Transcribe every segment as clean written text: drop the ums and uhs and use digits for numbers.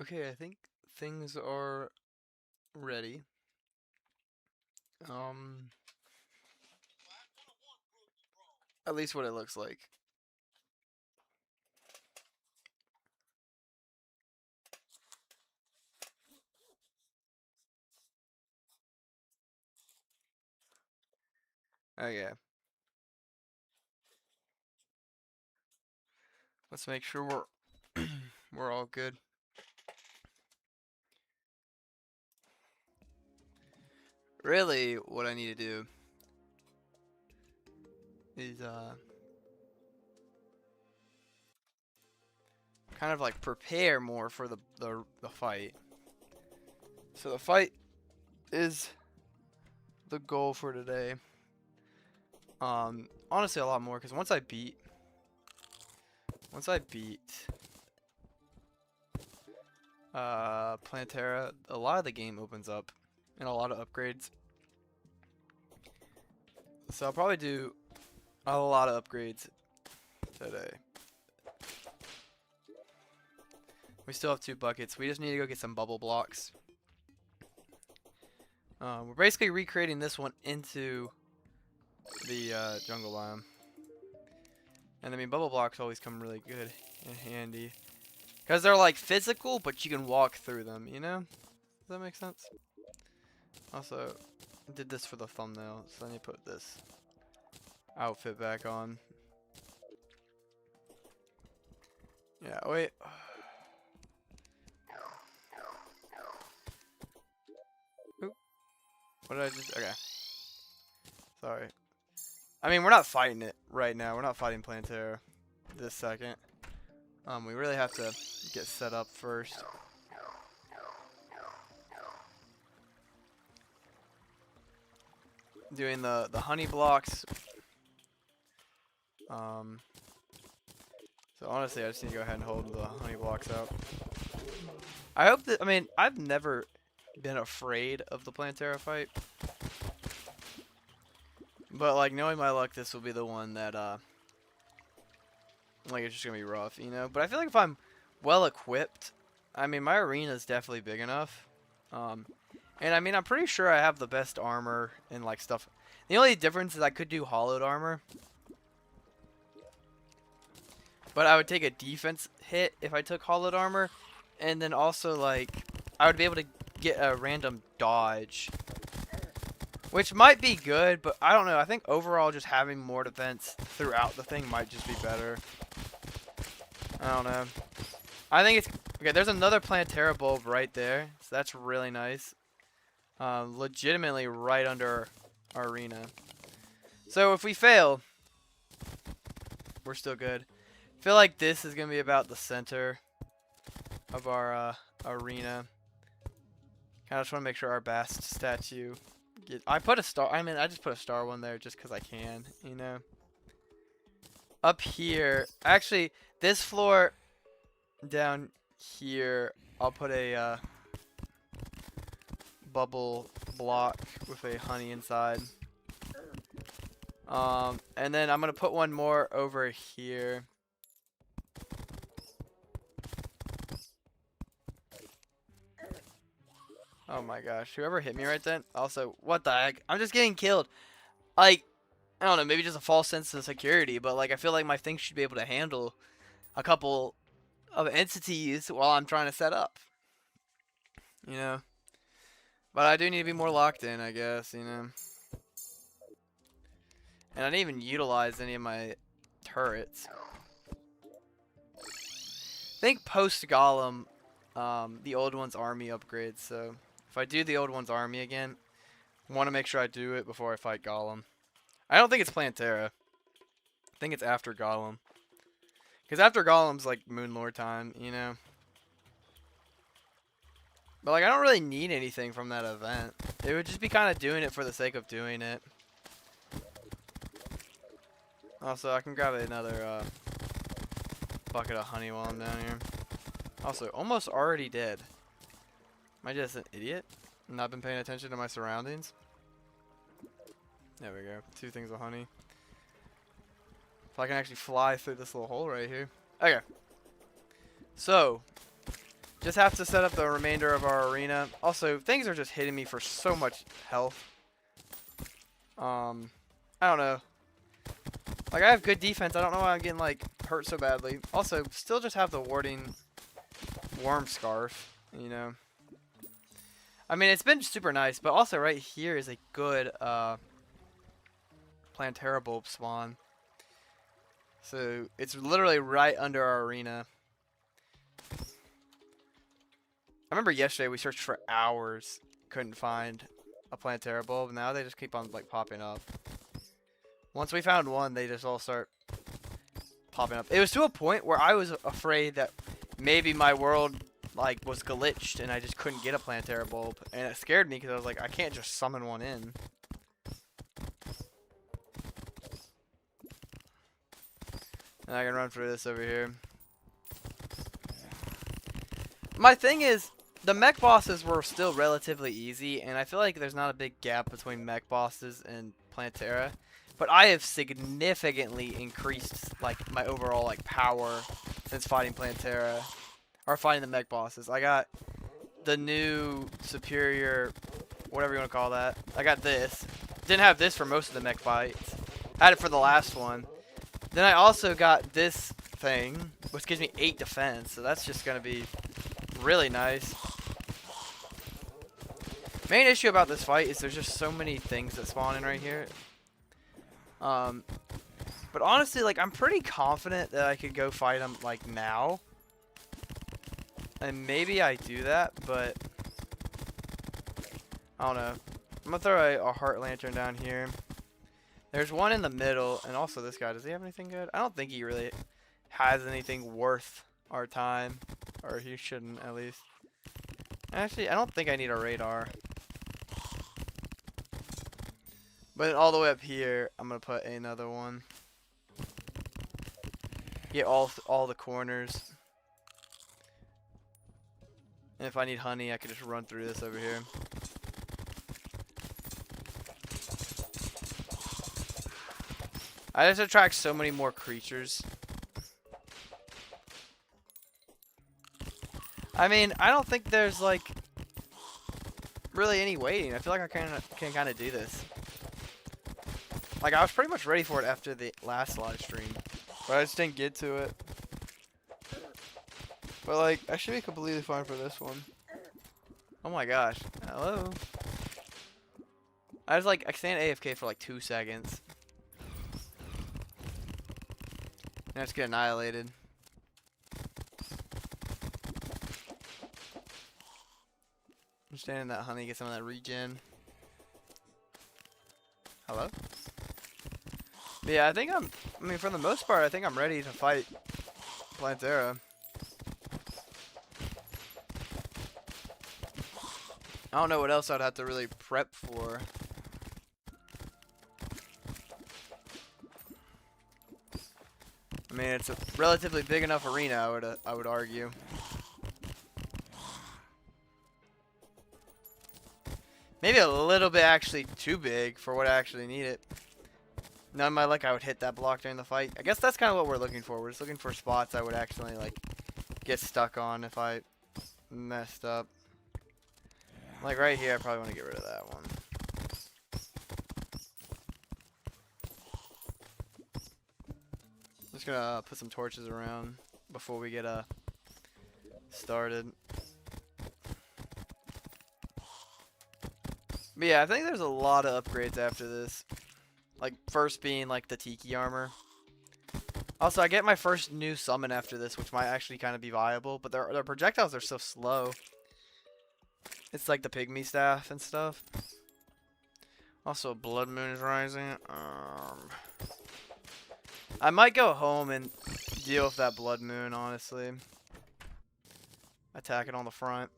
Okay, I think things are ready. Um, at least what it looks like. Okay, let's make sure we're we're all good. Really, what I need to do is kind of like prepare more for the fight. So the fight is the goal for today. Honestly, a lot more because once I beat Plantera, a lot of the game opens up and a lot of upgrades. So I'll probably do a lot of upgrades today. We still have 2 buckets. We just need to go get some bubble blocks. We're basically recreating this one into the jungle biome. And I mean, bubble blocks always come really good and handy. Because they're like physical, but you can walk through them, you know? Does that make sense? Also, did this for the thumbnail, so I need to put this outfit back on. Yeah, wait. Oop. What did I just... Okay. Sorry. I mean, we're not fighting it right now. We're not fighting Plantera this second. We really have to get set up first. Doing the honey blocks. So honestly, I just need to go ahead and hold the honey blocks out. I hope that, I mean, I've never been afraid of the Plantera fight. But like, knowing my luck, this will be the one that, like, it's just gonna be rough, you know? But I feel like if I'm well equipped, I mean, my arena is definitely big enough. And I mean, I'm pretty sure I have the best armor and like stuff. The only difference is I could do hollowed armor. But I would take a defense hit if I took hollowed armor. And then also, like, I would be able to get a random dodge. Which might be good, but I don't know. I think overall just having more defense throughout the thing might just be better. I don't know. I think it's... Okay, there's another Plantera bulb right there. So that's really nice. Legitimately right under our arena. So if we fail, we're still good. I feel like this is going to be about the center of our arena. Kind of just want to make sure our Bast statue... I put a star... I mean, I just put a star one there just because I can, you know. Up here... Actually, this floor down here, I'll put a bubble block with a honey inside. And then I'm going to put one more over here. Oh my gosh, whoever hit me right then. Also, what the heck? I'm just getting killed. Like, I don't know, maybe just a false sense of security, but like I feel like my thing should be able to handle a couple of entities while I'm trying to set up. You know? But I do need to be more locked in, I guess, you know? And I didn't even utilize any of my turrets. I think post Golem, the old one's army upgrades, so if I do the old one's army again, I want to make sure I do it before I fight Golem. I don't think it's Plantera. I think it's after Golem. Because after Golem's like Moonlord time, you know? But like I don't really need anything from that event. It would just be kind of doing it for the sake of doing it. Also, I can grab another bucket of honey while I'm down here. Also, almost already dead. Am I just an idiot? Not been paying attention to my surroundings? There we go. 2 things of honey. If I can actually fly through this little hole right here. Okay. So, Just have to set up the remainder of our arena. Also, things are just hitting me for so much health. I don't know. Like, I have good defense. I don't know why I'm getting, like, hurt so badly. Also, still just have the warding worm scarf, you know. I mean, it's been super nice, but also right here is a good, Plantera bulb spawn. So, it's literally right under our arena. I remember yesterday we searched for hours, couldn't find a Plantera bulb. Now they just keep on like popping up. Once we found one, they just all start popping up. It was to a point where I was afraid that maybe my world like was glitched and I just couldn't get a Plantera bulb, and it scared me because I was like, I can't just summon one in. And I can run through this over here. My thing is, the mech bosses were still relatively easy, and I feel like there's not a big gap between mech bosses and Plantera. But I have significantly increased like my overall like power since fighting Plantera, or fighting the mech bosses. I got the new superior, whatever you want to call that. I got this. Didn't have this for most of the mech fights. Had it for the last one. Then I also got this thing, which gives me 8 defense. So that's just gonna be really nice. Main issue about this fight is there's just so many things that spawn in right here. But honestly, like, I'm pretty confident that I could go fight them like now. And maybe I do that, but I don't know. I'm gonna throw a heart lantern down here. There's one in the middle, and also this guy. Does he have anything good? I don't think he really has anything worth our time, or he shouldn't at least. Actually, I don't think I need a radar. But all the way up here, I'm gonna put another one. Get all the corners. And if I need honey, I can just run through this over here. I just attract so many more creatures. I mean, I don't think there's like really any waiting. I feel like I can kind of do this. Like, I was pretty much ready for it after the last live stream, but I just didn't get to it. But like, I should be completely fine for this one. Oh my gosh. Hello. I stand AFK for like 2 seconds. And I just get annihilated. I'm standing in that honey, get some of that regen. Hello? But yeah, I mean, for the most part, I think I'm ready to fight Plantera. I don't know what else I'd have to really prep for. I mean, it's a relatively big enough arena, I would argue. Maybe a little bit actually too big for what I actually need it. None of my luck I would hit that block during the fight. I guess that's kind of what we're looking for. We're just looking for spots I would actually like get stuck on if I messed up. Like right here, I probably want to get rid of that one. Just gonna put some torches around before we get started. But yeah, I think there's a lot of upgrades after this. Like, first being like the Tiki armor. Also, I get my first new summon after this, which might actually kind of be viable, but their projectiles are so slow. It's like the pygmy staff and stuff. Also, blood moon is rising. I might go home and deal with that blood moon, honestly. Attack it on the front.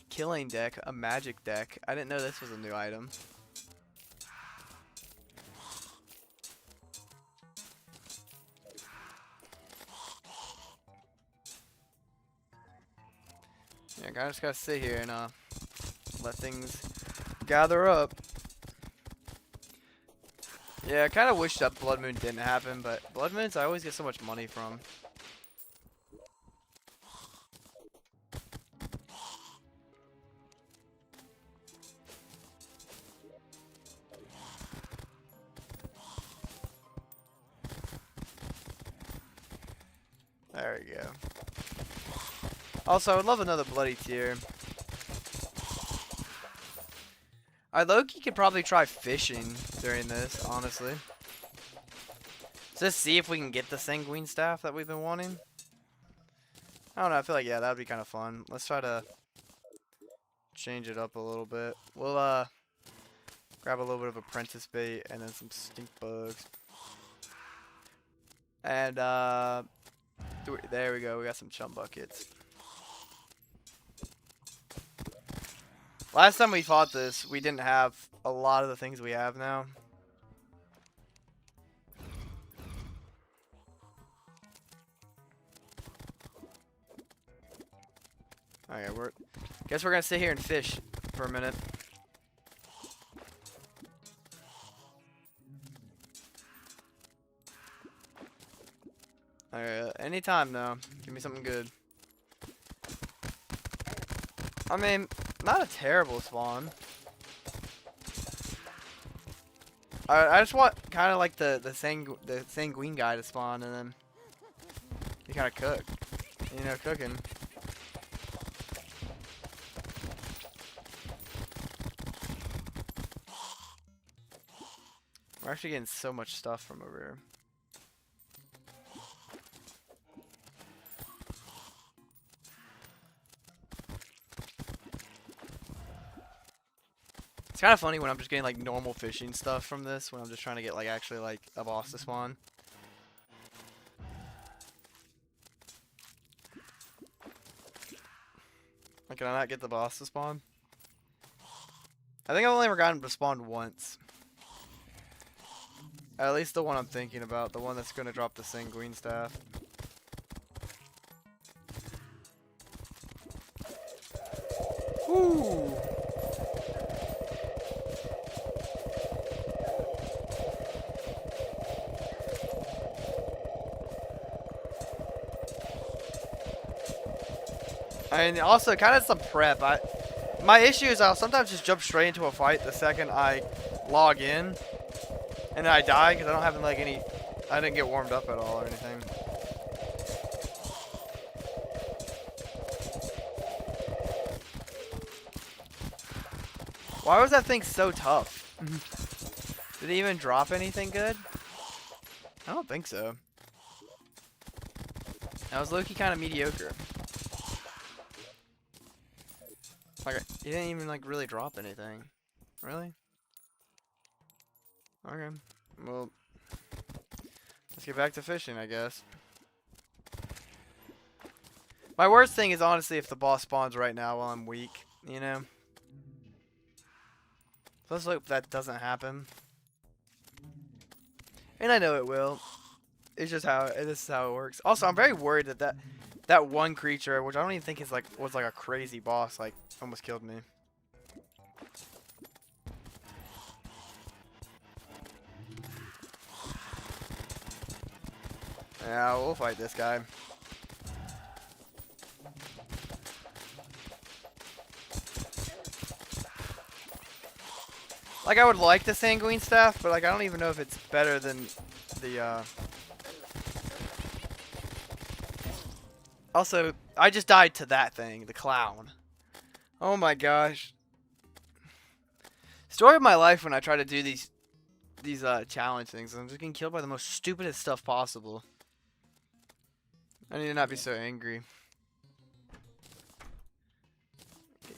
Killing deck, a magic deck. I didn't know this was a new item. Yeah, I just gotta sit here and let things gather up. Yeah, I kind of wish that Blood Moon didn't happen, but Blood Moons I always get so much money from. There we go. Also, I would love another bloody tier. I low-key could probably try fishing during this, honestly. Just see if we can get the Sanguine Staff that we've been wanting. I don't know, I feel like, yeah, that would be kind of fun. Let's try to change it up a little bit. We'll, grab a little bit of Apprentice Bait and then some Stink Bugs. And, there we go, we got some Chum Buckets. Last time we fought this, we didn't have a lot of the things we have now. Okay, guess we're gonna sit here and fish for a minute. Alright, anytime now. Give me something good. I mean, not a terrible spawn. I just want kind of like the sanguine guy to spawn, and then you kind of cook. You know, cooking. We're actually getting so much stuff from over here. It's kind of funny when I'm just getting like normal fishing stuff from this, when I'm just trying to get like actually like a boss to spawn. Like, can I not get the boss to spawn? I think I've only ever gotten him to spawn once. At least the one I'm thinking about, the one that's going to drop the Sanguine Staff. Woo! And also, kind of some prep. My issue is I'll sometimes just jump straight into a fight the second I log in, and then I die because I don't have like I didn't get warmed up at all or anything. Why was that thing so tough? Did it even drop anything good? I don't think so. That was low-key kind of mediocre. Like, he didn't even, like, really drop anything. Really? Okay. Well, let's get back to fishing, I guess. My worst thing is, honestly, if the boss spawns right now while I'm weak, you know? So let's hope that doesn't happen. And I know it will. It's just this is how it works. Also, I'm very worried that one creature, which I don't even think is was like a crazy boss, like almost killed me. Yeah, we'll fight this guy. Like, I would like the Sanguine Staff, but like I don't even know if it's better than the Also, I just died to that thing, the clown. Oh my gosh. Story of my life when I try to do these challenge things. I'm just getting killed by the most stupidest stuff possible. I need to not be so angry.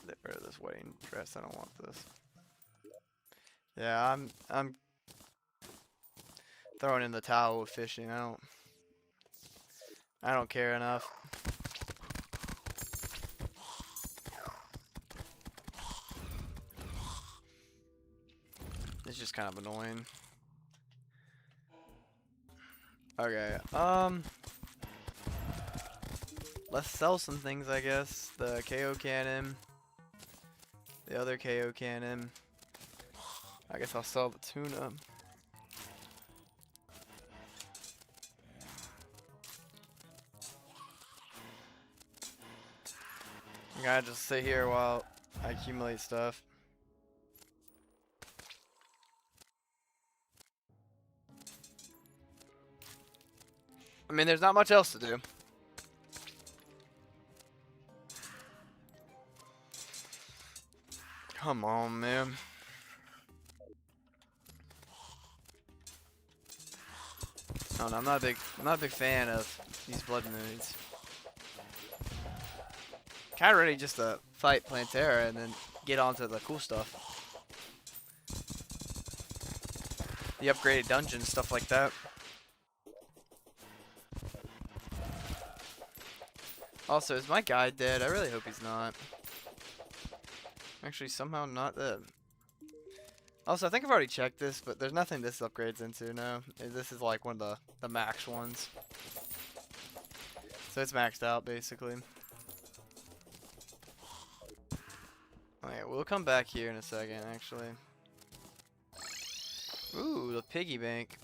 Get rid of this wedding dress. I don't want this. Yeah, I'm throwing in the towel with fishing. I don't care enough. It's just kind of annoying. Okay, let's sell some things, I guess. The KO cannon. The other KO cannon. I guess I'll sell the tuna. I gotta just sit here while I accumulate stuff. I mean, there's not much else to do. Come on, man. Oh, no, I'm not a big fan of these blood moons. Kinda ready just to fight Plantera and then get on to the cool stuff. The upgraded dungeons, stuff like that. Also, is my guy dead? I really hope he's not. Actually, somehow not dead. Also, I think I've already checked this, but there's nothing this upgrades into, no. This is like one of the max ones. So it's maxed out, basically. Alright, we'll come back here in a second, actually. Ooh, the piggy bank.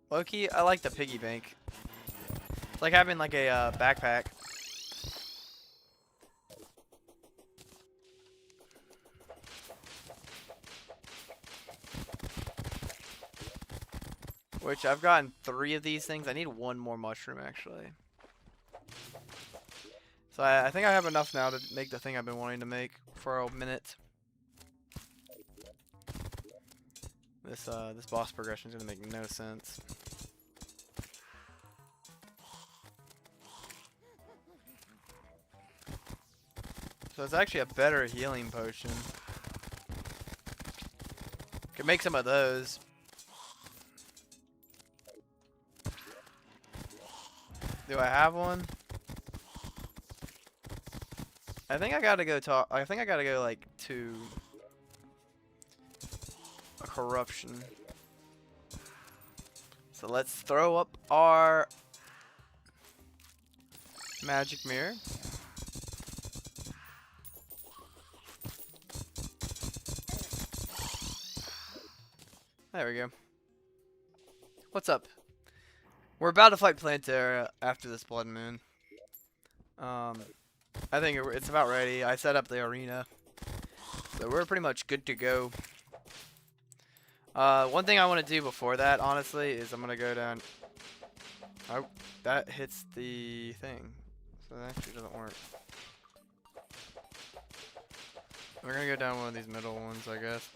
Low-key, I like the piggy bank. It's like having like a backpack. Which I've gotten 3 of these things. I need 1 more mushroom actually. So I think I have enough now to make the thing I've been wanting to make for a minute. This boss progression is gonna make no sense. So it's actually a better healing potion. Could make some of those. Do I have one? I think I gotta go talk. I think I gotta go like to a corruption. So let's throw up our magic mirror. There we go. What's up? We're about to fight Plantera after this blood moon. I think it's about ready. I set up the arena, so we're pretty much good to go. One thing I want to do before that, honestly, is I'm gonna go down. Oh, that hits the thing, so that actually doesn't work. We're gonna go down one of these middle ones, I guess.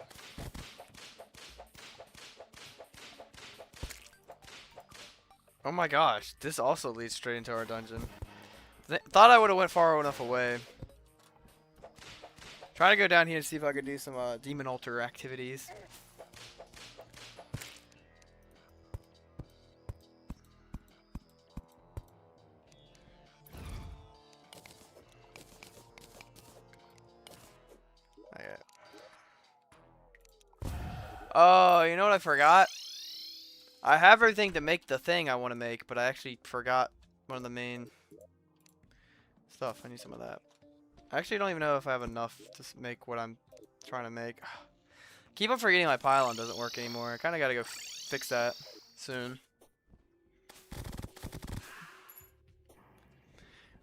Oh my gosh, this also leads straight into our dungeon. Thought I would have went far enough away. Trying to go down here and see if I could do some demon altar activities. Okay. Oh, you know what I forgot? I have everything to make the thing I want to make, but I actually forgot one of the main stuff. I need some of that. I actually don't even know if I have enough to make what I'm trying to make. Keep on forgetting my pylon doesn't work anymore. I kind of got to go fix that soon.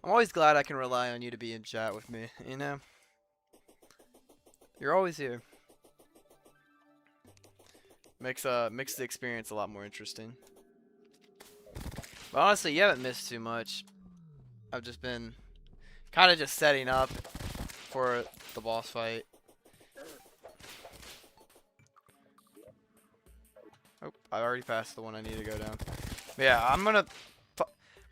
I'm always glad I can rely on you to be in chat with me, you know? You're always here. Makes the experience a lot more interesting. But honestly, you haven't missed too much. I've just been kind of just setting up for the boss fight. Oh, I already passed the one I need to go down. But yeah, I'm gonna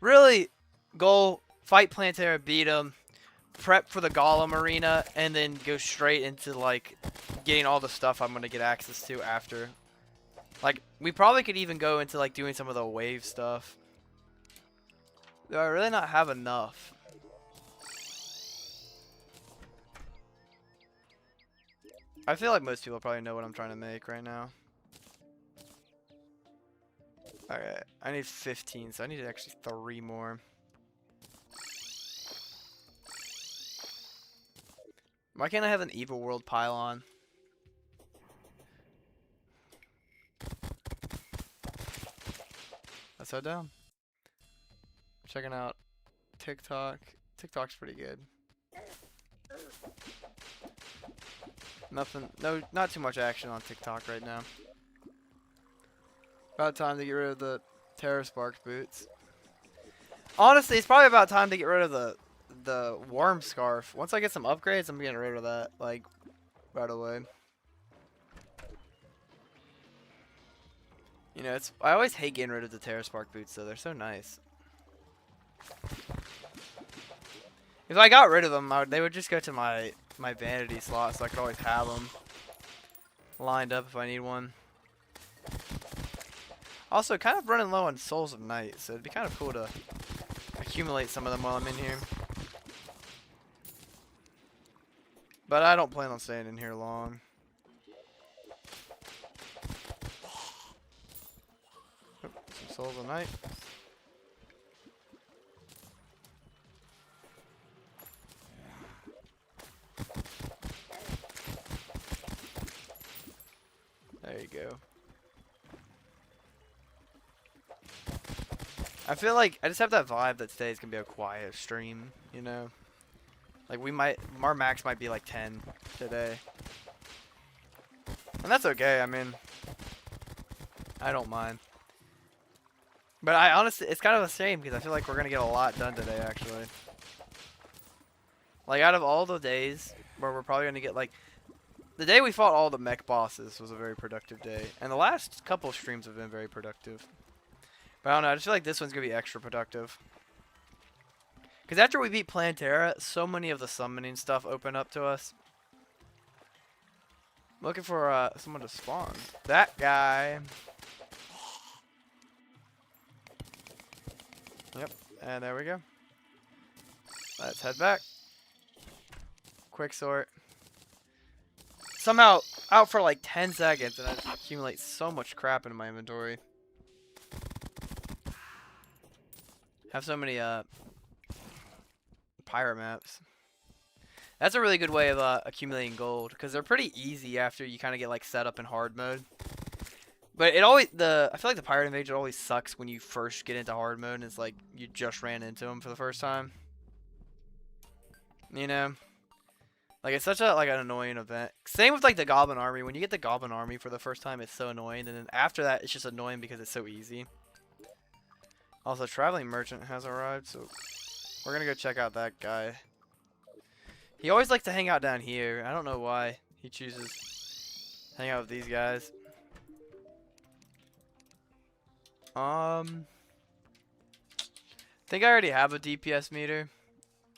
really go fight Plantera, beat him, prep for the Golem arena, and then go straight into like getting all the stuff I'm gonna get access to after. Like, we probably could even go into like doing some of the wave stuff. Do I really not have enough? I feel like most people probably know what I'm trying to make right now. Alright, I need 15, so I need actually 3 more. Why can't I have an Evil World pylon? let's head down. Checking out TikTok. TikTok's pretty good. Nothing, no, not too much action on TikTok right now. About time to get rid of the Terra Sparks boots. Honestly, it's probably about time to get rid of the worm scarf. Once I get some upgrades, I'm getting rid of that, like, right away. You know, I always hate getting rid of the Terra Spark boots, though. They're so nice. If I got rid of them, they would just go to my vanity slot, so I could always have them lined up if I need one. Also, kind of running low on Souls of Night, so it'd be kind of cool to accumulate some of them while I'm in here. But I don't plan on staying in here long. Oop, some Souls of Night. There you go. I feel like I just have that vibe that today's gonna be a quiet stream, you know? Like our max might be like 10 today. And that's okay, I mean, I don't mind. But I honestly, it's kind of a shame because I feel like we're gonna get a lot done today, actually. Like, out of all the days where we're probably gonna get, like, the day we fought all the mech bosses was a very productive day. And the last couple of streams have been very productive. But I don't know, I just feel like this one's going to be extra productive. Because after we beat Plantera, so many of the summoning stuff opened up to us. I'm looking for someone to spawn. That guy. Yep, and there we go. Let's head back. Quick sort. Somehow out for like 10 seconds and I accumulate so much crap in my inventory. Have so many pirate maps. That's a really good way of accumulating gold because they're pretty easy after you kind of get like set up in hard mode. But I feel like the pirate invasion always sucks when you first get into hard mode and it's like you just ran into them for the first time. You know? Like, it's such a an annoying event. Same with like the Goblin Army. When you get the Goblin Army for the first time, it's so annoying, and then after that, it's just annoying because it's so easy. Also, Traveling Merchant has arrived, so we're gonna go check out that guy. He always likes to hang out down here. I don't know why he chooses to hang out with these guys. I think I already have a DPS meter,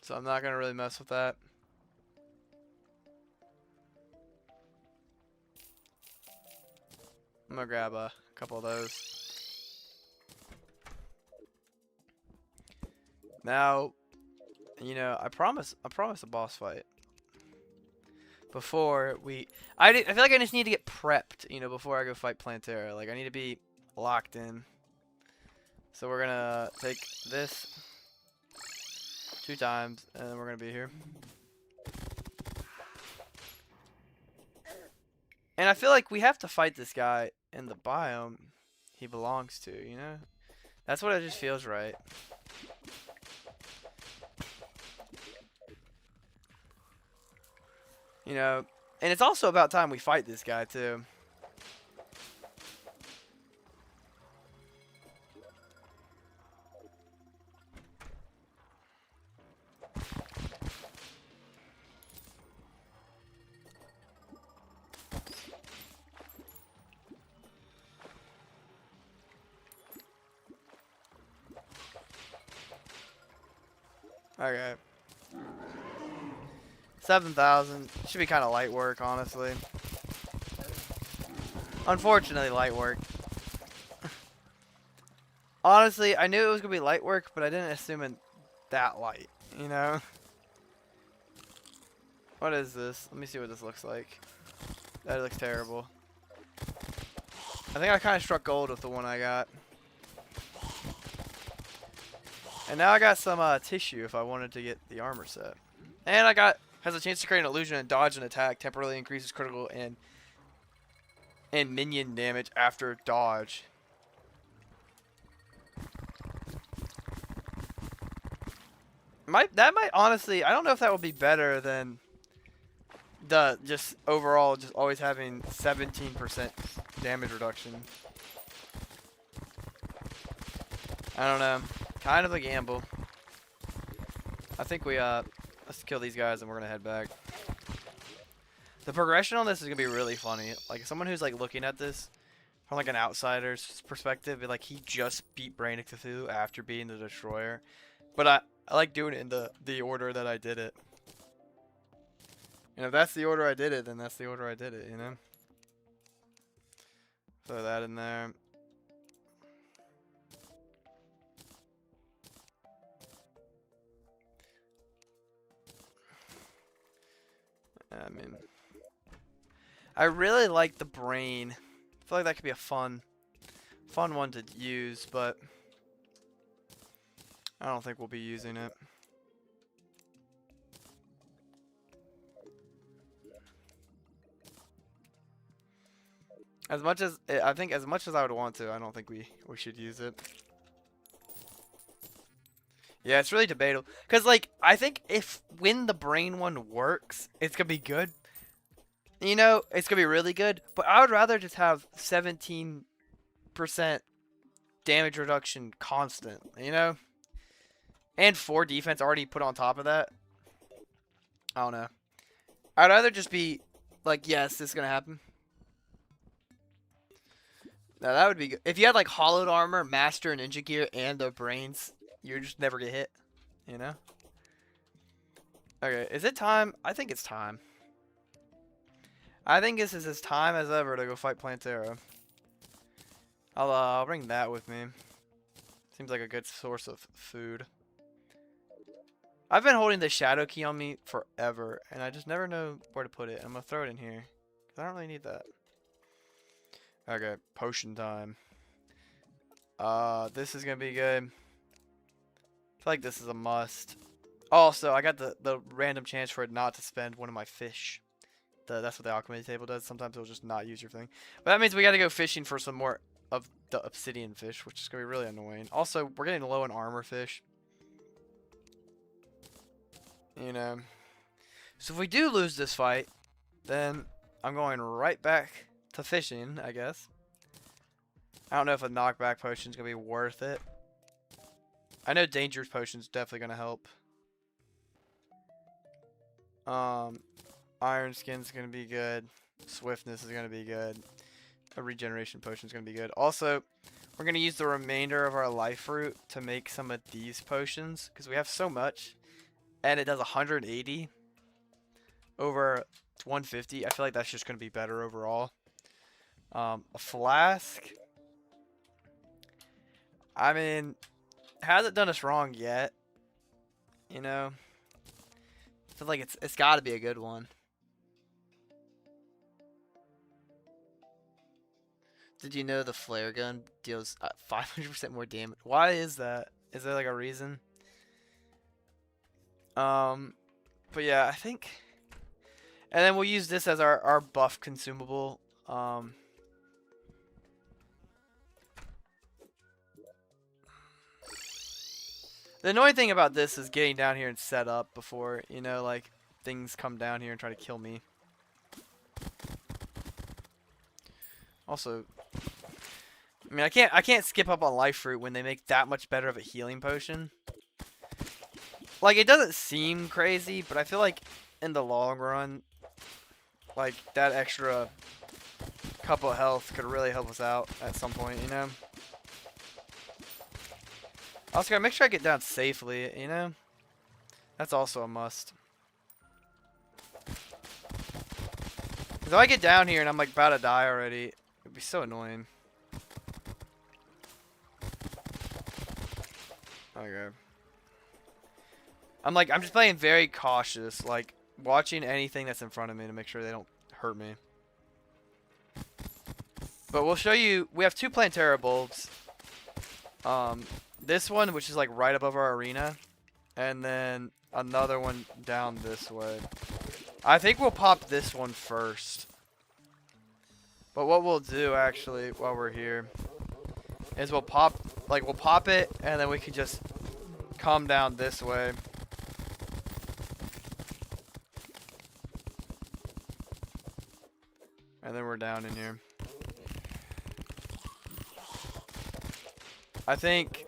so I'm not gonna really mess with that. I'm gonna grab a couple of those. Now, you know, I promise a boss fight. Before I feel like I just need to get prepped, you know, before I go fight Plantera. Like, I need to be locked in. So we're gonna take this 2 times, and then we're gonna be here. And I feel like we have to fight this guy in the biome he belongs to, you know? That's what it just feels right. You know, and it's also about time we fight this guy too. Okay. 7,000. Should be kind of light work, honestly. Unfortunately, light work. Honestly, I knew it was going to be light work, but I didn't assume it that light, you know? What is this? Let me see what this looks like. That looks terrible. I think I kind of struck gold with the one I got. And now I got some tissue if I wanted to get the armor set. And has a chance to create an illusion and dodge an attack. Temporarily increases critical and minion damage after dodge. That might honestly, I don't know if that would be better than the just overall just always having 17% damage reduction. I don't know. Kind of a gamble. I think we let's kill these guys and we're gonna head back. The progression on this is gonna be really funny. Like someone who's like looking at this from like an outsider's perspective, like he just beat Brain Cthulhu after beating the Destroyer. But I like doing it in the order that I did it. And if that's the order I did it, then that's the order I did it, you know? Throw that in there. I mean, I really like the brain. I feel like that could be a fun one to use, but I don't think we'll be using it. As much as I think, as much as I would want to, I don't think we should use it. Yeah, it's really debatable. Cause like I think when the brain one works, it's gonna be good. You know, it's gonna be really good. But I would rather just have 17% damage reduction constant. You know, and 4 defense already put on top of that. I don't know. I'd rather just be like, yes, this is gonna happen. Now that would be good. If you had like hollowed armor, master, and ninja gear, and the brains, you just never get hit. You know? Okay, is it time? I think it's time. I think this is as time as ever to go fight Plantera. I'll bring that with me. Seems like a good source of food. I've been holding the shadow key on me forever, and I just never know where to put it. I'm gonna throw it in here, cause I don't really need that. Okay, potion time. This is gonna be good. I feel like this is a must. Also, I got the random chance for it not to spend one of my fish. That's what the alchemy table does. Sometimes it'll just not use your thing. But that means we gotta go fishing for some more of the obsidian fish, which is gonna be really annoying. Also, we're getting low in armor fish. You know. So if we do lose this fight, then I'm going right back to fishing, I guess. I don't know if a knockback potion is going to be worth it. I know dangerous potion's definitely going to help. Iron skin's going to be good. Swiftness is going to be good. A regeneration potion is going to be good. Also, we're going to use the remainder of our life fruit to make some of these potions, because we have so much. And it does 180 over 150. I feel like that's just going to be better overall. A flask. I mean, hasn't done us wrong yet. You know, I feel like it's got to be a good one. Did you know the flare gun deals 500% more damage? Why is that? Is there like a reason? But yeah, I think, and then we'll use this as our buff consumable. The annoying thing about this is getting down here and set up before, you know, like things come down here and try to kill me. Also, I mean, I can't skip up on life fruit when they make that much better of a healing potion. Like, it doesn't seem crazy, but I feel like in the long run, like, that extra couple of health could really help us out at some point, you know? Also, gotta make sure I get down safely, you know? That's also a must. Because if I get down here and I'm, like, about to die already, it'd be so annoying. Okay. I'm just playing very cautious, like watching anything that's in front of me to make sure they don't hurt me. But we'll show you, we have 2 Plantera bulbs. This one, which is like right above our arena, and then another one down this way. I think we'll pop this one first. But what we'll do actually while we're here is we'll pop it, and then we can just come down this way. And then we're down in here. I think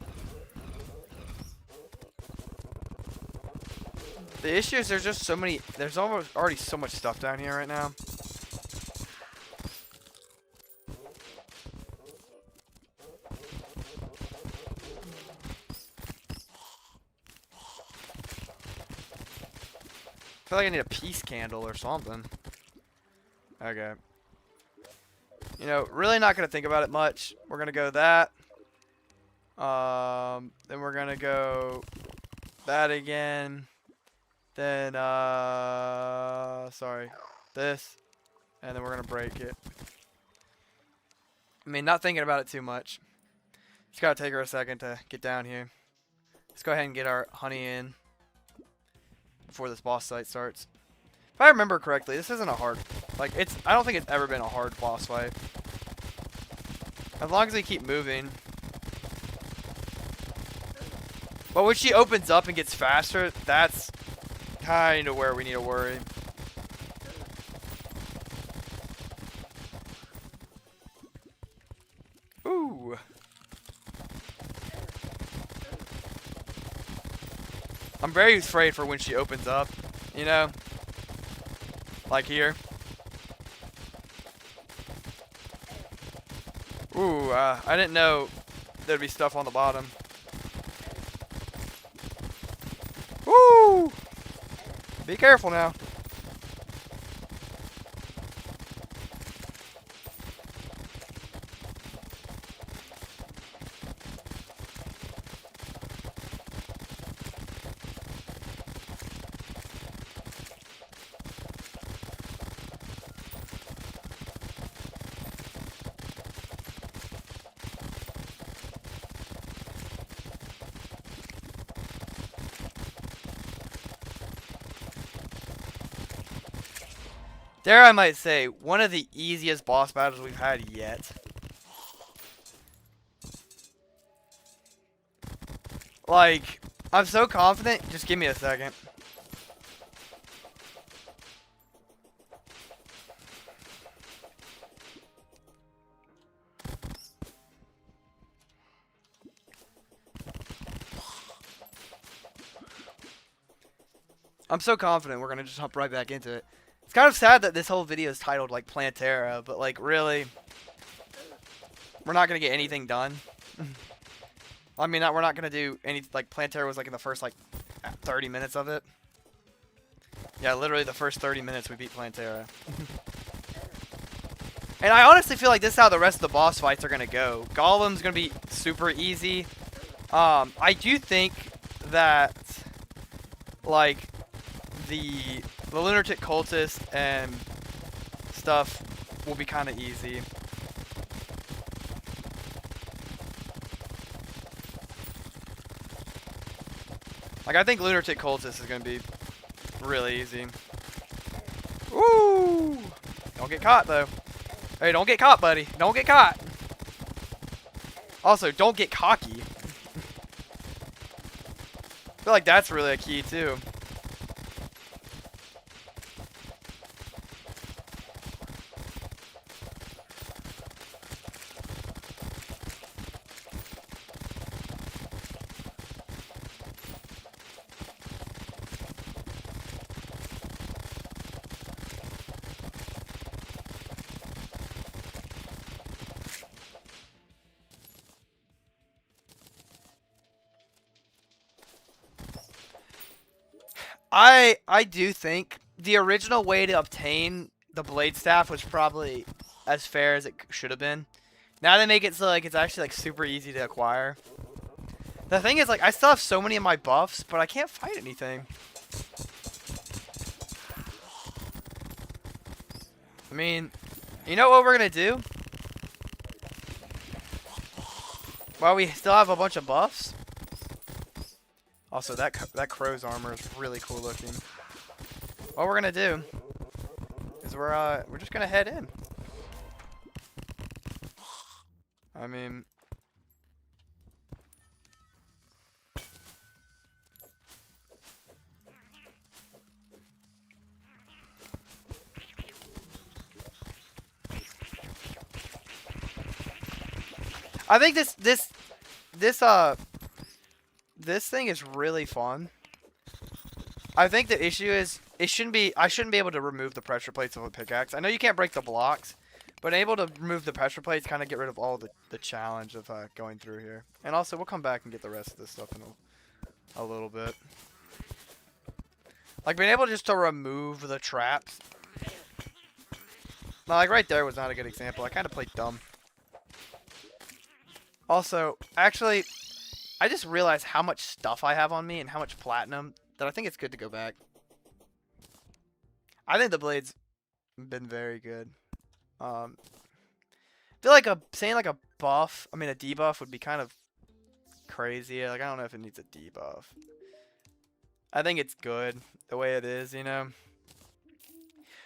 the issue is there's just so many, there's almost already so much stuff down here right now. I feel like I need a peace candle or something. Okay. You know, really not going to think about it much. We're going to go that. Then we're going to go that again. Then, sorry. This. And then we're going to break it. I mean, not thinking about it too much. Just got to take her a second to get down here. Let's go ahead and get our honey in before this boss fight starts. If I remember correctly, this isn't a hard, like, I don't think it's ever been a hard boss fight. As long as we keep moving. But when she opens up and gets faster, that's kind of where we need to worry. Ooh. I'm very afraid for when she opens up, you know? Like here. Ooh, I didn't know there'd be stuff on the bottom. Woo! Be careful now. There I might say, one of the easiest boss battles we've had yet. Like, I'm so confident, just give me a second. I'm so confident we're gonna just hop right back into it. It's kind of sad that this whole video is titled, like, Plantera, but, like, really, we're not going to get anything done. I mean, we're not going to do any, like, Plantera was, like, in the first, like, 30 minutes of it. Yeah, literally the first 30 minutes we beat Plantera. And I honestly feel like this is how the rest of the boss fights are going to go. Golem's going to be super easy. I do think that, like, the lunatic cultist and stuff will be kind of easy. Like, I think lunatic cultist is going to be really easy. Woo! Don't get caught, though. Hey, don't get caught, buddy. Don't get caught. Also, don't get cocky. I feel like that's really a key, too. I do think the original way to obtain the blade staff was probably as fair as it should have been. Now they make it so like it's actually like super easy to acquire. The thing is, like, I still have so many of my buffs, but I can't fight anything. I mean, you know what we're gonna do? While we still have a bunch of buffs. Also, that crow's armor is really cool looking. What we're gonna do is we're just gonna head in. I mean, I think this thing is really fun. I think the issue is I shouldn't be able to remove the pressure plates with a pickaxe. I know you can't break the blocks, but able to remove the pressure plates kind of get rid of all the challenge of going through here. And also, we'll come back and get the rest of this stuff in a little bit. Like being able just to remove the traps. Now, like right there was not a good example. I kind of played dumb. Also, actually, I just realized how much stuff I have on me and how much platinum that I think it's good to go back. I think the blade's been very good. I feel like saying like a debuff would be kind of crazy. Like I don't know if it needs a debuff. I think it's good the way it is, you know.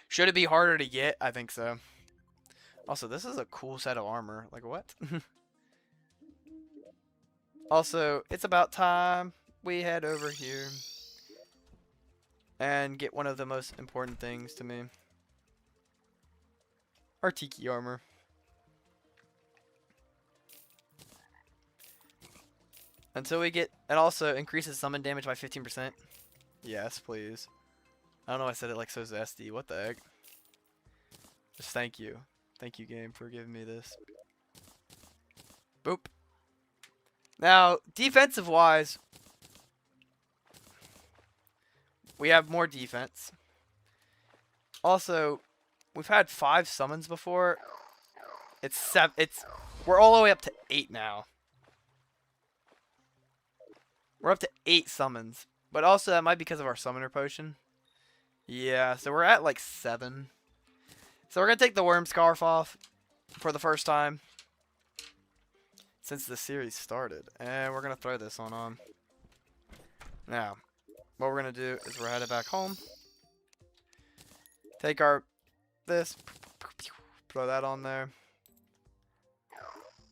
Should it be harder to get? I think so. Also, this is a cool set of armor. Like what? Also, it's about time we head over here and get one of the most important things to me. Our tiki armor. Until we get... It also increases summon damage by 15%. Yes, please. I don't know why I said it like so zesty. What the heck? Just thank you. Thank you, game, for giving me this. Boop. Now, defensive-wise, we have more defense. Also, we've had 5 summons before. We're all the way up to 8 now. We're up to 8 summons. But also, that might be because of our summoner potion. Yeah, so we're at like 7. So we're going to take the worm scarf off for the first time since the series started. And we're going to throw this one on. Now, what we're going to do is we're headed back home. Take this, throw that on there.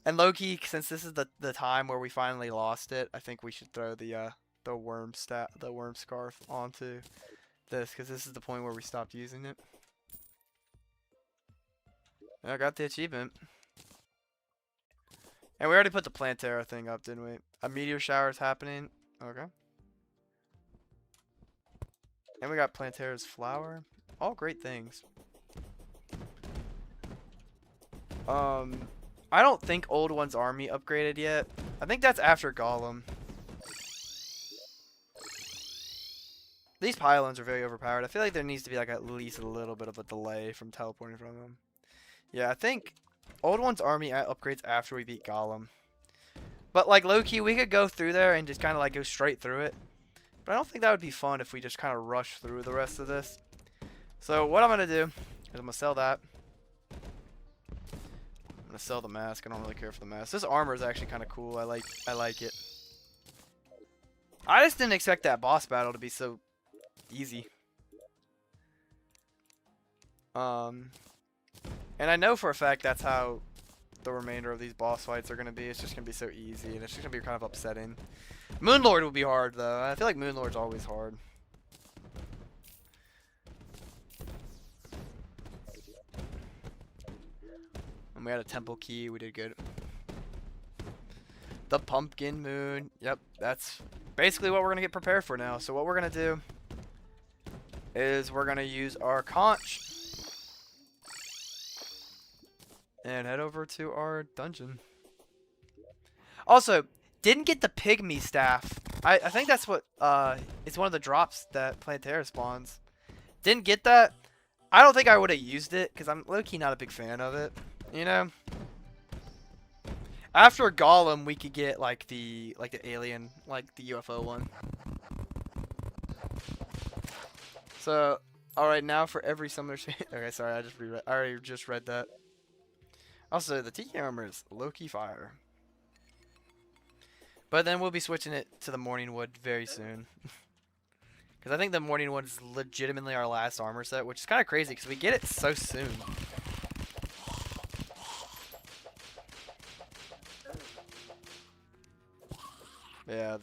And low-key, since this is the time where we finally lost it, I think we should throw the worm scarf onto this, because this is the point where we stopped using it. I got the achievement. And we already put the Plantera thing up, didn't we? A meteor shower is happening. Okay. And we got Plantera's flower. All great things. I don't think Old One's army upgraded yet. I think that's after Golem. These pylons are very overpowered. I feel like there needs to be like at least a little bit of a delay from teleporting from them. Yeah, I think Old One's army upgrades after we beat Golem. But like low-key, we could go through there and just kind of like go straight through it. But I don't think that would be fun if we just kind of rush through the rest of this. So what I'm going to do is I'm going to sell that. I'm going to sell the mask. I don't really care for the mask. This armor is actually kind of cool. I like it. I just didn't expect that boss battle to be so easy. And I know for a fact that's how the remainder of these boss fights are going to be. It's just going to be so easy, and it's just going to be kind of upsetting. Moonlord will be hard, though. I feel like Moonlord's always hard. And we had a temple key. We did good. The pumpkin moon. Yep, that's basically what we're going to get prepared for now. So what we're going to do is we're going to use our conch and head over to our dungeon. Also, didn't get the pygmy staff. I think that's what it's one of the drops that Plantera spawns. Didn't get that. I don't think I would have used it because I'm low-key not a big fan of it. You know. After Golem, we could get like the alien, like the UFO one. So, all right, now for every summoner. Okay, sorry, I already just read that. Also, the tiki armor is low-key fire. But then we'll be switching it to the Morning Wood very soon. Because I think the Morning Wood is legitimately our last armor set, which is kind of crazy because we get it so soon. Yeah,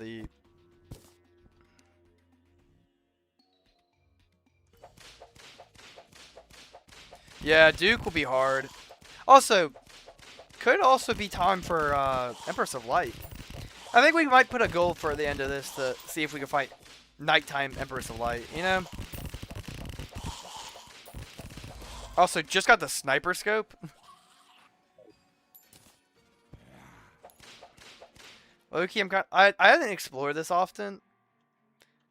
Yeah, Duke will be hard. Also, could also be time for Empress of Light. I think we might put a goal for the end of this to see if we can fight nighttime Empress of Light, you know? Also, just got the sniper scope. Loki, I haven't explored this often.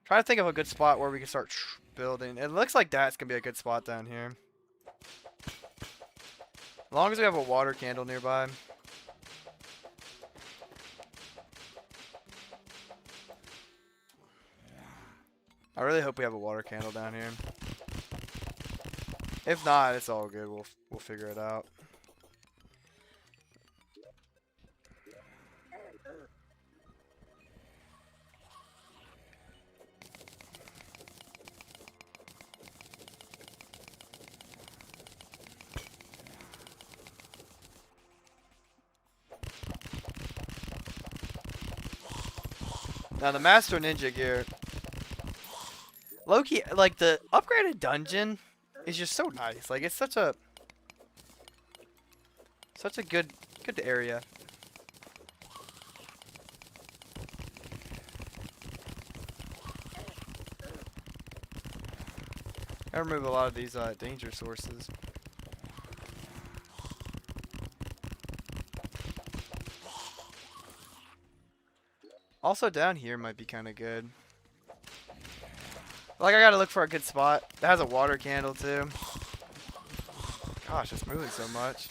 Trying to think of a good spot where we can start building. It looks like that's gonna be a good spot down here. As long as we have a water candle nearby. I really hope we have a water candle down here. If not, it's all good. We'll figure it out. Now the Master Ninja gear. Loki, like the upgraded dungeon is just so nice. Like it's such a good area. I remove a lot of these danger sources. Also down here might be kind of good. Like I gotta look for a good spot. That has a water candle too. Gosh, it's moving so much.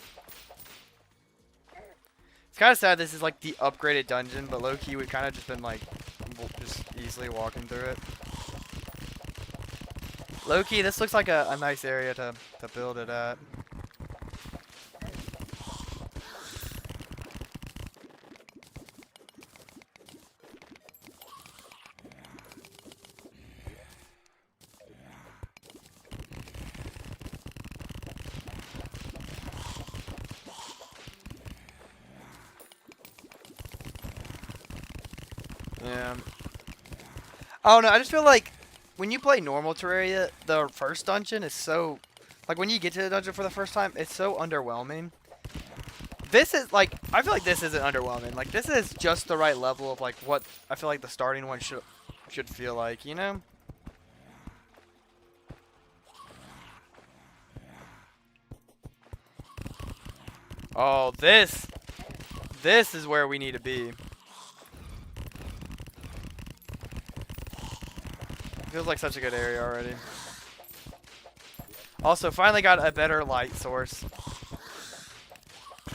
It's kind of sad this is like the upgraded dungeon, but low-key we've kind of just been like just easily walking through it. Low-key, this looks like a nice area to build it at. Yeah. I don't know, I just feel like when you play normal Terraria, the first dungeon is so... Like, when you get to the dungeon for the first time, it's so underwhelming. This is, like... I feel like this isn't underwhelming. Like, this is just the right level of, like, what I feel like the starting one should feel like, you know? Oh, this is where we need to be. Feels like such a good area already. Also, finally got a better light source.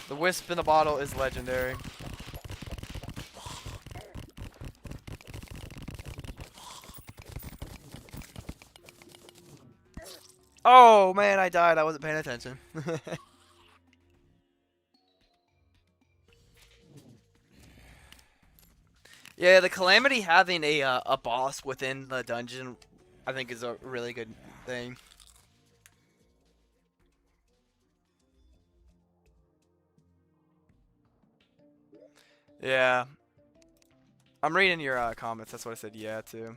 The wisp in the bottle is legendary. Oh man, I died. I wasn't paying attention. Yeah, the Calamity having a boss within the dungeon, I think, is a really good thing. Yeah. I'm reading your comments. That's what I said yeah to.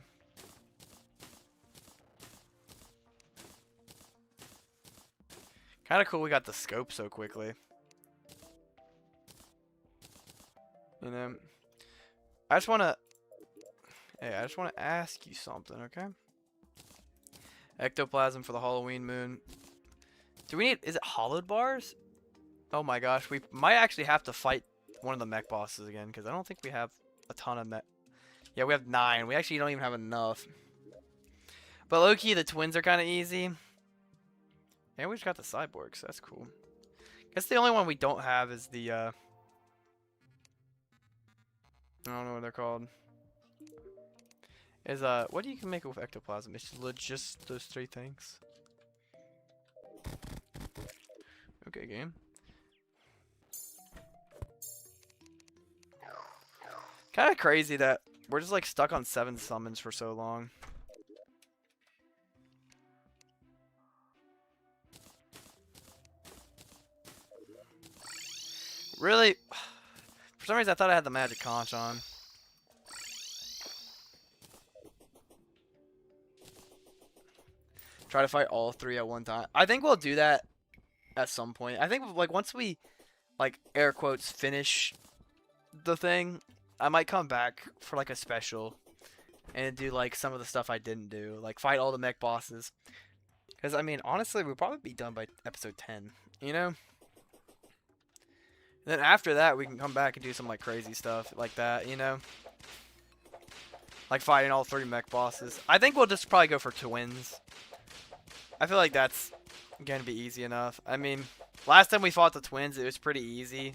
Kind of cool we got the scope so quickly. You know? I just want to... Hey, I just want to ask you something, okay? Ectoplasm for the Halloween moon. Do we need... Is it hollowed bars? Oh my gosh, we might actually have to fight one of the mech bosses again, because I don't think we have a ton of mech. Yeah, we have 9. We actually don't even have enough. But low-key, the twins are kind of easy. And we just got the cyborgs. That's cool. Guess the only one we don't have is the... I don't know what they're called. Is what do you can make with ectoplasm? It's just those 3 things. Okay, game. Kind of crazy that we're just like stuck on 7 summons for so long. Really? For some reason, I thought I had the magic conch on. Try to fight all 3 at one time. I think we'll do that at some point. I think like once we like air quotes finish the thing, I might come back for like a special and do like some of the stuff I didn't do, like fight all the mech bosses. Because I mean, honestly, we'll probably be done by episode 10, you know? Then after that, we can come back and do some like crazy stuff like that, you know? Like fighting all 3 mech bosses. I think we'll just probably go for twins. I feel like that's gonna be easy enough. I mean, last time we fought the twins, it was pretty easy.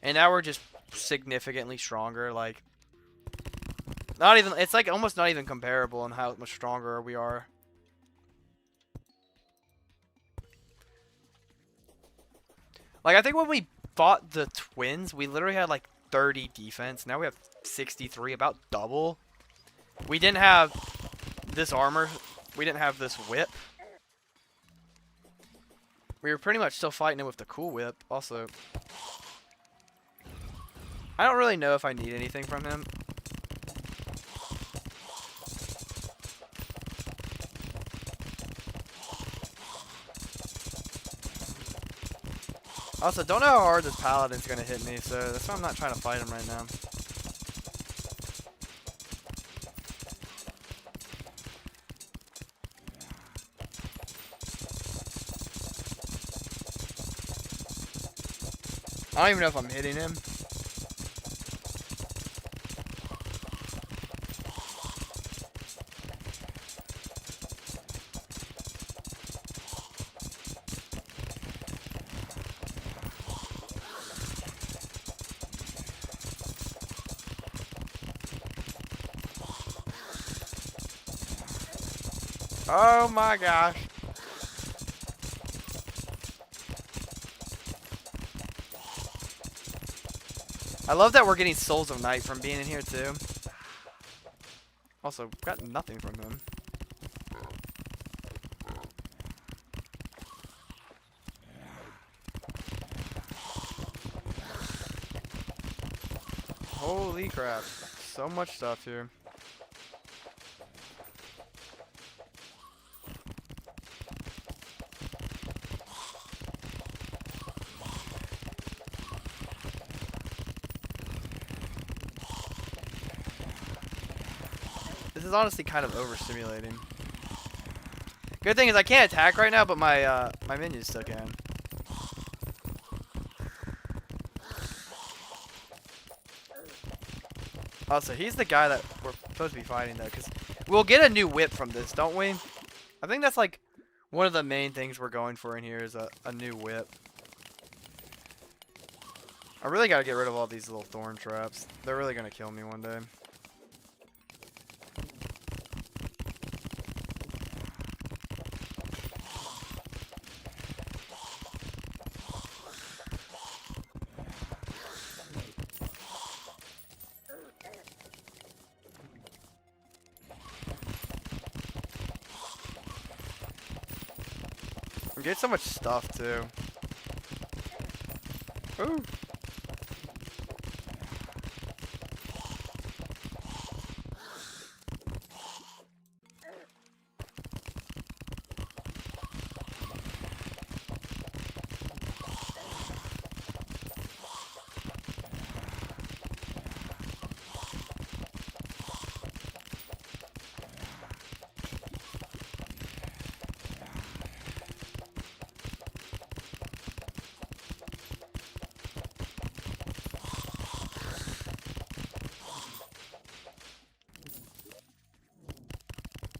And now we're just significantly stronger. Like, not even, it's like almost not even comparable in how much stronger we are. Like, I think when we fought the twins, we literally had like 30 defense. Now we have 63, about double. We didn't have this armor. We didn't have this whip. We were pretty much still fighting him with the cool whip. Also, I don't really know if I need anything from him. Also, don't know how hard this paladin's gonna hit me, so that's why I'm not trying to fight him right now. I don't even know if I'm hitting him. Oh my gosh. I love that we're getting Souls of Night from being in here too. Also, got nothing from him. Holy crap. So much stuff here. This is honestly kind of overstimulating. Good thing is I can't attack right now, but my my minions still can. Oh, so he's the guy that we're supposed to be fighting though, because we'll get a new whip from this, don't we? I think that's like one of the main things we're going for in here is a new whip. I really gotta get rid of all these little thorn traps. They're really gonna kill me one day. We get so much stuff too. Ooh.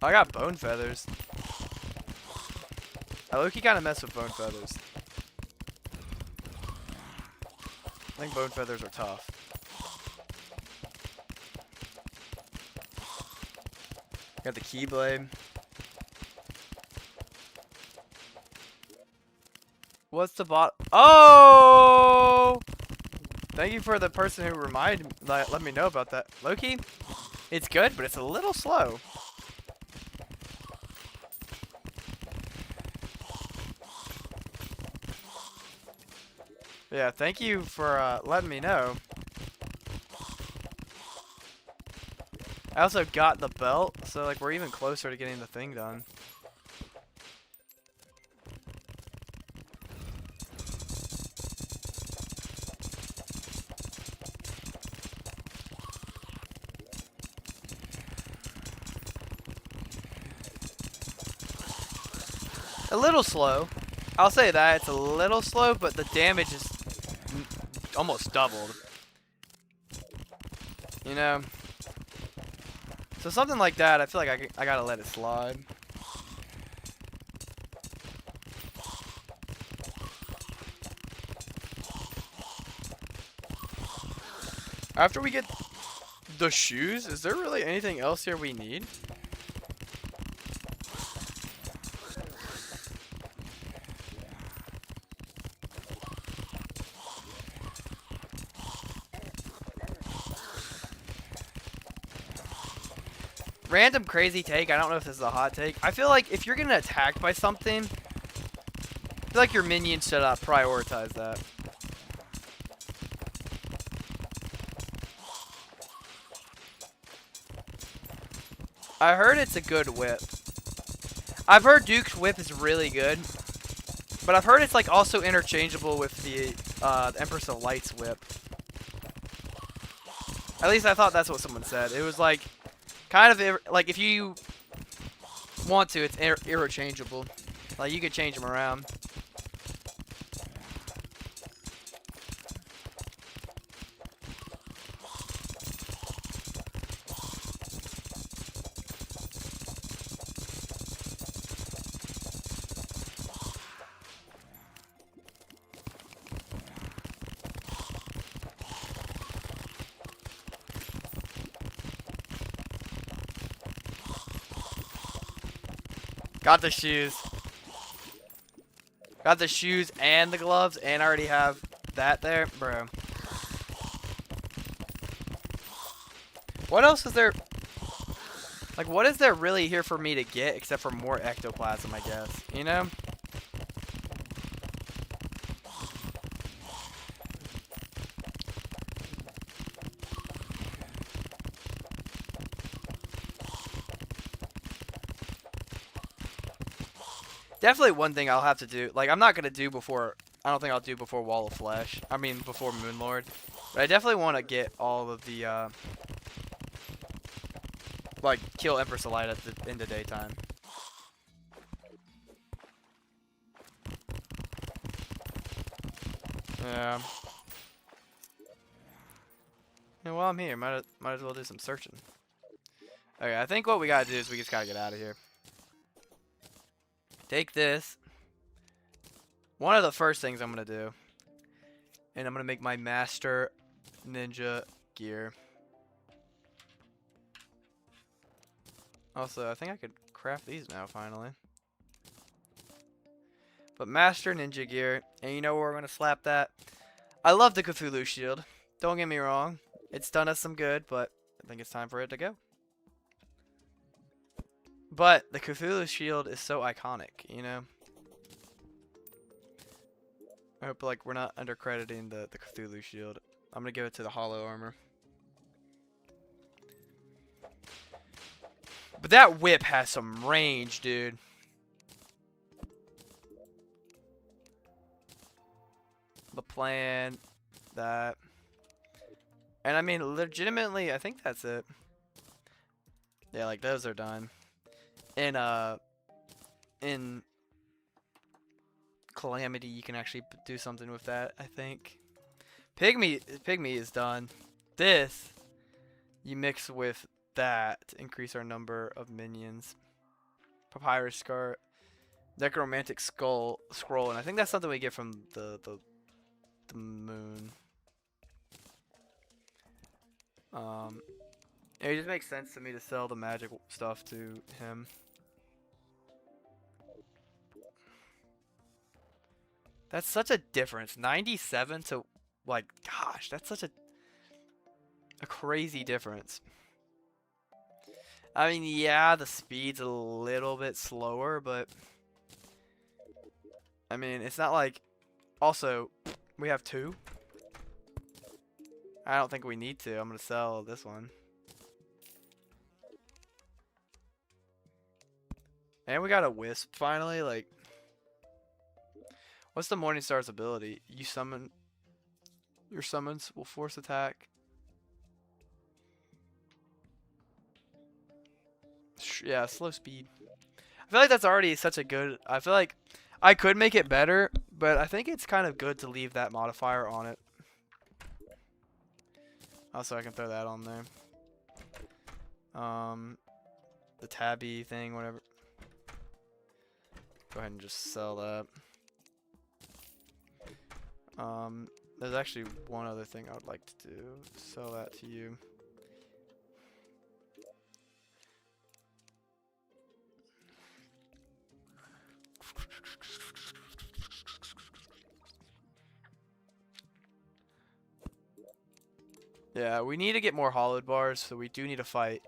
I got bone feathers. I low-key kind of mess with bone feathers. I think bone feathers are tough. Got the keyblade. What's the bot? Oh! Thank you for the person who let me know about that. Loki, it's good, but it's a little slow. Yeah, thank you for letting me know. I also got the belt, so like we're even closer to getting the thing done. A little slow. I'll say that. It's a little slow, but the damage is almost doubled. You know? So something like that, I feel like I gotta let it slide. After we get the shoes, is there really anything else here we need? Random crazy take, I don't know if this is a hot take. I feel like if you're getting attacked by something, I feel like your minions should prioritize that. I heard it's a good whip. I've heard Duke's whip is really good, but I've heard it's like also interchangeable with the Empress of Light's whip. At least I thought that's what someone said. It was like kind of like if you want to, it's interchangeable. Like you could change them around. Got the shoes. Got the shoes and the gloves, and I already have that there, bro. What else is there? Like, what is there really here for me to get except for more ectoplasm, I guess? You know? Definitely one thing I'll have to do. Like, I'm not going to do before... I don't think I'll do before Wall of Flesh. I mean, before Moonlord. But I definitely want to get all of the, like, kill Empress of Light in the daytime. Yeah. And while I'm here, might as well do some searching. Okay, I think what we gotta do is we just gotta get out of here. Take this. One of the first things I'm gonna do. And I'm gonna make my Master Ninja gear. Also, I think I could craft these now, finally. But Master Ninja gear. And you know where we're gonna slap that? I love the Cthulhu shield. Don't get me wrong. It's done us some good, but I think it's time for it to go. But the Cthulhu shield is so iconic, you know? I hope like we're not undercrediting the Cthulhu shield. I'm gonna give it to the hollow armor. But that whip has some range, dude. The plan, that. And I mean, legitimately, I think that's it. Yeah, like those are done. In Calamity, you can actually do something with that, I think. Pygmy is done. This, you mix with that to increase our number of minions. Papyrus Scar, Necromantic Scroll, and I think that's something we get from the moon. It just makes sense to me to sell the magic stuff to him. That's such a difference. 97 to, like, gosh, that's such a crazy difference. I mean, yeah, the speed's a little bit slower, but I mean, it's not like, also, we have two. I don't think we need to. I'm going to sell this one. And we got a Wisp finally, like. What's the Morningstar's ability? You summon... Your summons will force attack. Yeah, slow speed. I feel like that's already such a good. I feel like I could make it better, but I think it's kind of good to leave that modifier on it. Also, I can throw that on there. The tabby thing, whatever. Go ahead and just sell that. There's actually one other thing I would like to do. Sell that to you. Yeah, we need to get more hollowed bars, so we do need to fight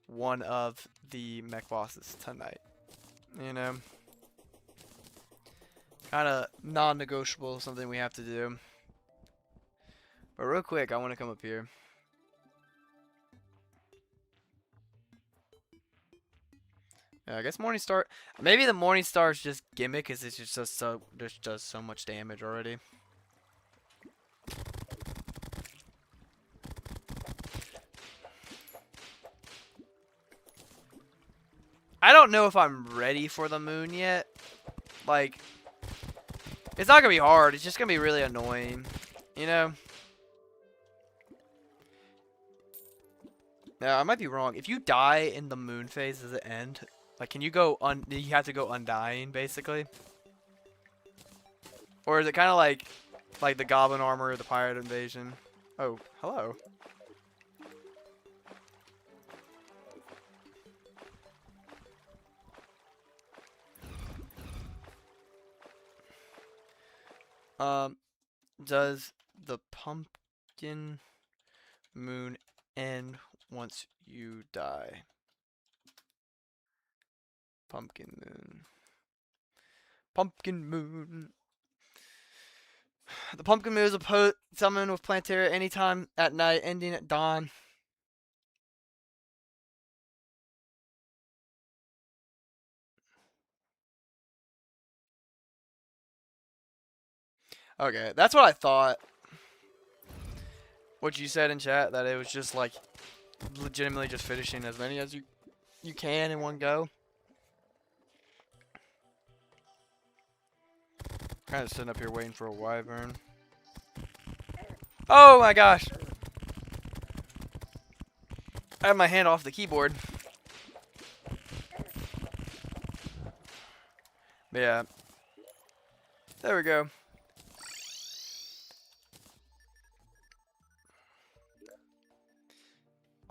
one of the mech bosses tonight. You know? Kind of non-negotiable, something we have to do. But real quick, I want to come up here. Yeah, I guess Morningstar. Maybe the Morningstar is just gimmick, because it's just so just does so much damage already. I don't know if I'm ready for the moon yet. Like, it's not gonna be hard. It's just gonna be really annoying, you know. Now, I might be wrong. If you die in the moon phase, does it end? Like, can you go you have to go undying, basically? Or is it kind of like the goblin armor or the pirate invasion? Oh, hello. Does the pumpkin moon end once you die? Pumpkin moon. Pumpkin moon. The pumpkin moon is a summon with Plantera anytime at night, ending at dawn. Okay, that's what I thought. What you said in chat, that it was just like legitimately just finishing as many as you can in one go. Kind of sitting up here waiting for a wyvern. Oh my gosh! I have my hand off the keyboard. But yeah. There we go.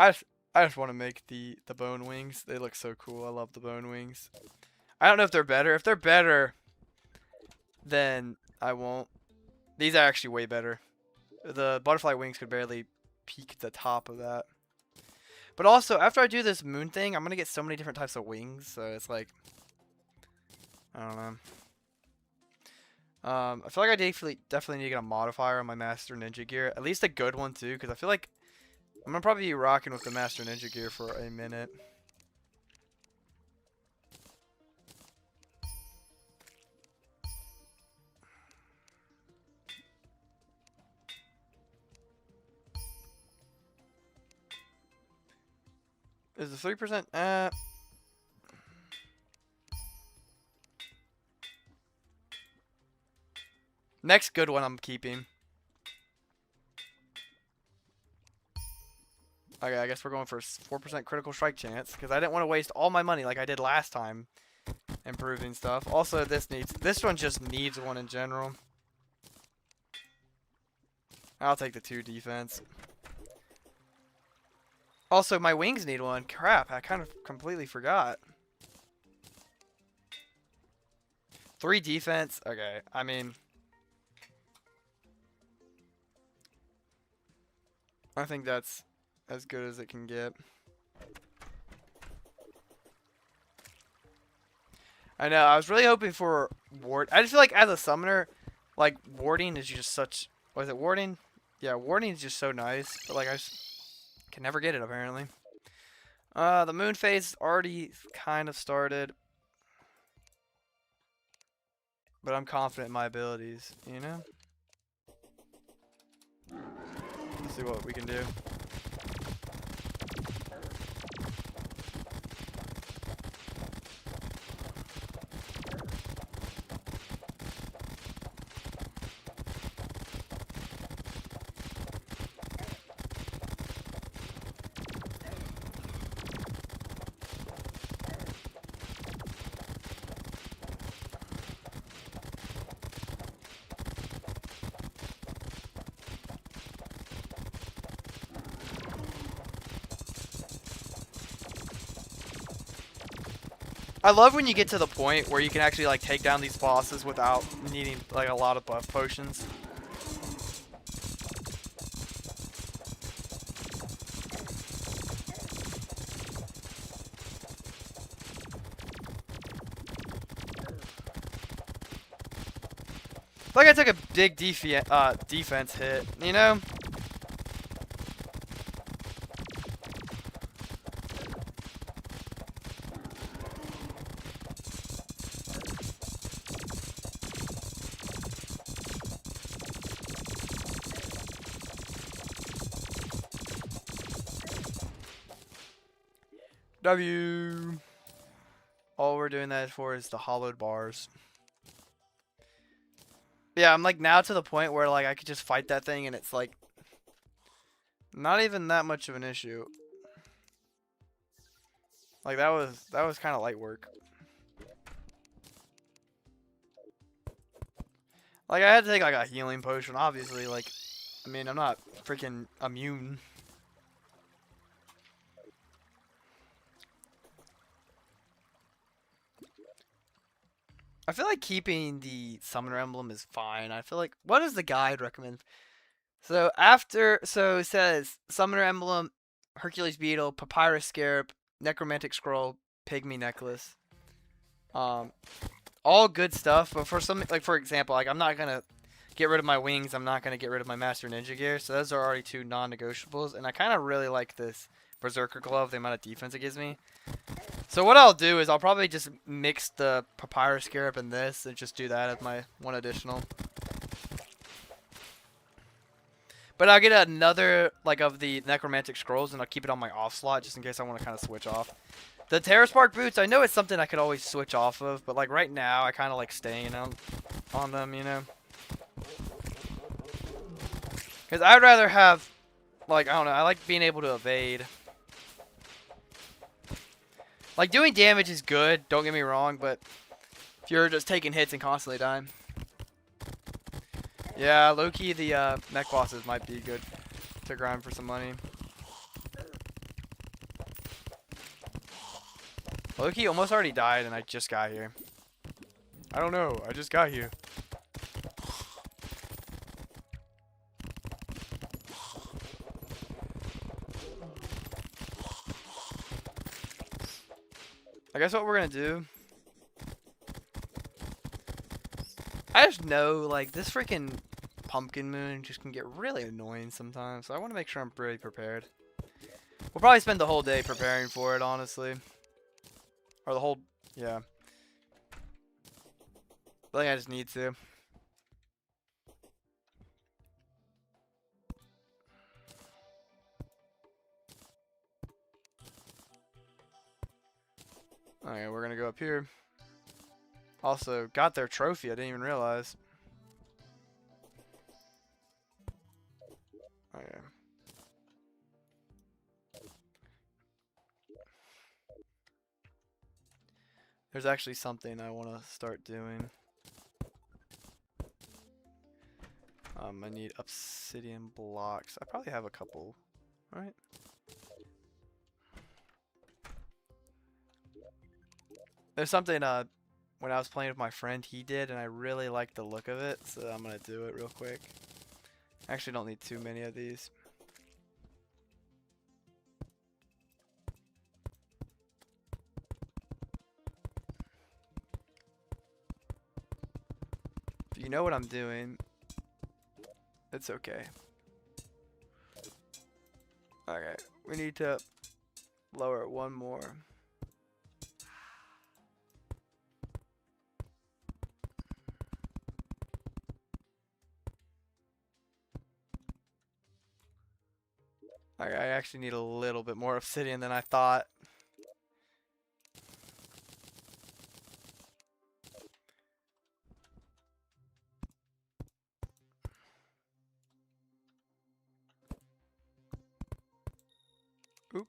I just want to make the bone wings. They look so cool. I love the bone wings. I don't know if they're better. If they're better, then I won't. These are actually way better. The butterfly wings could barely peek the top of that. But also, after I do this moon thing, I'm going to get so many different types of wings. So it's like, I don't know. I feel like I definitely need to get a modifier on my Master Ninja gear. At least a good one too, because I feel like I'm going to probably be rocking with the Master Ninja gear for a minute. Is the 3%? Next good one I'm keeping. Okay, I guess we're going for 4% critical strike chance, because I didn't want to waste all my money like I did last time improving stuff. Also, this one just needs one in general. I'll take the 2 defense. Also, my wings need one. Crap, I kind of completely forgot. 3 defense. Okay, I mean, I think that's as good as it can get. I know, I was really hoping for ward. I just feel like as a summoner, like, warding is just such... Was it warding? Yeah, warding is just so nice. But, like, I just can never get it, apparently. The moon phase already kind of started. But I'm confident in my abilities, you know? Let's see what we can do. I love when you get to the point where you can actually like take down these bosses without needing like a lot of buff potions. Like I took a big defense hit, you know? W. All we're doing that for is the hollowed bars. Yeah, I'm like now to the point where like I could just fight that thing and it's like not even that much of an issue. Like that was kind of light work. Like I had to take like a healing potion, obviously. Like, I mean, I'm not freaking immune. I feel like keeping the summoner emblem is fine. I feel like what does the guide recommend? So it says summoner emblem, Hercules beetle, papyrus scarab, necromantic scroll, pygmy necklace. Um, all good stuff. But for some, like for example, like I'm not gonna get rid of my wings. I'm not gonna get rid of my master ninja gear. So those are already two non-negotiables. And I kind of really like this berserker glove. The amount of defense it gives me. So what I'll do is I'll probably just mix the papyrus scarab and this and just do that as my one additional. But I'll get another like of the necromantic scrolls and I'll keep it on my off slot just in case I want to kind of switch off. The Terra Spark boots, I know it's something I could always switch off of, but like right now I kind of like staying on them, you know. Because I'd rather have, like, I don't know, I like being able to evade. Like, doing damage is good, don't get me wrong, but if you're just taking hits and constantly dying. Yeah, low-key, the mech bosses might be good to grind for some money. Low-key almost already died and I just got here. I don't know, I just got here. I guess what we're gonna do, I just know, like, this freaking pumpkin moon just can get really annoying sometimes, so I want to make sure I'm pretty prepared. We'll probably spend the whole day preparing for it, honestly. Or the whole, yeah. I think I just need to. Okay, we're gonna go up here. Also, got their trophy, I didn't even realize. Okay. There's actually something I want to start doing. I need obsidian blocks. I probably have a couple, right? There's something when I was playing with my friend he did and I really like the look of it, so I'm gonna do it real quick. I actually don't need too many of these. If you know what I'm doing, it's okay. Okay, we need to lower it one more. Okay, I actually need a little bit more obsidian than I thought. Oop.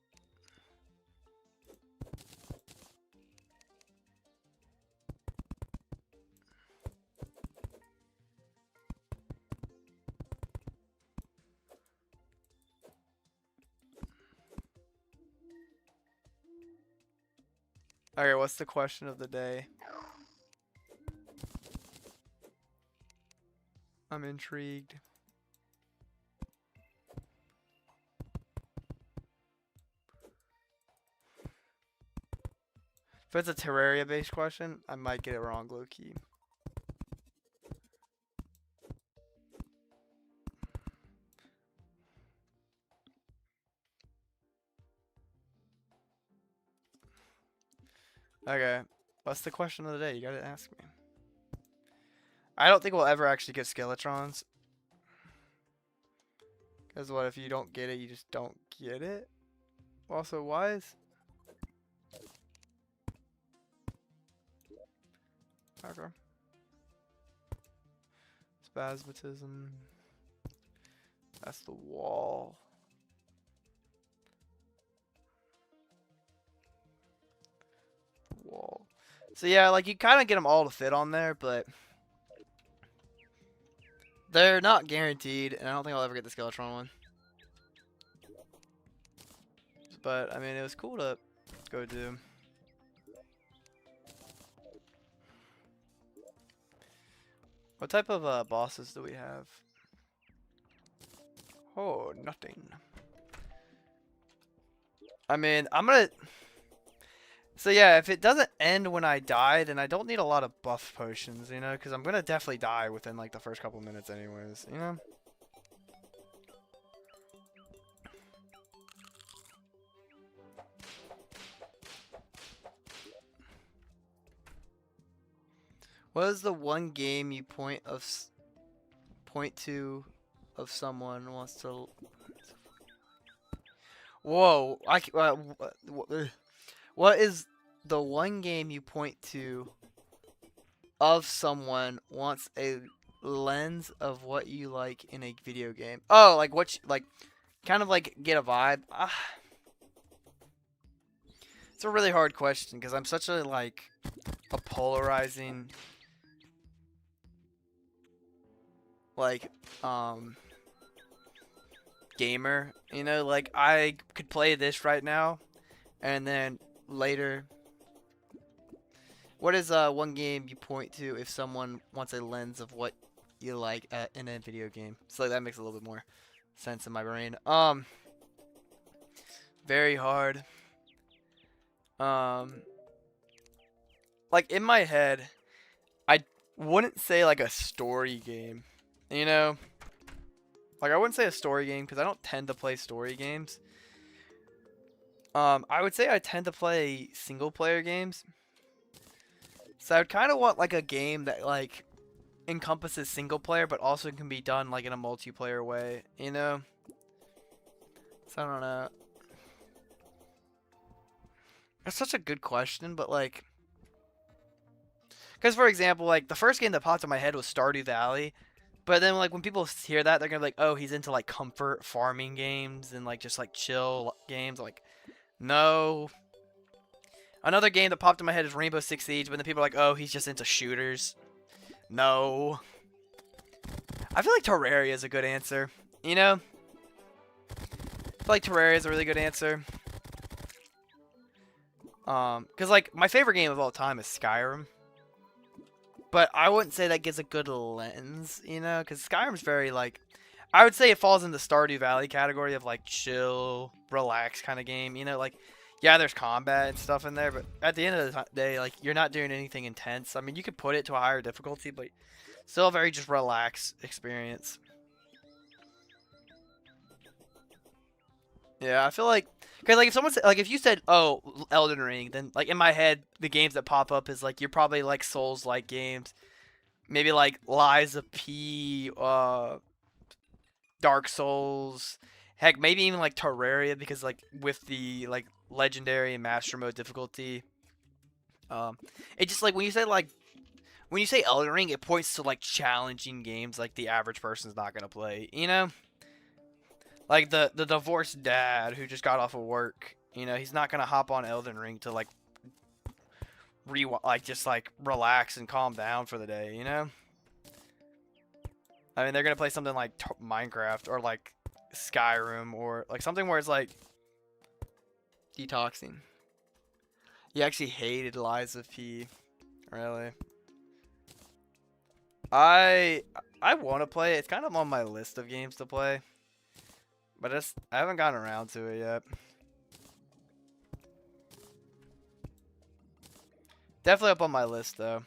Alright, what's the question of the day? I'm intrigued. If it's a Terraria based question, I might get it wrong low key. Okay. What's the question of the day? You gotta ask me. I don't think we'll ever actually get Skeletrons. Because what if you don't get it, you just don't get it? Also, why is... Okay. Spasmatism. That's the wall. Wall. So yeah, like you kind of get them all to fit on there, but they're not guaranteed, and I don't think I'll ever get the Skeletron one. But I mean, it was cool to go do. What type of bosses do we have? Oh, nothing. I mean, I'm gonna... So yeah, if it doesn't end when I die, then I don't need a lot of buff potions, you know? Because I'm gonna definitely die within like the first couple minutes anyways, you know? What is the one game you point to of someone wants to... Whoa, what is the one game you point to of someone wants a lens of what you like in a video game? Oh, like what, like, kind of like get a vibe. It's a really hard question because I'm such a like a polarizing like gamer. You know, like I could play this right now, and then later. What is one game you point to if someone wants a lens of what you like in a video game? So that makes a little bit more sense in my brain. Very hard. Like in my head, I wouldn't say like a story game. You know, like I wouldn't say a story game because I don't tend to play story games. I would say I tend to play single player games. So I would kind of want like a game that like encompasses single player but also can be done like in a multiplayer way, you know? So I don't know. That's such a good question, but like because for example, like the first game that popped in my head was Stardew Valley, but then like when people hear that they're gonna be like, oh, he's into like comfort farming games and like just like chill games. Like, no. Another game that popped in my head is Rainbow Six Siege, but then people are like, oh, he's just into shooters. No. I feel like Terraria is a good answer. You know? I feel like Terraria is a really good answer. Because like my favorite game of all time is Skyrim. But I wouldn't say that gives a good lens, you know? Because Skyrim's very like... I would say it falls in the Stardew Valley category of like chill, relax kind of game. You know, like... Yeah, there's combat and stuff in there, but at the end of the day, like, you're not doing anything intense. I mean, you could put it to a higher difficulty, but still a very just relaxed experience. Yeah, I feel like, because, like, if someone said, like, if you said, oh, Elden Ring, then, like, in my head, the games that pop up is, like, you're probably, like, Souls-like games. Maybe, like, Lies of P, Dark Souls. Heck, maybe even, like, Terraria, because, like, with the, like, legendary and master mode difficulty. It just like when you say Elden Ring, it points to like challenging games like the average person's not gonna play. You know, like the divorced dad who just got off of work. You know, he's not gonna hop on Elden Ring to like just like relax and calm down for the day. You know, I mean they're gonna play something like Minecraft or like Skyrim or like something where it's like detoxing. You actually hated Liza P. Really? I I want to play it. It's kind of on my list of games to play, but I haven't gotten around to it yet. Definitely up on my list though.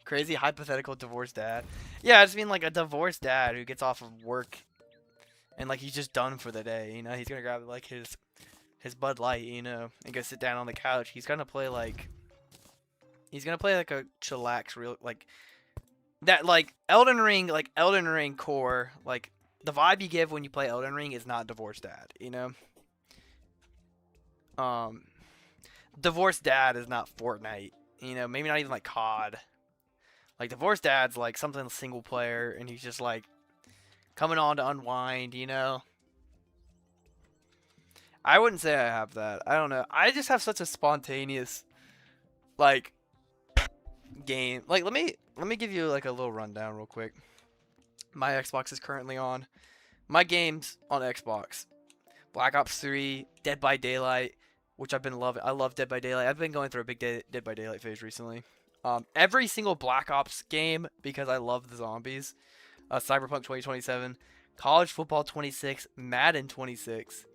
Crazy hypothetical divorced dad. Yeah, I just mean like a divorced dad who gets off of work and like he's just done for the day. You know, he's gonna grab like his Bud Light, you know, and go sit down on the couch. He's gonna play like a chillax real like that like Elden Ring core like the vibe you give when you play Elden Ring is not divorced dad. You know, um, divorced dad is not Fortnite. You know, maybe not even like COD. Like divorced dad's like something single player, and he's just like coming on to unwind. You know, I wouldn't say I have that. I don't know. I just have such a spontaneous like game. Like let me give you like a little rundown real quick. My Xbox is currently on. My games on Xbox: Black Ops 3, Dead by Daylight, which I've been loving. I love Dead by Daylight. I've been going through a big Dead by Daylight phase recently. Every single Black Ops game because I love the zombies. Cyberpunk 2027, College Football 26, Madden 26,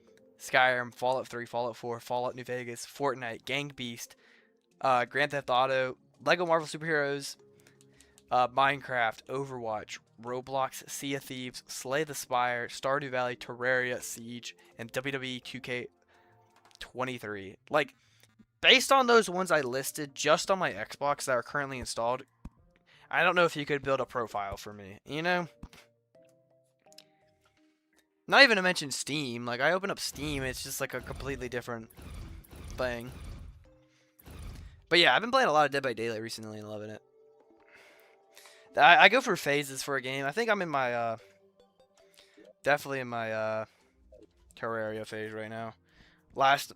Skyrim, Fallout 3, Fallout 4, Fallout New Vegas, Fortnite, Gang Beast, Grand Theft Auto, Lego Marvel Superheroes, Minecraft, Overwatch, Roblox, Sea of Thieves, Slay the Spire, Stardew Valley, Terraria, Siege, and WWE 2K23. Like, based on those ones I listed just on my Xbox that are currently installed, I don't know if you could build a profile for me, you know? Not even to mention Steam. Like, I open up Steam, it's just like a completely different thing. But yeah, I've been playing a lot of Dead by Daylight recently and loving it. I go for phases for a game. I think I'm in my, definitely in my, Terraria phase right now. Last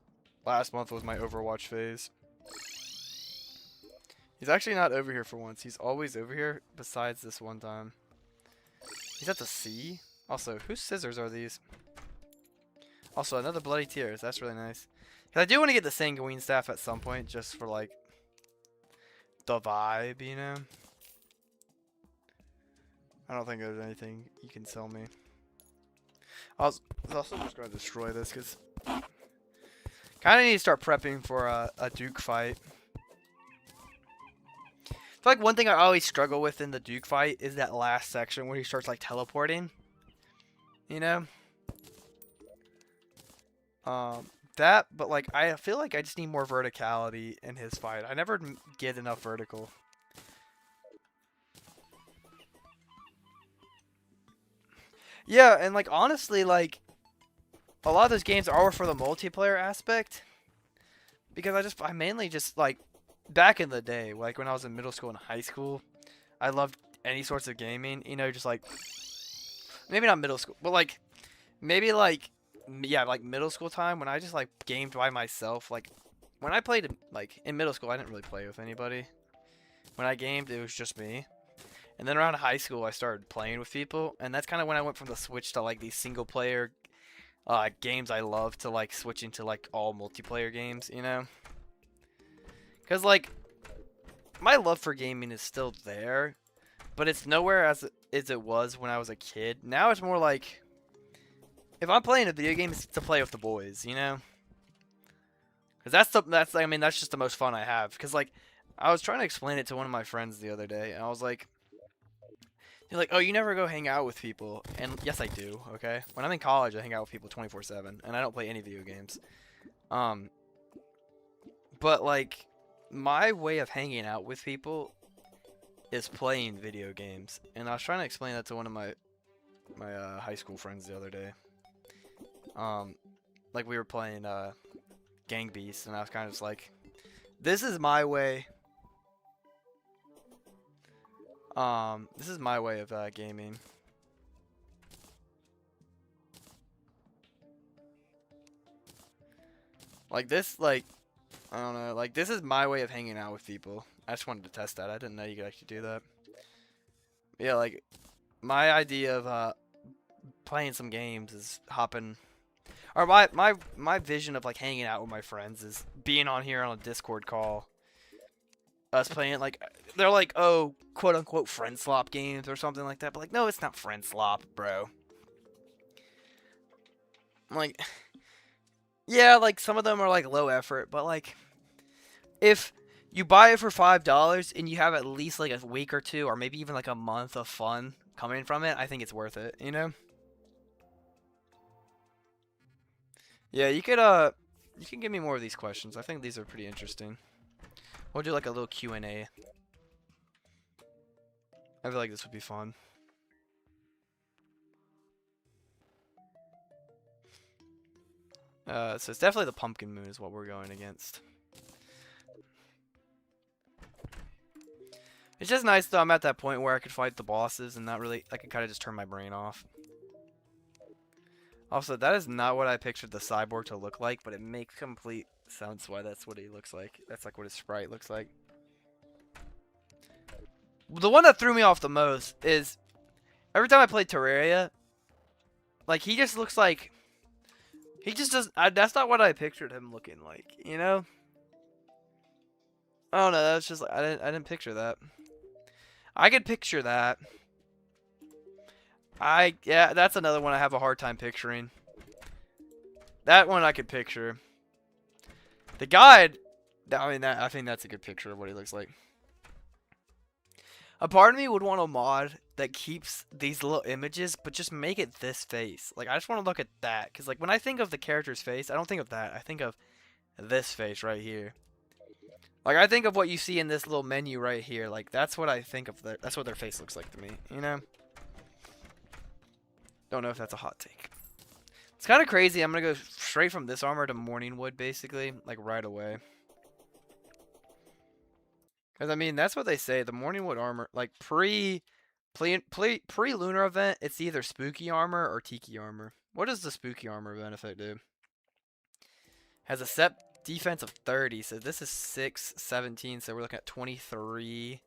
month was my Overwatch phase. He's actually not over here for once. He's always over here, besides this one time. He's at the sea. Also, whose scissors are these? Also, another bloody tears. That's really nice. Cause I do want to get the Sanguine staff at some point, just for like the vibe, you know. I don't think there's anything you can sell me. I was also just going to destroy this because kind of need to start prepping for a Duke fight. I feel like one thing I always struggle with in the Duke fight is that last section where he starts like teleporting. You know? But like I feel like I just need more verticality in his fight. I never get enough vertical. Yeah, and like honestly, like a lot of those games are for the multiplayer aspect because I mainly just like back in the day, like when I was in middle school and high school, I loved any sorts of gaming. You know, just like maybe not middle school, but like maybe like yeah, like middle school time when I just like gamed by myself. Like when I played like in middle school, I didn't really play with anybody. When I gamed, it was just me. And then around high school, I started playing with people, and that's kind of when I went from the Switch to like these single player games I love to like switching to like all multiplayer games, you know? Because like my love for gaming is still there, but it's nowhere as it was when I was a kid. Now it's more like if I'm playing a video game, it's to play with the boys, you know? Because that's just the most fun I have. Because like I was trying to explain it to one of my friends the other day, and I was like. You're like, oh, you never go hang out with people. And yes, I do, okay? When I'm in college, I hang out with people 24/7, and I don't play any video games. But, like, my way of hanging out with people is playing video games. And I was trying to explain that to one of my high school friends the other day. Like, we were playing Gang Beast, and I was kind of just like, this is my way... this is my way of gaming. Like this, like, I don't know, like this is my way of hanging out with people. I just wanted to test that. I didn't know you could actually do that. Yeah, like, my idea of playing some games is hopping, or my vision of like hanging out with my friends is being on here on a Discord call, us playing like they're like, oh, quote unquote friend slop games or something like that, but like no, it's not friend slop, bro. Like yeah, like some of them are like low effort, but like if you buy it for $5 and you have at least like a week or two or maybe even like a month of fun coming from it, I think it's worth it, you know? Yeah, you can give me more of these questions. I think these are pretty interesting. We'll do like a little Q&A. I feel like this would be fun. So it's definitely the pumpkin moon is what we're going against. It's just nice though, I'm at that point where I could fight the bosses and not really, I can kind of just turn my brain off. Also, that is not what I pictured the cyborg to look like, but it makes complete sense why that's what he looks like. That's like what his sprite looks like. The one that threw me off the most is every time I play Terraria, like he just looks like he just does. That's not what I pictured him looking like. You know? I don't know. That's just like I didn't picture that. I could picture that. Yeah, that's another one I have a hard time picturing. That one I could picture. The guide, I mean, I think that's a good picture of what he looks like. A part of me would want a mod that keeps these little images, but just make it this face. Like, I just want to look at that. Because, like, when I think of the character's face, I don't think of that. I think of this face right here. Like, I think of what you see in this little menu right here. Like, that's what I think of. That's what their face looks like to me. You know? Don't know if that's a hot take. It's kind of crazy. I'm going to go straight from this armor to Morningwood, basically. Like, right away. Because, I mean, that's what they say. The Morningwood armor, like, pre-lunar event, it's either spooky armor or tiki armor. What does the spooky armor benefit do? Has a set defense of 30, so this is 6, 17, so we're looking at 23.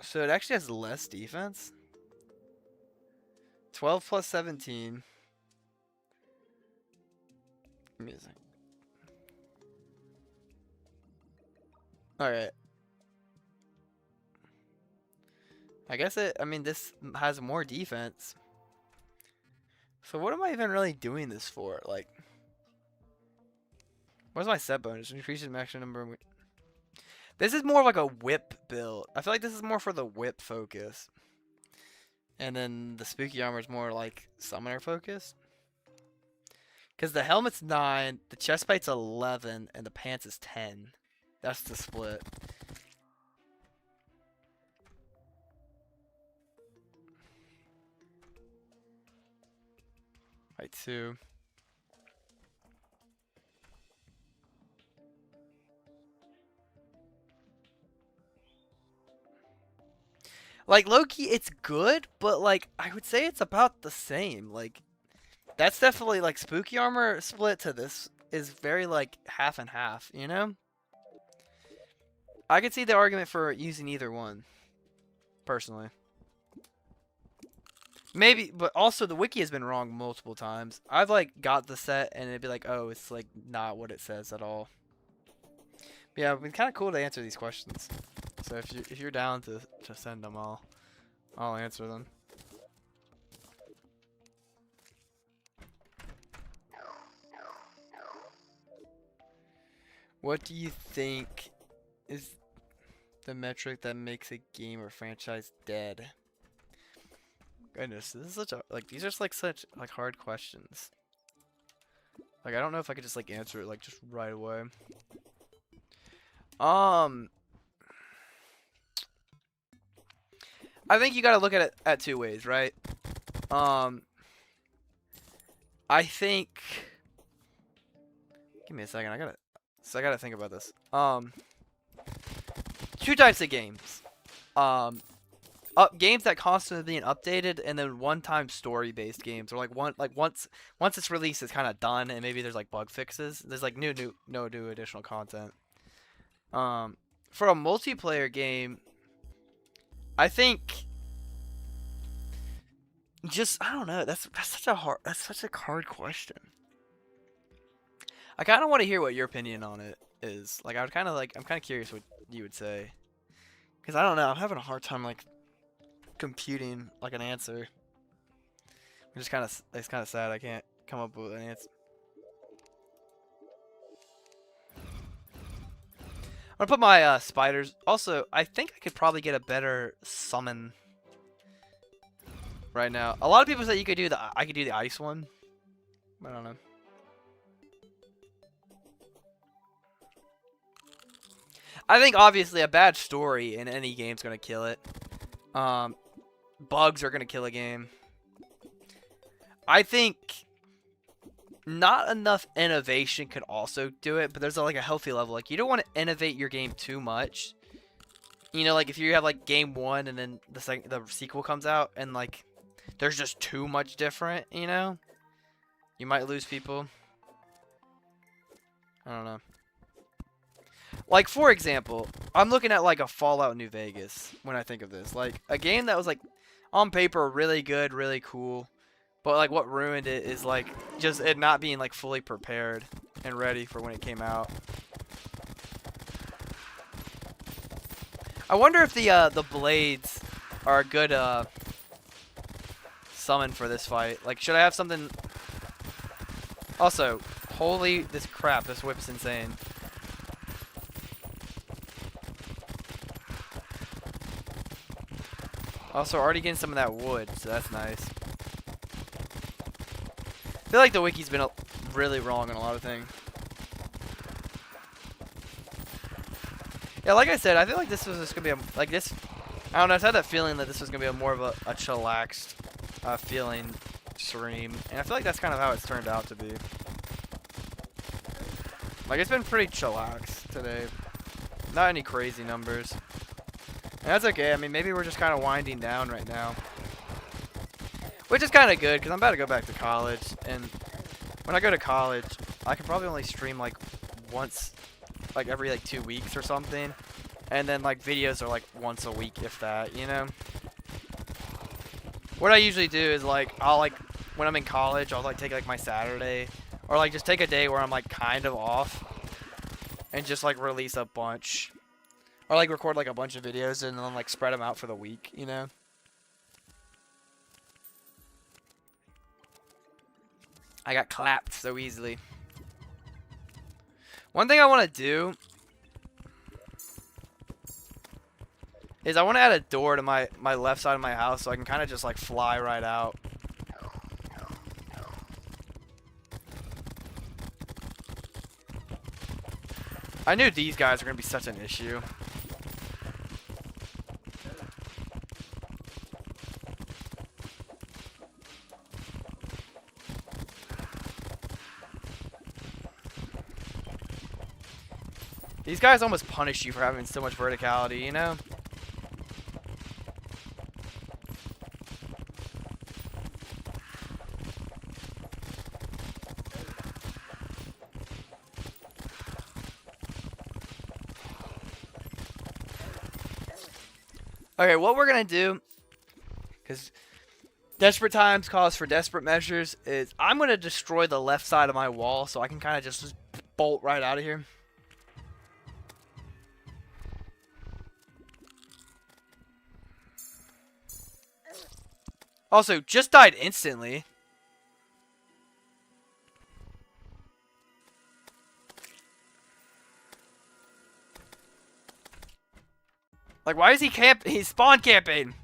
So it actually has less defense. 12 plus 17. Give me a second. Alright. I guess I mean, this has more defense. So what am I even really doing this for? Like, what's my set bonus? Increases maximum number. This is more like a whip build. I feel like this is more for the whip focus. And then the spooky armor is more like summoner focus. Because the helmet's 9, the chest plate's 11, and the pants is 10. That's the split. Right, 2. Like, low-key, it's good, but, like, I would say it's about the same. Like, that's definitely, like, spooky armor split to this is very, like, half and half, you know? I could see the argument for using either one, personally. Maybe, but also the wiki has been wrong multiple times. I've, like, got the set, and it'd be like, oh, it's, like, not what it says at all. But yeah, it'd be kind of cool to answer these questions. So if you're down to send them, I'll answer them. What do you think is the metric that makes a game or franchise dead? Goodness, this is such a these are like such like hard questions. Like I don't know if I could just like answer it like just right away. I think you gotta look at it at 2 ways, right? I think. Give me a second. I gotta think about this. 2 types of games. Games that constantly being updated, and then one-time story-based games, or like once it's released, it's kind of done, and maybe there's like bug fixes. There's like no new additional content. for a multiplayer game, I think just I don't know. That's such a hard question. I kind of want to hear what your opinion on it is. Like I'm kind of curious what you would say. Cuz I don't know. I'm having a hard time like computing like an answer. It's kind of sad I can't come up with an answer. I'm gonna put my spiders. Also, I think I could probably get a better summon right now. A lot of people say you could do I could do the ice one. I don't know. I think obviously a bad story in any game's gonna kill it. Bugs are gonna kill a game. I think not enough innovation could also do it, but there's like a healthy level. Like you don't want to innovate your game too much. You know, like if you have like game one and then the sequel comes out and like there's just too much different, you know, you might lose people. I don't know. Like for example, I'm looking at like a Fallout New Vegas when I think of this, like a game that was like on paper really good, really cool. But like what ruined it is like just it not being like fully prepared and ready for when it came out. I wonder if the blades are a good summon for this fight. Like should I have something? Also, holy this crap, this whip's insane. Also already getting some of that wood, so that's nice. I feel like the wiki's been really wrong on a lot of things. Yeah, like I said, I feel like this was just gonna be like this. I don't know. I had that feeling that this was gonna be more of a chillaxed feeling stream, and I feel like that's kind of how it's turned out to be. Like it's been pretty chillaxed today. Not any crazy numbers, and that's okay. I mean, maybe we're just kind of winding down right now. Which is kind of good, because I'm about to go back to college, and when I go to college, I can probably only stream, like, once, like, every, like, 2 weeks or something, and then, like, videos are, like, once a week, if that, you know? What I usually do is, like, I'll, like, when I'm in college, I'll, like, take, like, my Saturday, or, like, just take a day where I'm, like, kind of off, and just, like, release a bunch, or, like, record, like, a bunch of videos, and then, like, spread them out for the week, you know? I got clapped so easily. One thing I want to do is I want to add a door to my left side of my house so I can kind of just like fly right out. I knew these guys were going to be such an issue. These guys almost punish you for having so much verticality, you know? Okay, what we're going to do, because desperate times calls for desperate measures, is I'm going to destroy the left side of my wall so I can kind of just bolt right out of here. Also, just died instantly. Like, why is he he's spawn camping?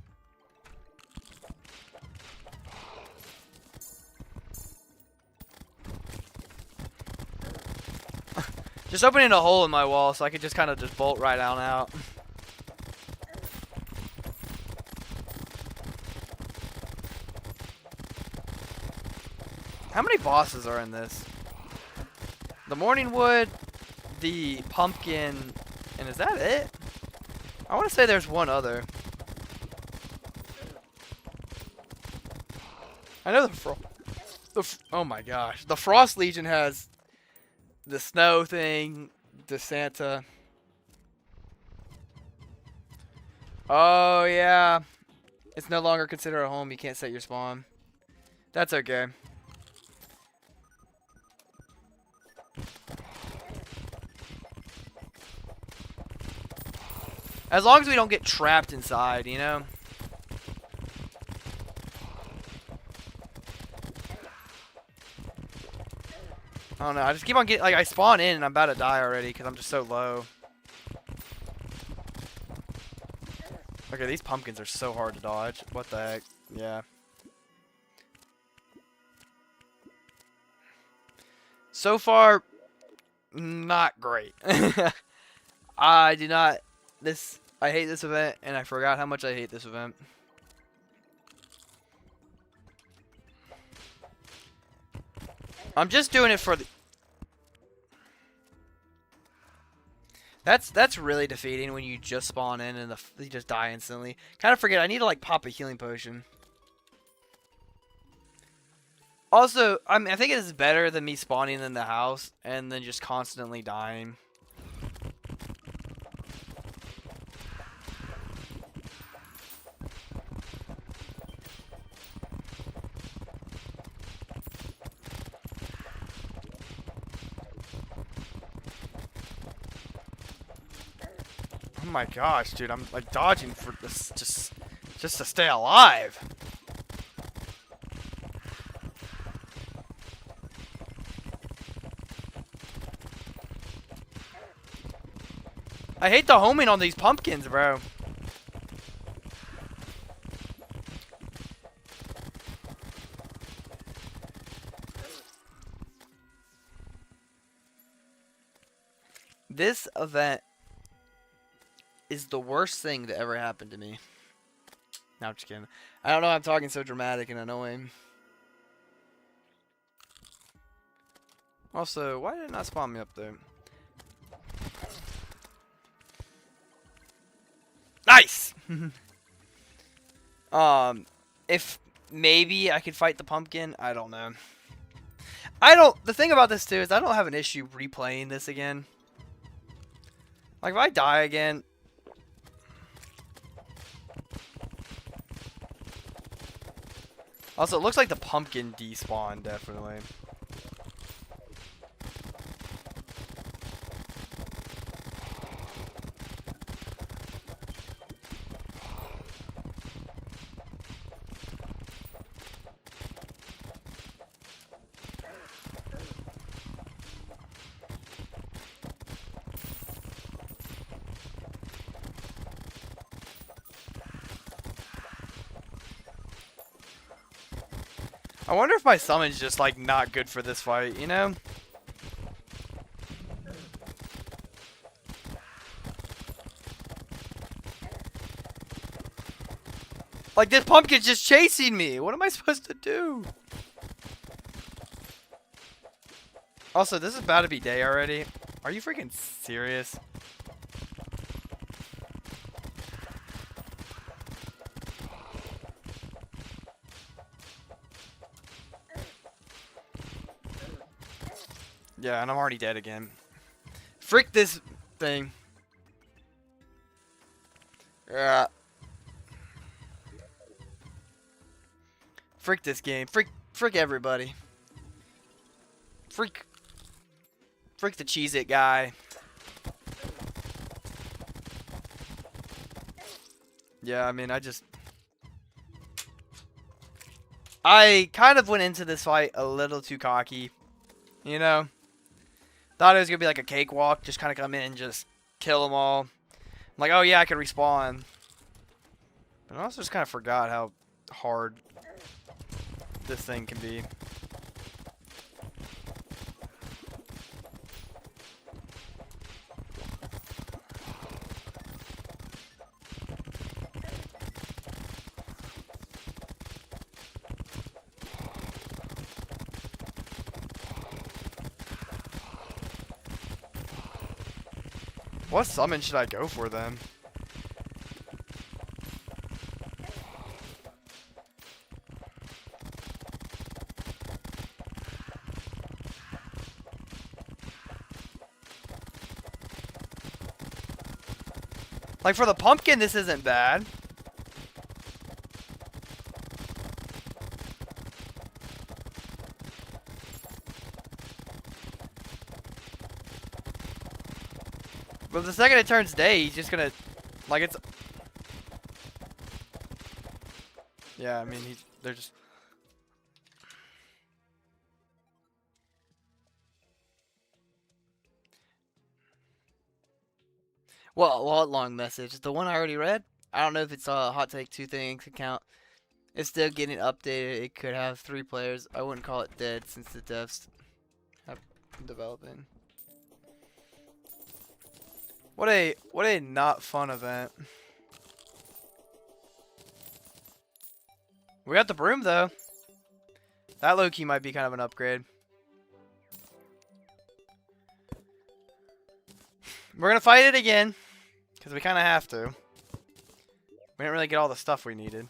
Just opening a hole in my wall so I could just kind of just bolt right on out. How many bosses are in this? The morning wood, the pumpkin, and is that it? I want to say there's one other. I know oh my gosh. The Frost Legion has the snow thing, the Santa. Oh, yeah. It's no longer considered a home. You can't set your spawn. That's okay. As long as we don't get trapped inside, you know? I don't know. I just keep on getting, like, I spawn in and I'm about to die already because I'm just so low. Okay, these pumpkins are so hard to dodge. What the heck? Yeah. So far, not great. I do not. I hate this event, and I forgot how much I hate this event. I'm just doing it for the. That's really defeating when you just spawn in and you just die instantly. Kind of forget I need to like pop a healing potion. Also, I think it is better than me spawning in the house and then just constantly dying. Oh my gosh, dude, I'm like dodging for this just to stay alive. I hate the homing on these pumpkins, bro. This event is the worst thing that ever happened to me. No, I'm just kidding. I don't know why I'm talking so dramatic and annoying. Also, why did it not spawn me up there? Nice! If maybe I could fight the pumpkin, I don't know. The thing about this too is I don't have an issue replaying this again. Like if I die again. Also, it looks like the pumpkin despawned, definitely. I wonder if my summon's just like not good for this fight, you know? Like this pumpkin's just chasing me. What am I supposed to do? Also, this is about to be day already. Are you freaking serious? Yeah, and I'm already dead again. Frick this thing. Yeah. Frick this game. Frick everybody. Frick the Cheez-It guy. Yeah, I mean, I kind of went into this fight a little too cocky. You know? Thought it was going to be like a cakewalk. Just kind of come in and just kill them all. I'm like, oh yeah, I can respawn. But I also just kind of forgot how hard this thing can be. What summon should I go for then? Like, for the pumpkin, this isn't bad. But the second it turns day, he's just gonna, like, it's... Yeah, I mean, they're just... Well, what long message? The one I already read? I don't know if it's a hot take 2 things account. It's still getting updated. It could have 3 players. I wouldn't call it dead since the devs have been developing. What a not fun event. We got the broom though. That low-key might be kind of an upgrade. We're gonna fight it again. Because we kind of have to. We didn't really get all the stuff we needed.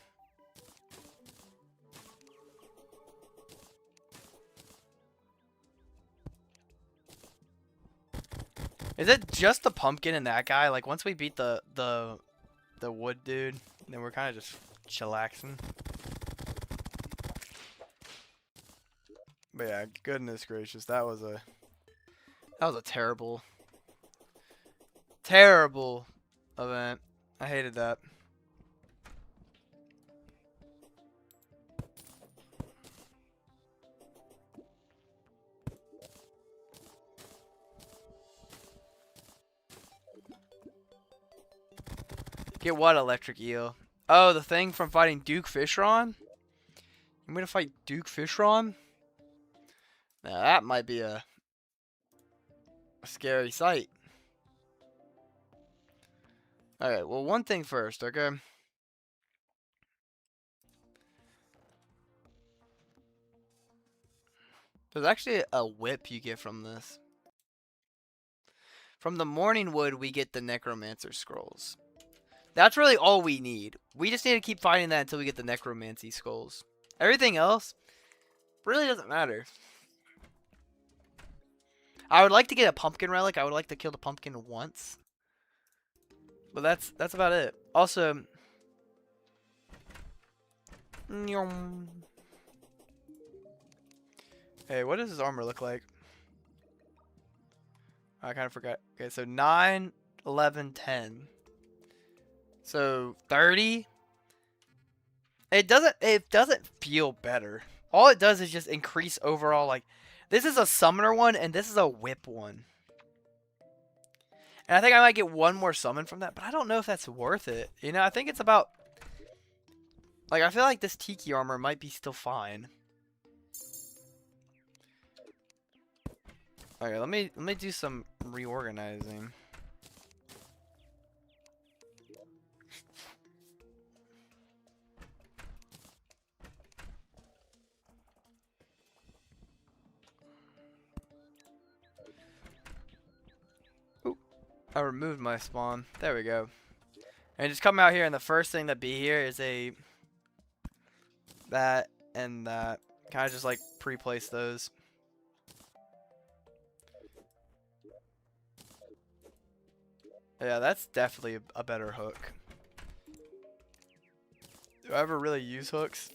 Is it just the pumpkin and that guy? Like, once we beat the wood dude, then we're kind of just chillaxing. But yeah, goodness gracious, that was a terrible event. I hated that. Get what electric eel? Oh, the thing from fighting Duke Fishron? I'm gonna fight Duke Fishron? Now that might be a scary sight. Alright, well, one thing first, okay? There's actually a whip you get from this. From the Morning Wood, we get the Necromancer Scrolls. That's really all we need. We just need to keep fighting that until we get the Necromancy Skulls. Everything else really doesn't matter. I would like to get a pumpkin relic. I would like to kill the pumpkin once. But that's about it. Also, hey, what does his armor look like? I kind of forgot. Okay, so 9, 11, 10. So 30. It doesn't feel better. All it does is just increase overall, like, this is a summoner one and this is a whip one. And I think I might get one more summon from that, but I don't know if that's worth it. You know, I think it's about, like, I feel like this Tiki armor might be still fine. Okay, let me do some reorganizing. Ooh, I removed my spawn. There we go. And just come out here, and the first thing that be here is that and that. Kind of just like pre-place those. Yeah, that's definitely a better hook. Do I ever really use hooks?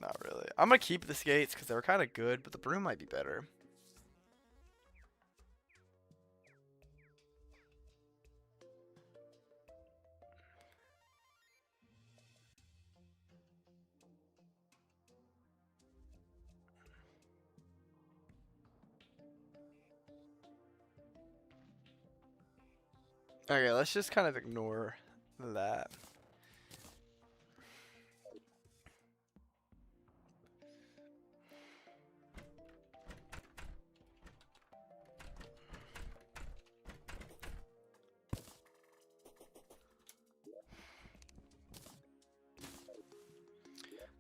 Not really. I'm gonna keep the skates because they were kind of good, but the broom might be better. Okay, let's just kind of ignore that.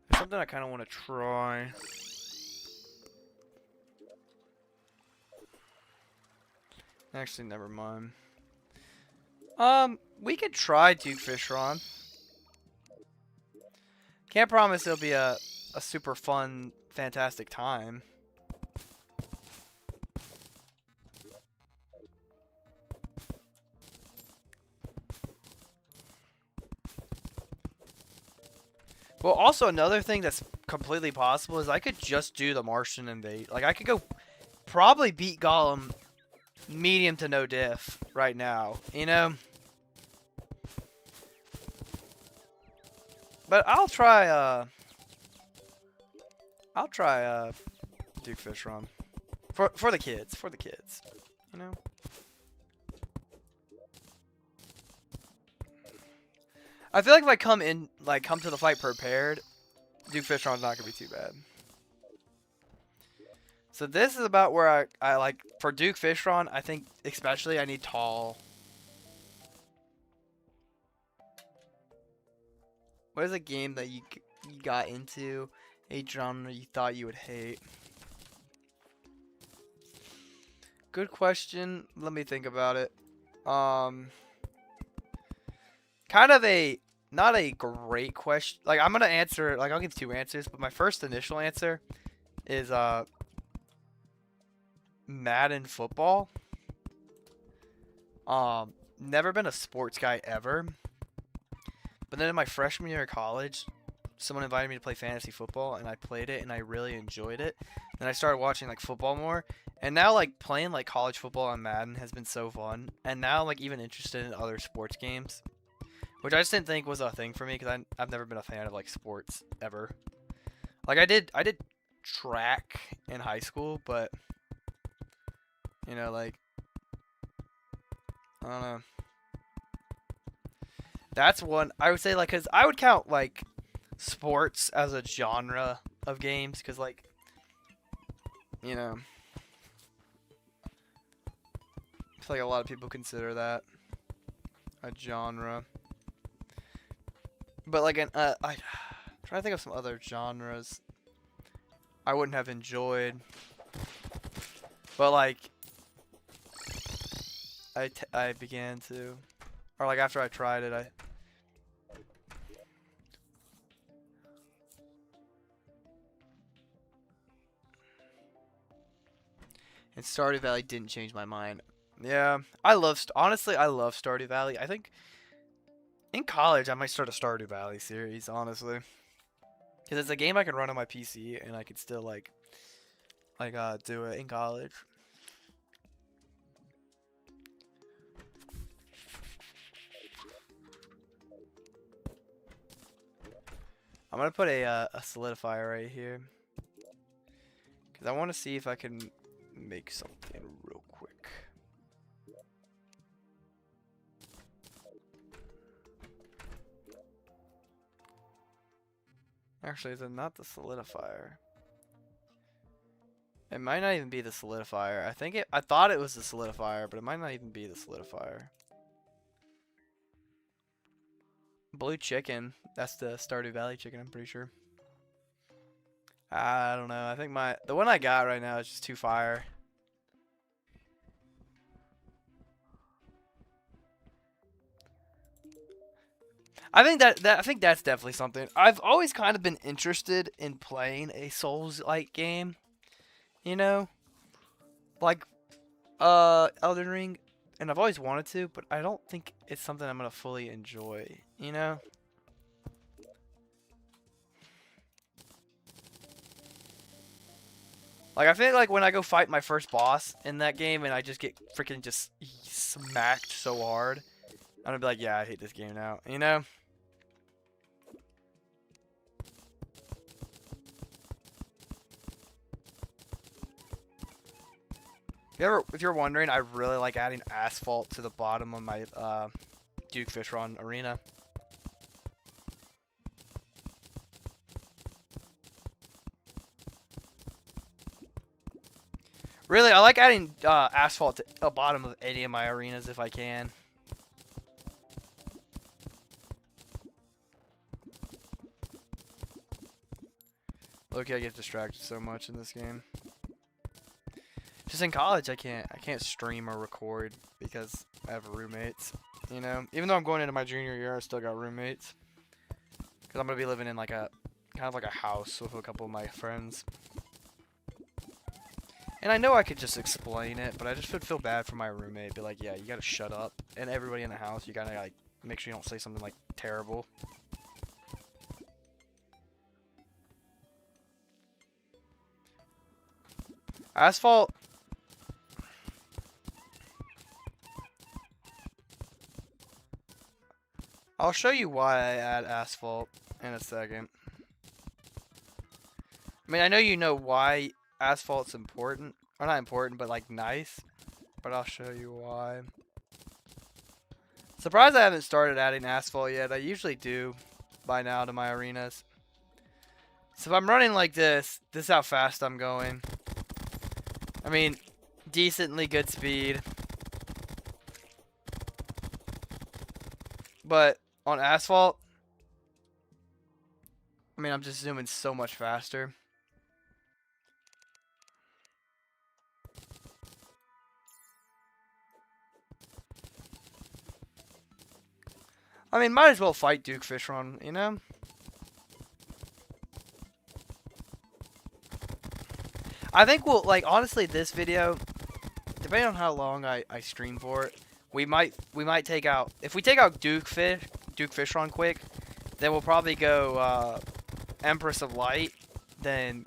There's something I kind of want to try. Actually, never mind. We could try Duke Fishron. Can't promise it'll be a super fun, fantastic time. Well, also another thing that's completely possible is I could just do the Martian invade. Like I could go probably beat Gollum medium to no diff right now, you know? But I'll try Duke Fish Run. For the kids, you know? I feel like if I come to the fight prepared, Duke Fish Run's not gonna be too bad. So this is about where I like for Duke Fishron. I think especially I need tall. What is a game that you got into, a genre you thought you would hate? Good question. Let me think about it. Kind of a not a great question. Like I'm gonna answer. Like I'll give two answers, but my first initial answer is Madden football. Never been a sports guy ever. But then in my freshman year of college, someone invited me to play fantasy football and I played it and I really enjoyed it. Then I started watching like football more. And now like playing like college football on Madden has been so fun. And now I'm like even interested in other sports games, which I just didn't think was a thing for me because I've never been a fan of like sports ever. Like I did track in high school, but you know, like, I don't know. That's one, I would say, like, because I would count, like, sports as a genre of games, because, like, you know, I feel like a lot of people consider that a genre. But, like, I'm trying to think of some other genres I wouldn't have enjoyed. But, like, I began to, or like after I tried it, and Stardew Valley didn't change my mind. Yeah, honestly, I love Stardew Valley. I think in college I might start a Stardew Valley series, honestly, because it's a game I can run on my PC and I could still like do it in college. I'm gonna put a solidifier right here because I want to see if I can make something real quick. Actually, is it not the solidifier? It might not even be the solidifier. I thought it was the solidifier, but it might not even be the solidifier. Blue chicken. That's the Stardew Valley chicken, I'm pretty sure. I don't know. I think the one I got right now is just too fire. I think that's definitely something. I've always kind of been interested in playing a Souls-like game. You know? Like Elden Ring, and I've always wanted to, but I don't think it's something I'm gonna fully enjoy, you know? Like I feel like when I go fight my first boss in that game and I just get freaking just smacked so hard, I'm gonna be like, yeah, I hate this game now, you know? If you're wondering, I really like adding asphalt to the bottom of my Duke Fish Run arena. Really, I like adding asphalt to the bottom of any of my arenas if I can. Look, I get distracted so much in this game. Just in college, I can't stream or record because I have roommates. You know, even though I'm going into my junior year, I still got roommates because I'm gonna be living in like a kind of like a house with a couple of my friends. And I know I could just explain it, but I just would feel bad for my roommate. Be like, yeah, you gotta shut up. And everybody in the house, you gotta like make sure you don't say something like terrible. Asphalt. I'll show you why I add asphalt in a second. I mean, I know you know why asphalt's important. Or not important, but like nice. But I'll show you why. Surprised I haven't started adding asphalt yet. I usually do by now to my arenas. So if I'm running like this is how fast I'm going. I mean, decently good speed. But on asphalt, I mean, I'm just zooming so much faster. I mean, might as well fight Duke Fishron, you know? I think we'll, like, honestly, this video, depending on how long I stream for it, we might take out, if we take out Duke Fishron quick, then we'll probably go Empress of Light, then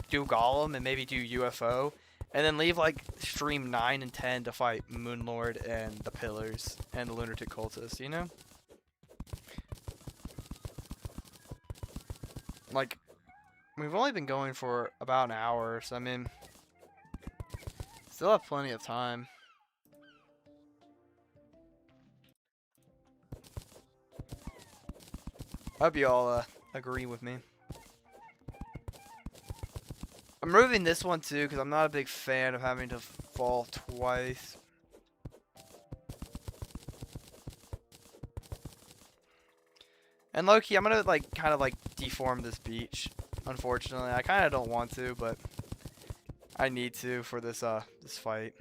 do Golem, and maybe do UFO, and then leave, like, stream 9 and 10 to fight Moonlord and the Pillars and the Lunatic Cultist, you know? Like, we've only been going for about an hour, so I mean, still have plenty of time. I hope you all agree with me. I'm moving this one too because I'm not a big fan of having to fall twice. And low-key, I'm gonna like kind of like deform this beach. Unfortunately, I kind of don't want to, but I need to for this this fight.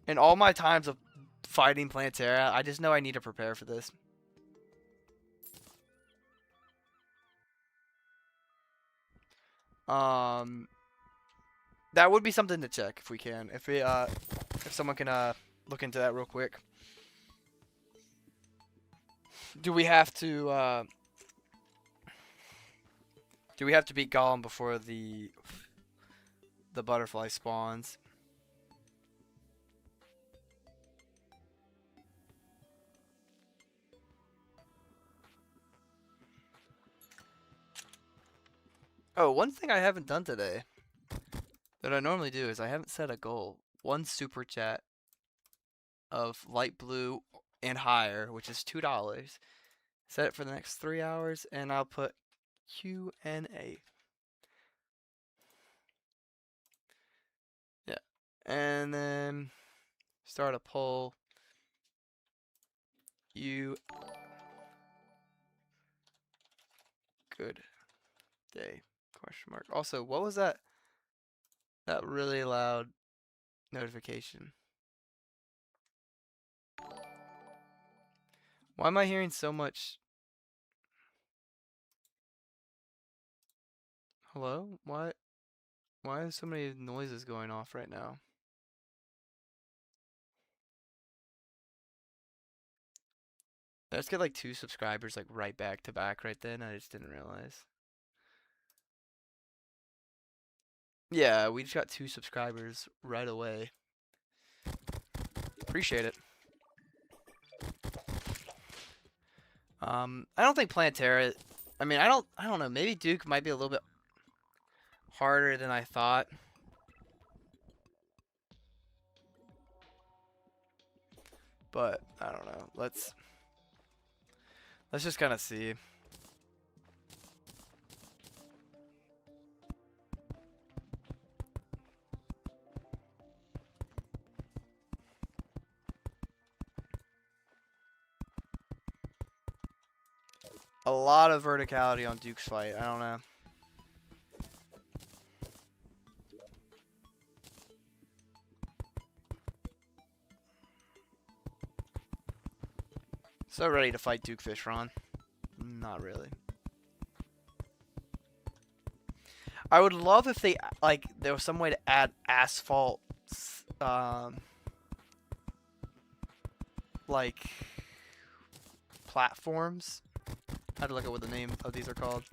In all my times of fighting Plantera, I just know I need to prepare for this. That would be something to check if we can. If someone can look into that real quick. Do we have to beat Golem before the butterfly spawns? Oh, one thing I haven't done today that I normally do is I haven't set a goal. One super chat of light blue and higher, which is $2. Set it for the next 3 hours, and I'll put Q&A. Yeah, and then start a poll. Good day? Question mark. Also, what was that really loud notification? Why am I hearing so much? Hello? Why are so many noises going off right now? I just get like 2 subscribers like right back to back right then. I just didn't realize. Yeah, we just got 2 subscribers right away. Appreciate it. I don't think Plantera. I mean, I don't know. Maybe Duke might be a little bit harder than I thought. But I don't know. Let's just kind of see. A lot of verticality on Duke's fight. I don't know. So ready to fight Duke Fishron? Not really. I would love if they like there was some way to add asphalt, like platforms. I had to look at what the name of these are called.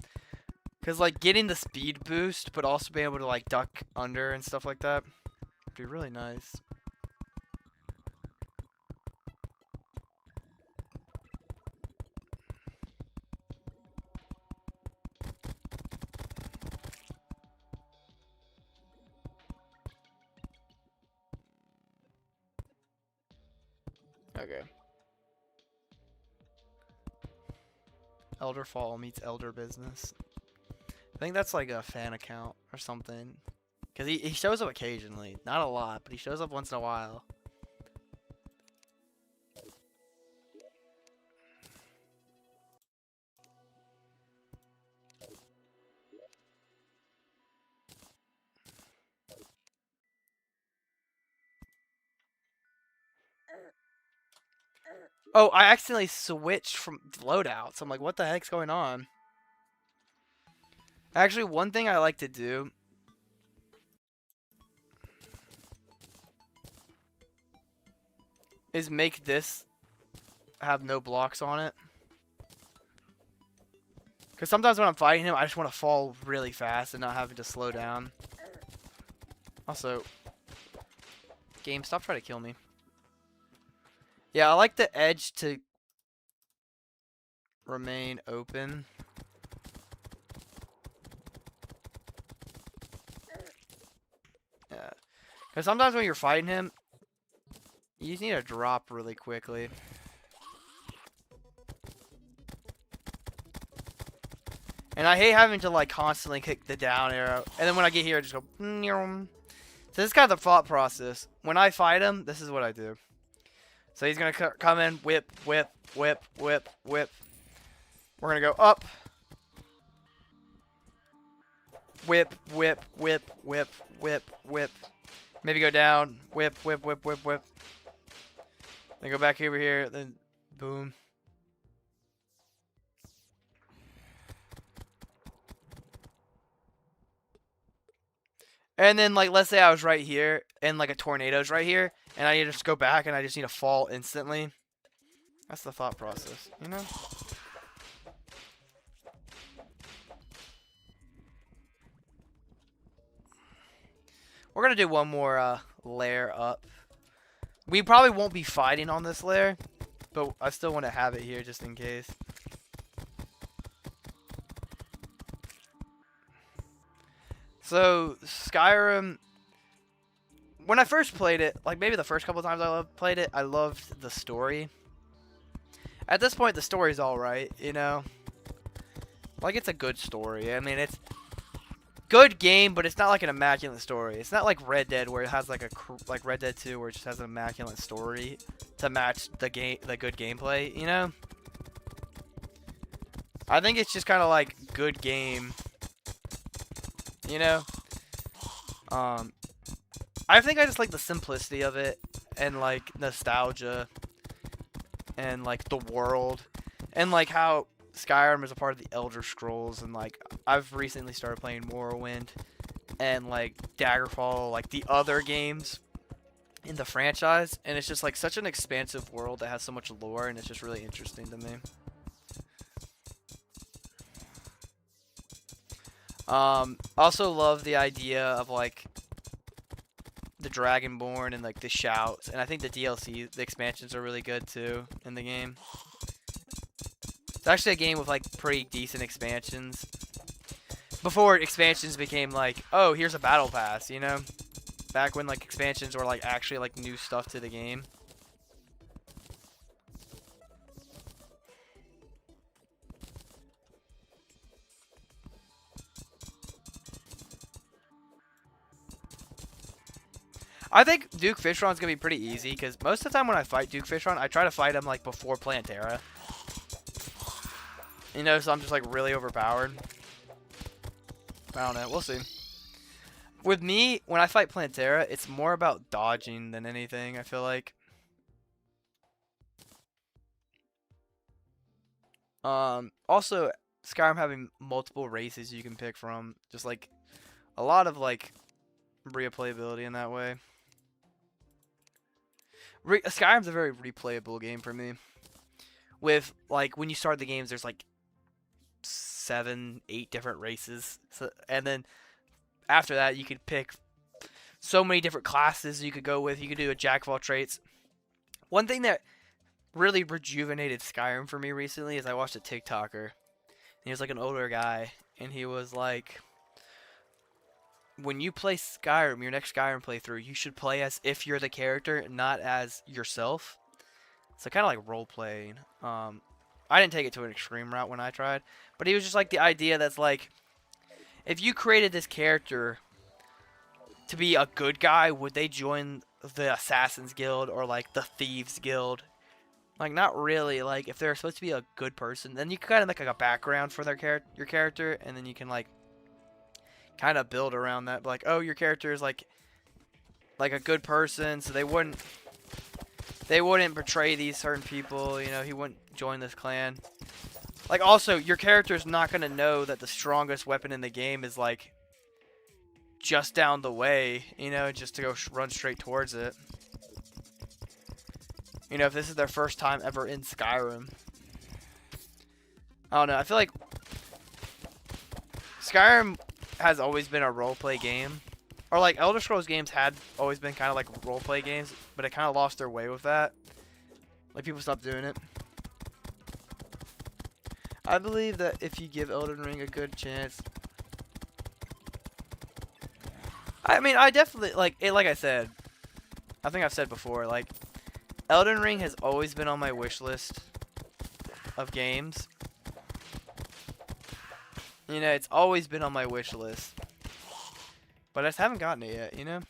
Because, like, getting the speed boost, but also being able to, like, duck under and stuff like that would be really nice. Okay. Elder Fall meets Elder Business. I think that's like a fan account or something. Because he shows up occasionally. Not a lot, but he shows up once in a while. Oh, I accidentally switched from loadouts. I'm like, what the heck's going on? Actually, one thing I like to do is make this have no blocks on it. Because sometimes when I'm fighting him, I just want to fall really fast and not having to slow down. Also, game, stop trying to kill me. Yeah, I like the edge to remain open. Yeah. Because sometimes when you're fighting him, you just need to drop really quickly. And I hate having to, like, constantly kick the down arrow. And then when I get here, I just go... So this is kind of the thought process. When I fight him, this is what I do. So he's going to come in, whip, whip, whip, whip, whip. We're going to go up. Whip, whip, whip, whip, whip, whip. Maybe go down. Whip, whip, whip, whip, whip. Then go back over here. Then boom. And then, like, let's say I was right here, and, like, a tornado's right here, and I need to just go back, and I just need to fall instantly. That's the thought process, you know? We're gonna do one more, layer up. We probably won't be fighting on this layer, but I still want to have it here just in case. So, Skyrim, when I first played it, like maybe the first couple times I played it, I loved the story. At this point, the story's alright, you know? Like, it's a good story. I mean, it's good game, but it's not like an immaculate story. It's not like Red Dead, where it has like like Red Dead 2, where it just has an immaculate story to match the good gameplay, you know? I think it's just kind of like good game. You know, I think I just like the simplicity of it, and like nostalgia, and like the world, and like how Skyrim is a part of the Elder Scrolls, and like I've recently started playing Morrowind, and like Daggerfall, like the other games in the franchise, and it's just like such an expansive world that has so much lore, and it's just really interesting to me. Also love the idea of like the Dragonborn and like the shouts, and I think the DLC, the expansions are really good too in the game. It's actually a game with like pretty decent expansions. Before expansions became like, oh, here's a battle pass, you know? Back when like expansions were like actually like new stuff to the game. I think Duke Fishron's gonna be pretty easy, because most of the time when I fight Duke Fishron, I try to fight him like before Plantera. You know, so I'm just like really overpowered. I don't know, we'll see. With me, when I fight Plantera, it's more about dodging than anything, I feel like. Also, Skyrim having multiple races you can pick from, just like a lot of like replayability in that way. Skyrim's a very replayable game for me. with like when you start the games, there's like 7, 8 different races. So, and then after that, you could pick so many different classes you could go with. You could do a jack of all trades. One thing that really rejuvenated Skyrim for me recently is I watched a TikToker. He was like an older guy, and he was like, when you play Skyrim, your next Skyrim playthrough, you should play as if you're the character, not as yourself. So kind of like role playing. I didn't take it to an extreme route when I tried, but he was just like the idea that's like, if you created this character to be a good guy, would they join the Assassin's Guild or like the Thieves Guild? Like not really. Like if they're supposed to be a good person, then you can kind of make like a background for your character, and then you can like kind of build around that. Like, oh, your character is like a good person, so they wouldn't betray these certain people. You know, he wouldn't join this clan. Like also, your character's not gonna know that the strongest weapon in the game is like just down the way. You know, just to go run straight towards it. You know, if this is their first time ever in Skyrim. I don't know. I feel like Skyrim has always been a roleplay game. Or like Elder Scrolls games had always been kind of like roleplay games, but it kind of lost their way with that. Like people stopped doing it. I believe that if you give Elden Ring a good chance, I mean, I definitely like it. Like I said, I think I've said before, like Elden Ring has always been on my wish list of games. You know, it's always been on my wish list. But I just haven't gotten it yet, you know?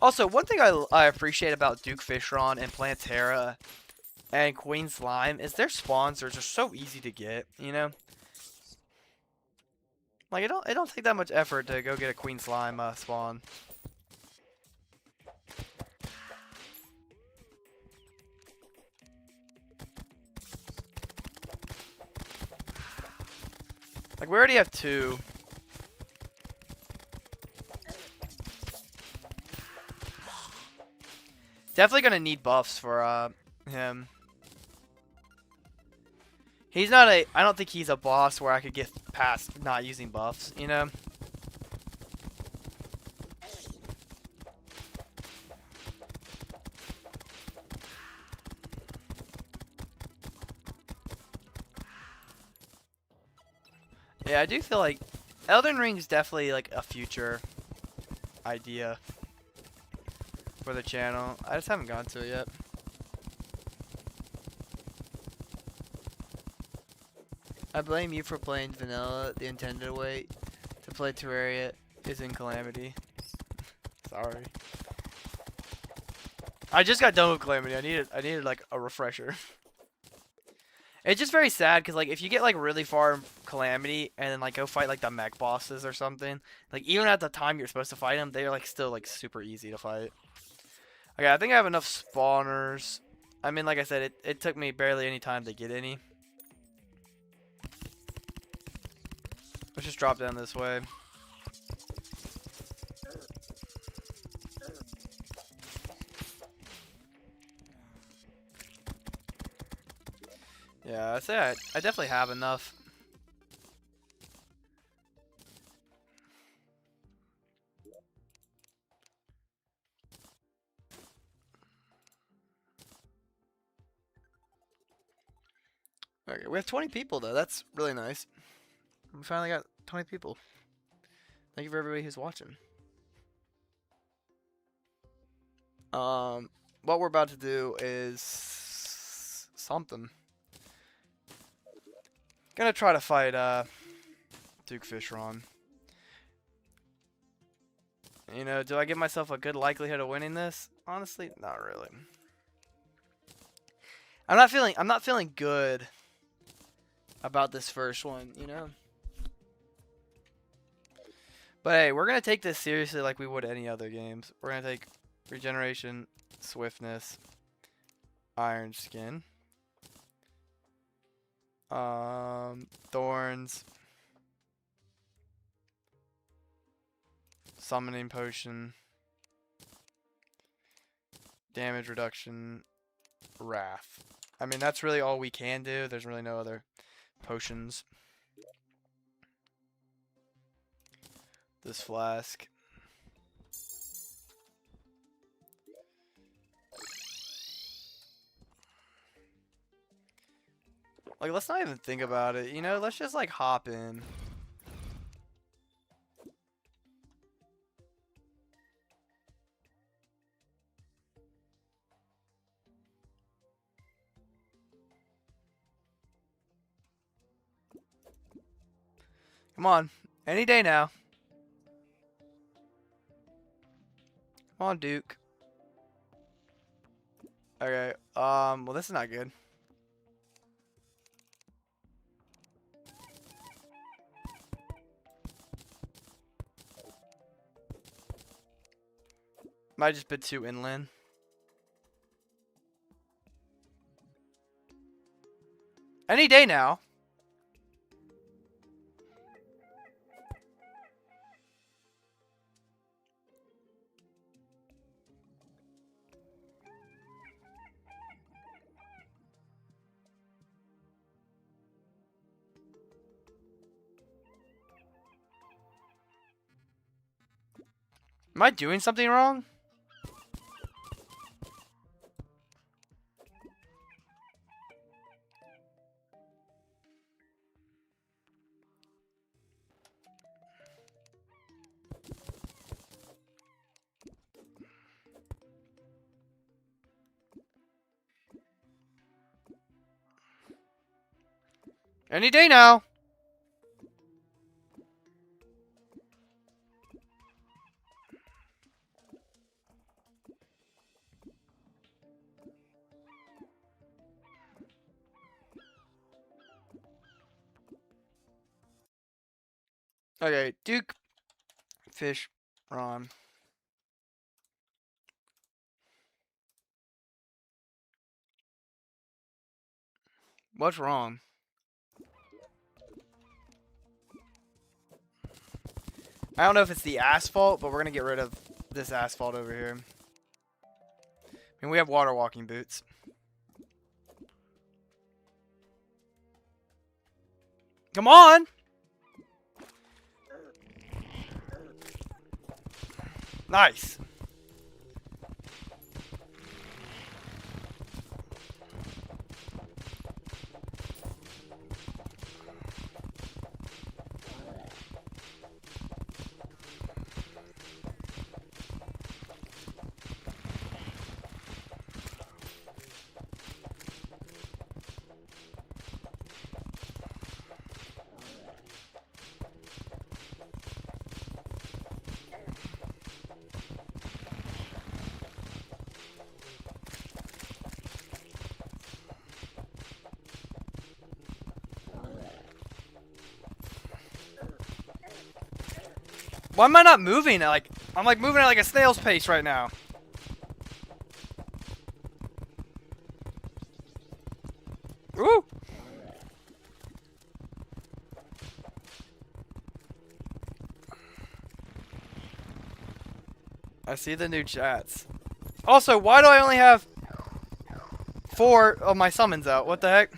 Also, one thing I appreciate about Duke Fishron and Plantera and Queen Slime is their spawns are just so easy to get, you know? Like, it don't take that much effort to go get a Queen Slime spawn. Like, we already have 2. Definitely gonna need buffs for him. He's not I don't think he's a boss where I could get past not using buffs, you know? Yeah, I do feel like Elden Ring is definitely like a future idea for the channel. I just haven't gone to it yet. I blame you for playing vanilla the intended way. To play Terraria is in Calamity. Sorry. I just got done with Calamity. I needed like a refresher. It's just very sad because like if you get like really far in Calamity and then like go fight like the mech bosses or something, like even at the time you're supposed to fight them, they're like still like super easy to fight. Okay, I think I have enough spawners. I mean, like I said, it took me barely any time to get any. Let's just drop down this way. Yeah, I'd say I definitely have enough. Okay, we have 20 people though. That's really nice. We finally got 20 people. Thank you for everybody who's watching. What we're about to do is something. Gonna try to fight Duke Fishron. You know, do I give myself a good likelihood of winning this? Honestly, not really. I'm not feeling good about this first one, you know? But hey, we're gonna take this seriously like we would any other games. We're gonna take regeneration, swiftness, iron skin, thorns, summoning potion, damage reduction, wrath. I mean, that's really all we can do. There's really no other potions. This flask. Like, let's not even think about it, you know? Let's just, like, hop in. Come on. Any day now. Come on, Duke. Okay, well, this is not good. Might just been too inland. Any day now. Am I doing something wrong? Any day now. Okay, Duke, fish, Ron. What's wrong? I don't know if it's the asphalt, but we're gonna get rid of this asphalt over here. I mean, we have water walking boots. Come on! Nice. Why am I not moving? I'm like moving at like a snail's pace right now. Ooh! I see the new chats. Also, why do I only have 4 of my summons out? What the heck?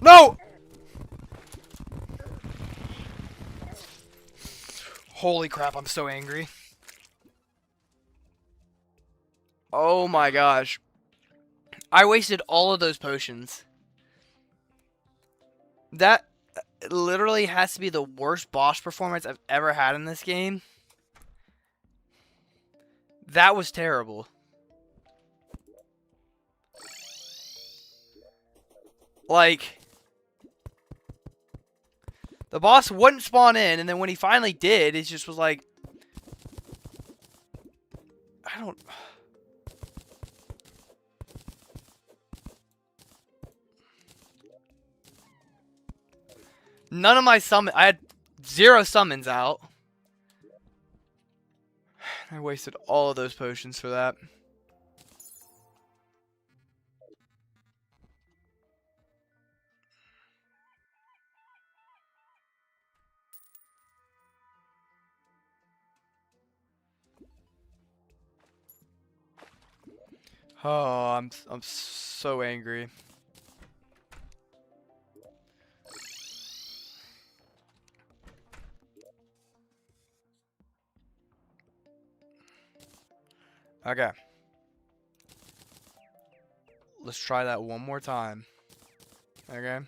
No! Holy crap, I'm so angry. Oh my gosh. I wasted all of those potions. That literally has to be the worst boss performance I've ever had in this game. That was terrible. Like, the boss wouldn't spawn in, and then when he finally did, it just was like, I don't... None of my summons... I had 0 summons out. I wasted all of those potions for that. Oh, I'm so angry. Okay. Let's try that one more time. Okay.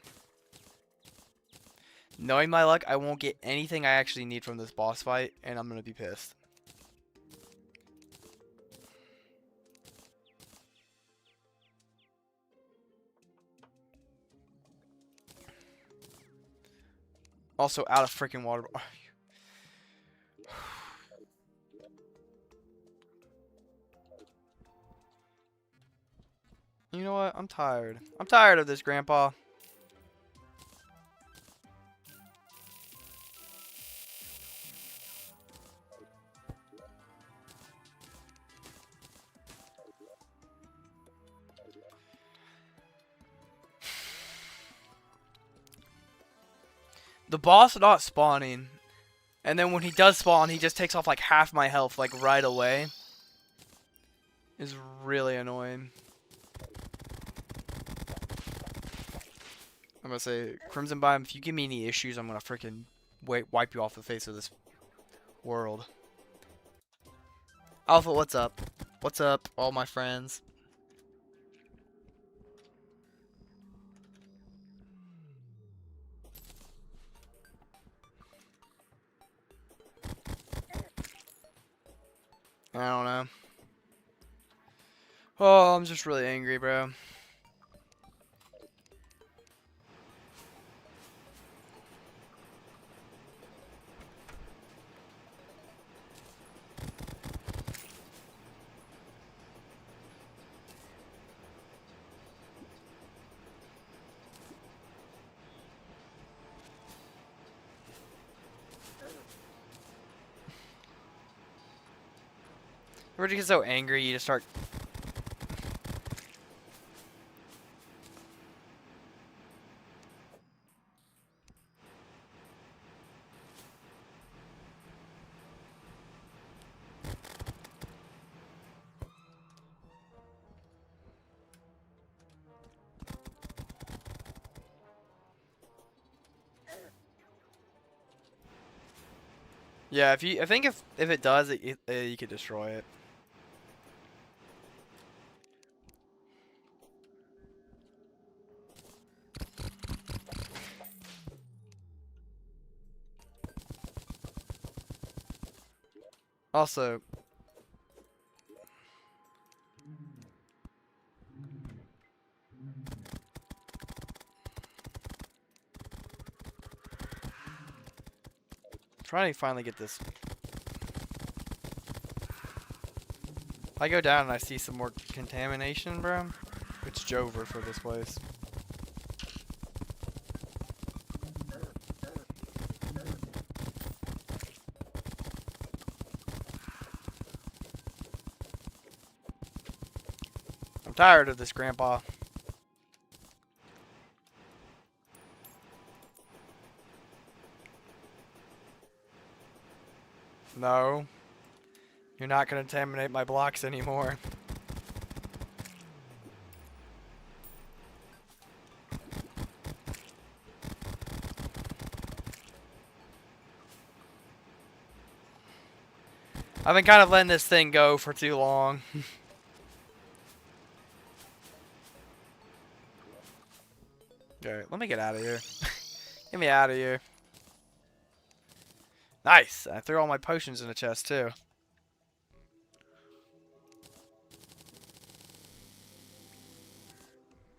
Knowing my luck, I won't get anything I actually need from this boss fight, and I'm gonna be pissed. Also, out of freaking water. You know what? I'm tired. I'm tired of this, Grandpa. The boss not spawning, and then when he does spawn, he just takes off like half my health like right away. Is really annoying. I'm gonna say, Crimson Biome, if you give me any issues, I'm gonna freaking wipe you off the face of this world. Alpha, what's up? What's up, all my friends? I don't know. Oh, I'm just really angry, bro. Where'd you get so angry you just start... Yeah, I think if it does, you could destroy it. Also, trying to finally get this. I go down and I see some more contamination, bro. It's Jover for this place. I'm tired of this, Grandpa. No. You're not gonna contaminate my blocks anymore. I've been kind of letting this thing go for too long. Alright, let me get out of here. Get me out of here. Nice! I threw all my potions in the chest, too.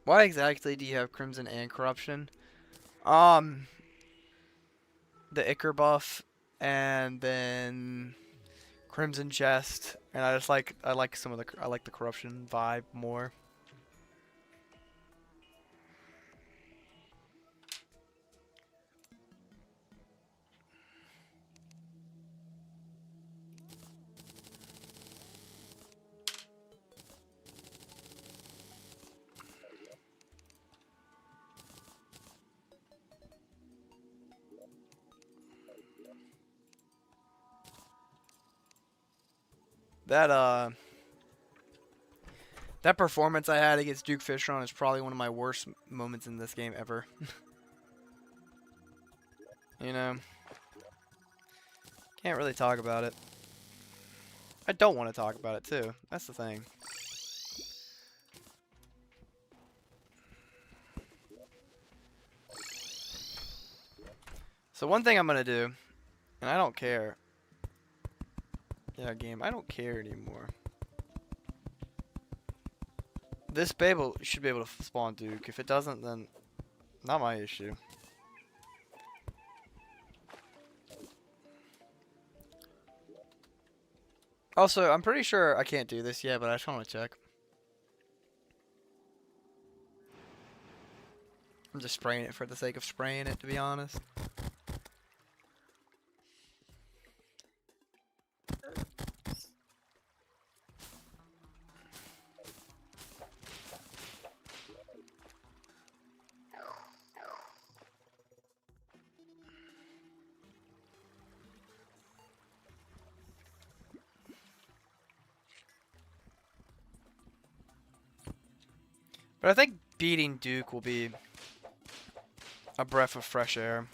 Why exactly do you have Crimson and Corruption? The Ichor buff, and then Crimson Chest, and I like the Corruption vibe more. That That performance I had against Duke Fishron is probably one of my worst moments in this game ever. You know, can't really talk about it. I don't want to talk about it too. That's the thing. So one thing I'm gonna do, and I don't care. Yeah, game, I don't care anymore. This Babel should be able to spawn Duke. If it doesn't, then not my issue. Also, I'm pretty sure I can't do this yet, but I just want to check. I'm just spraying it for the sake of spraying it, to be honest. But I think beating Duke will be a breath of fresh air.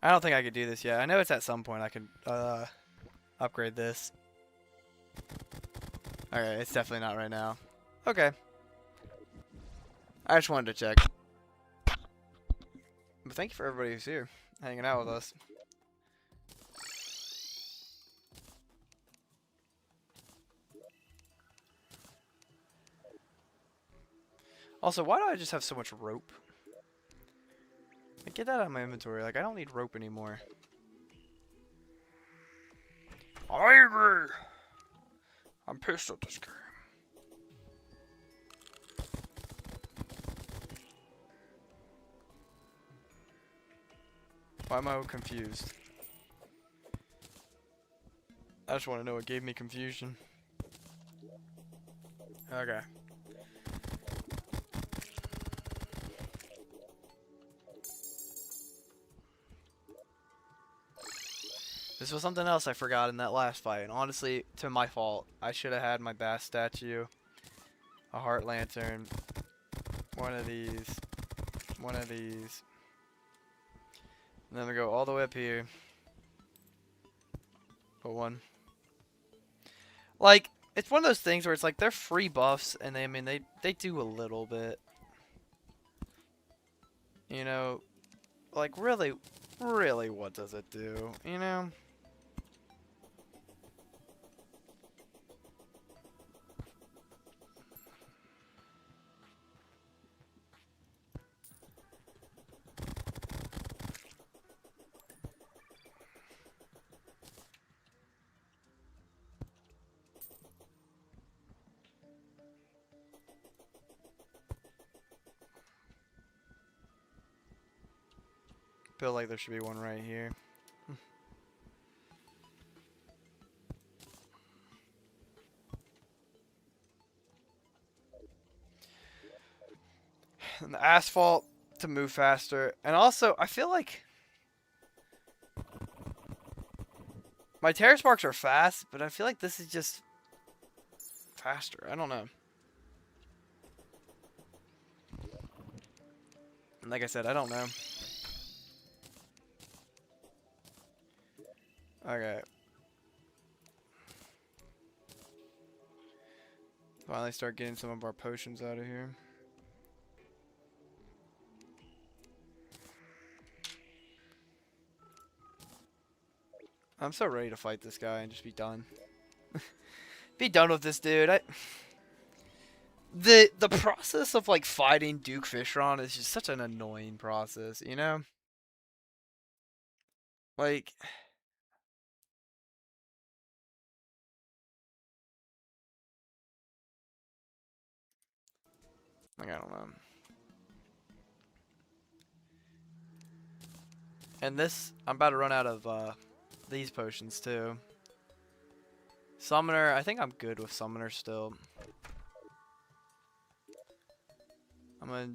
I don't think I could do this yet. I know it's at some point I could upgrade this. Okay, it's definitely not right now. Okay. I just wanted to check. But thank you for everybody who's here, hanging out with us. Also, why do I just have so much rope? Like, get that out of my inventory. Like, I don't need rope anymore. I agree. I'm pissed at this game. Why am I confused? I just want to know what gave me confusion. Okay. This was something else I forgot in that last fight, and honestly, to my fault. I should have had my bass statue, a heart lantern, one of these, and then we go all the way up here. Put one. Like, it's one of those things where it's like they're free buffs, and they, I mean, they do a little bit. You know, like really, what does it do? You know? Feel like there should be one right here. And the asphalt to move faster. And also, I feel like my terrace sparks are fast, but I feel like this is just faster. I don't know. And like I said, I don't know. Okay. Finally start getting some of our potions out of here. I'm so ready to fight this guy and just be done. Be done with this dude. The process of like fighting Duke Fishron is just such an annoying process, you know? Like I don't know. And this, I'm about to run out of these potions too. Summoner, I think I'm good with Summoner still. I'm gonna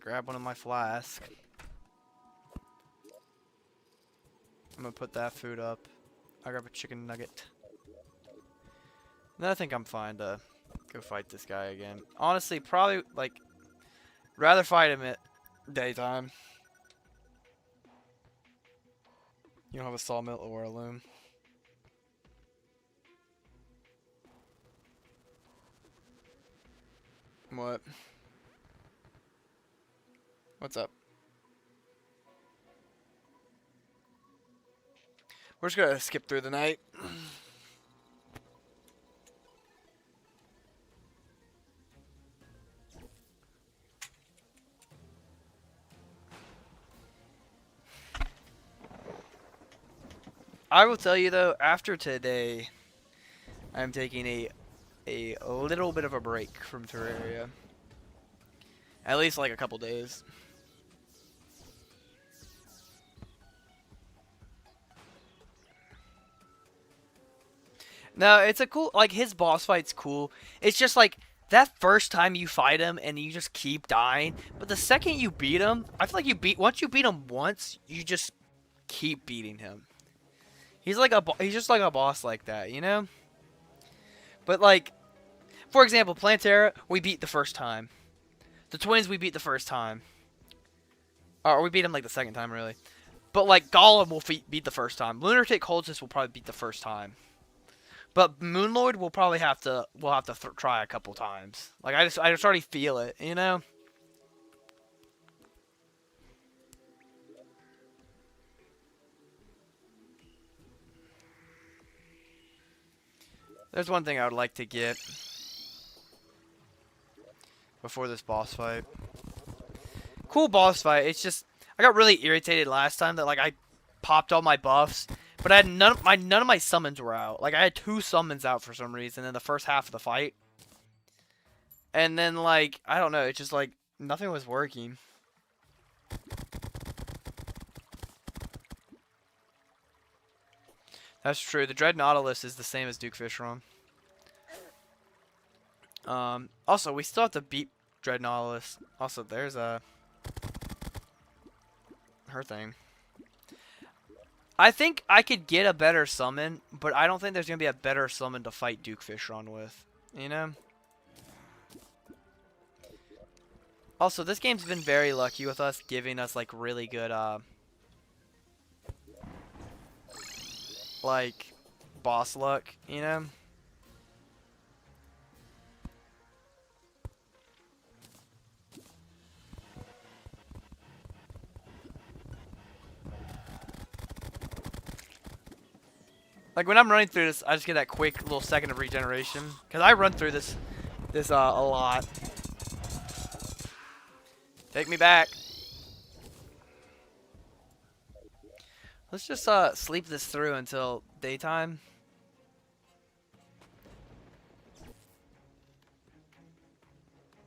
grab one of my flasks. I'm gonna put that food up. I'll grab a chicken nugget. Then I think I'm fine to go fight this guy again. Honestly, probably, like, rather fight him at daytime. You don't have a sawmill or a loom. What? What's up? We're just gonna skip through the night. I will tell you though, after today, I'm taking a little bit of a break from Terraria. At least like a couple days. No, it's a cool, like, his boss fight's cool. It's just like that first time you fight him and you just keep dying, but the second you beat him, I feel like once you beat him once, you just keep beating him. He's just like a boss like that, you know? But like, for example, Plantera, we beat the first time. The twins, we beat the first time. Or we beat him like the second time, really. But like, Golem will beat the first time. Lunatic Cultist will probably beat the first time. But Moonlord will probably have to try a couple times. Like, I just already feel it, you know? There's one thing I would like to get before this boss fight. Cool boss fight. It's just, I got really irritated last time that, like, I popped all my buffs, but I had none of my summons were out. Like, I had 2 summons out for some reason in the first half of the fight. And then, like, I don't know, it's just like nothing was working. That's true. The Dread Nautilus is the same as Duke Fishron. Also, we still have to beat Dread Nautilus. Also, there's her thing. I think I could get a better summon, but I don't think there's going to be a better summon to fight Duke Fishron with. You know? Also, this game's been very lucky with us, giving us, like, really good, like, boss luck, you know? Like, when I'm running through this, I just get that quick little second of regeneration. Because I run through this a lot. Take me back. Let's just sleep this through until daytime.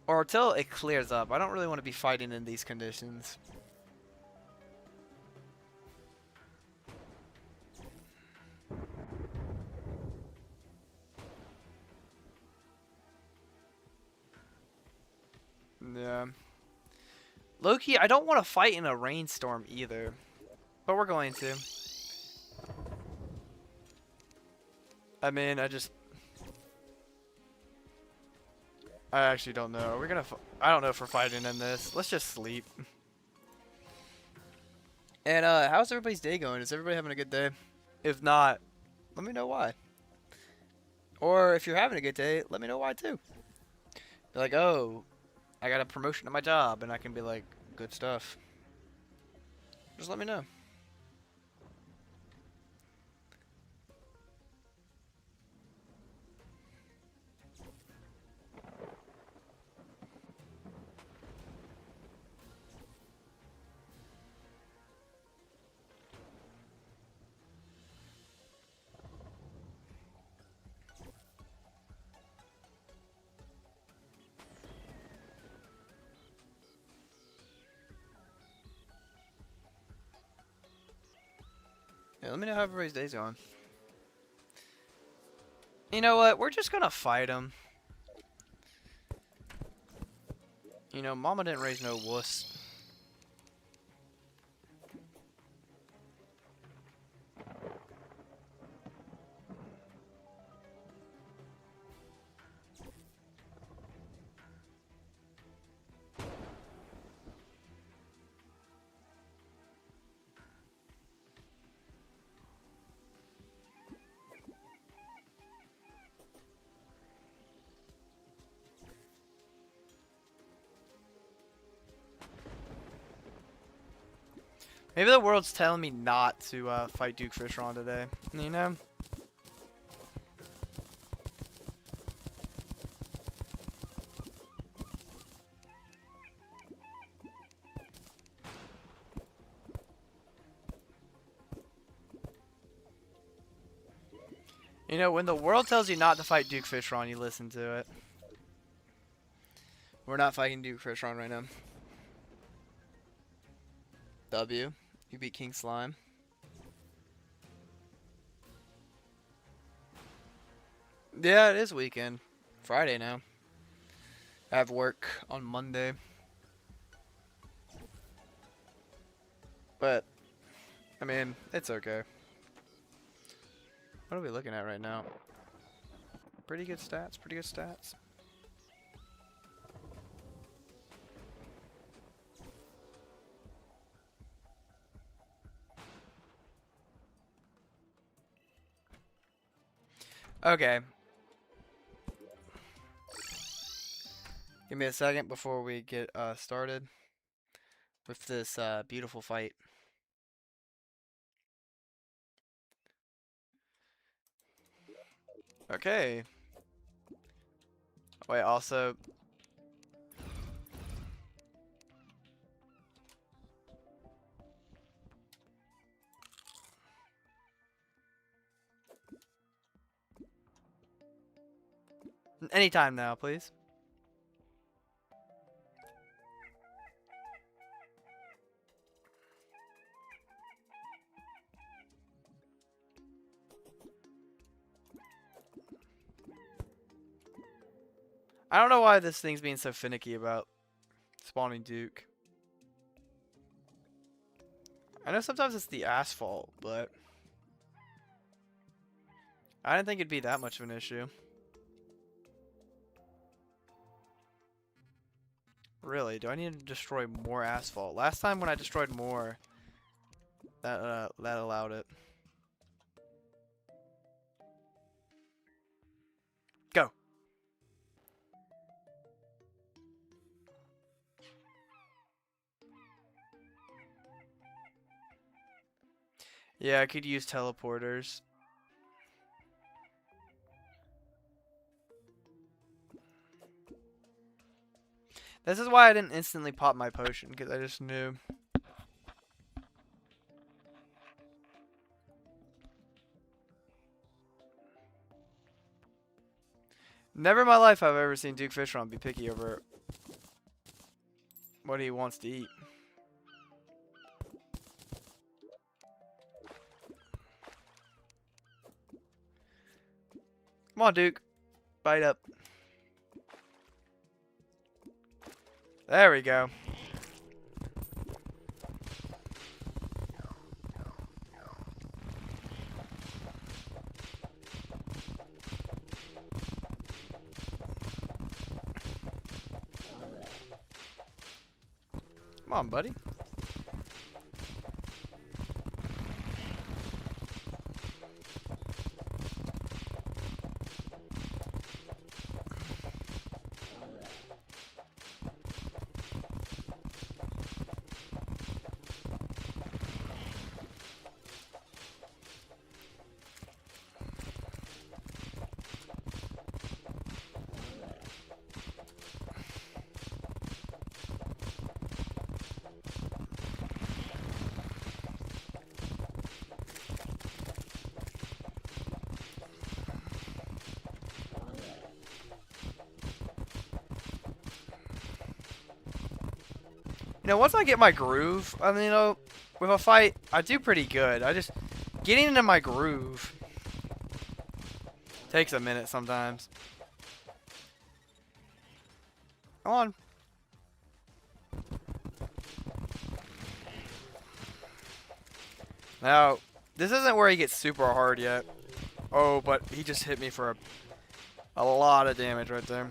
Or until it clears up. I don't really want to be fighting in these conditions. Yeah. Loki, I don't want to fight in a rainstorm either. But we're going to. I mean, I actually don't know. We're gonna. I don't know if we're fighting in this. Let's just sleep. And how's everybody's day going? Is everybody having a good day? If not, let me know why. Or if you're having a good day, let me know why too. Be like, oh, I got a promotion at my job, and I can be like, good stuff. Just let me know. Yeah, let me know how everybody's day's going. You know what? We're just gonna fight him. You know, Mama didn't raise no wuss. Maybe the world's telling me not to fight Duke Fishron today. You know? You know, when the world tells you not to fight Duke Fishron, you listen to it. We're not fighting Duke Fishron right now. W. You beat King Slime. Yeah, it is weekend. Friday now. I have work on Monday. But, I mean, it's okay. What are we looking at right now? Pretty good stats, pretty good stats. Okay. Give me a second before we get started with this beautiful fight. Okay. Wait, also... Anytime now, please. I don't know why this thing's being so finicky about spawning Duke. I know sometimes it's the asphalt, but I didn't think it'd be that much of an issue. Really, do I need to destroy more asphalt? Last time when I destroyed more, that allowed it. Go. Yeah, I could use teleporters. This is why I didn't instantly pop my potion, because I just knew. Never in my life have I ever seen Duke Fishron be picky over what he wants to eat. Come on, Duke. Bite up. There we go. Come on, buddy. You know, once I get my groove, I mean, you know, with a fight, I do pretty good. I just, getting into my groove takes a minute sometimes. Come on. Now, this isn't where he gets super hard yet. Oh, but he just hit me for a lot of damage right there.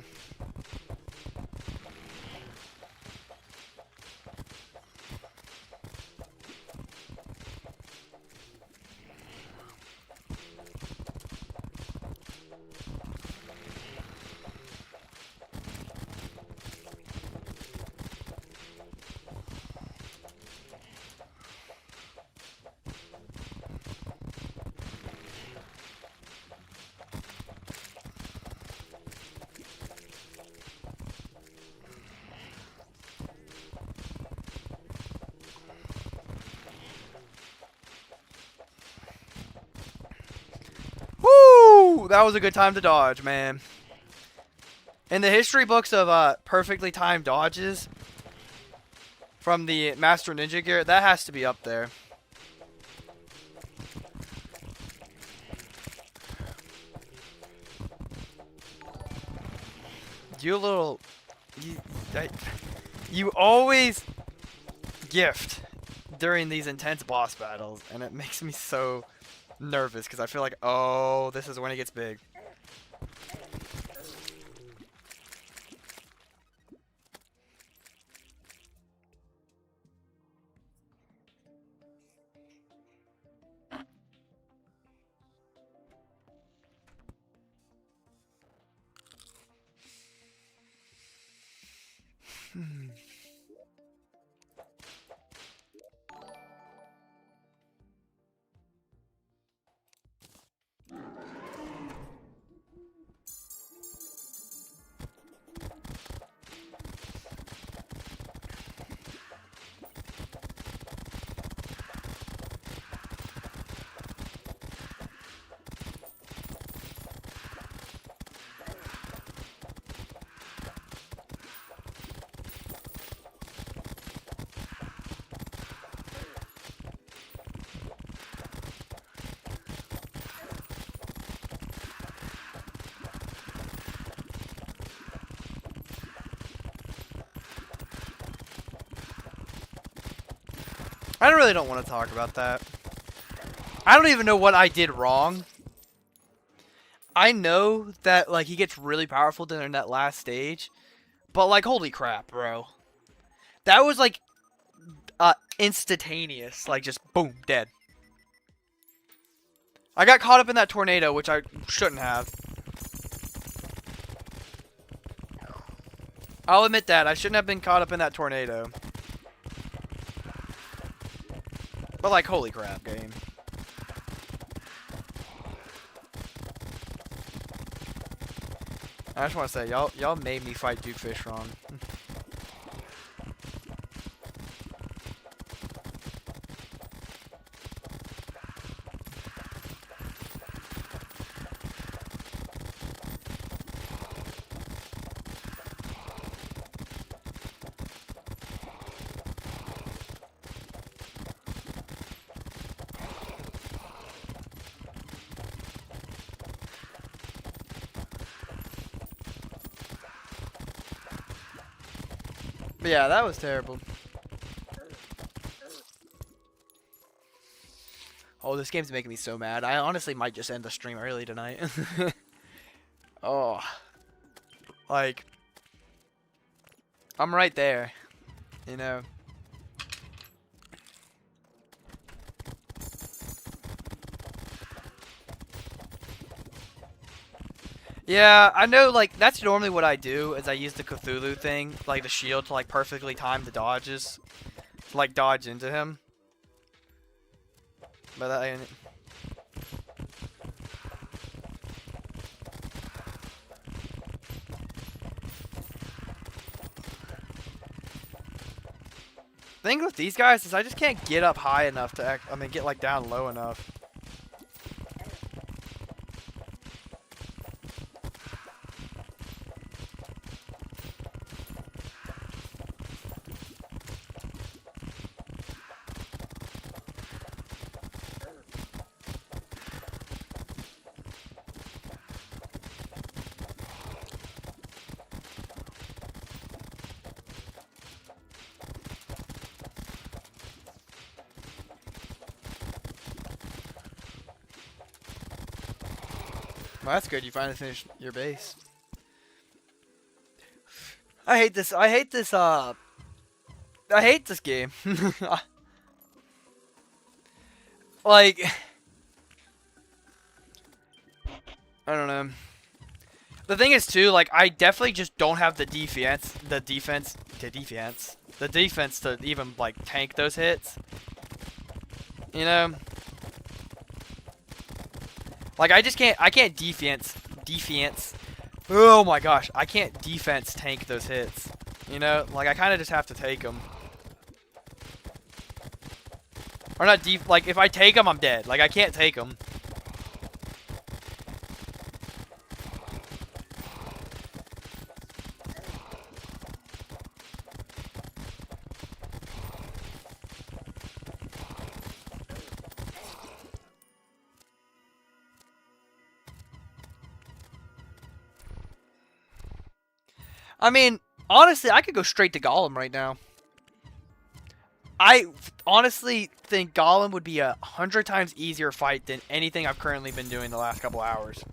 Woo! That was a good time to dodge, man. In the history books of perfectly timed dodges from the Master Ninja gear, that has to be up there. You little... You always gift during these intense boss battles, and it makes me so nervous because I feel like, oh, this is when it gets big. I really don't want to talk about that. I don't even know what I did wrong. I know that, like, he gets really powerful during that last stage. But, like, holy crap, bro. That was, like, instantaneous. Like, just boom, dead. I got caught up in that tornado, which I shouldn't have. I'll admit that. I shouldn't have been caught up in that tornado. But, like, holy crap, game. I just want to say, y'all made me fight Duke Fish wrong. But yeah, that was terrible. Oh, this game's making me so mad. I honestly might just end the stream early tonight. Oh. Like, I'm right there, you know. Yeah, I know, like, that's normally what I do, is I use the Cthulhu thing, like the shield, to, like, perfectly time the dodges. To, like, dodge into him. But that... The thing with these guys is I just can't get up high enough to act, I mean, get, like, down low enough. Well, that's good. You finally finished your base. I hate this. I hate this. I hate this game. Like, I don't know. The thing is too, like, I definitely just don't have the defense to even, like, tank those hits. You know? Like, I can't defense. Oh my gosh, I can't defense tank those hits. You know? Like, I kind of just have to take them. Or not like, if I take them, I'm dead. Like, I can't take them. I mean, honestly, I could go straight to Golem right now. I honestly think Golem would be 100 times easier fight than anything I've currently been doing the last couple hours.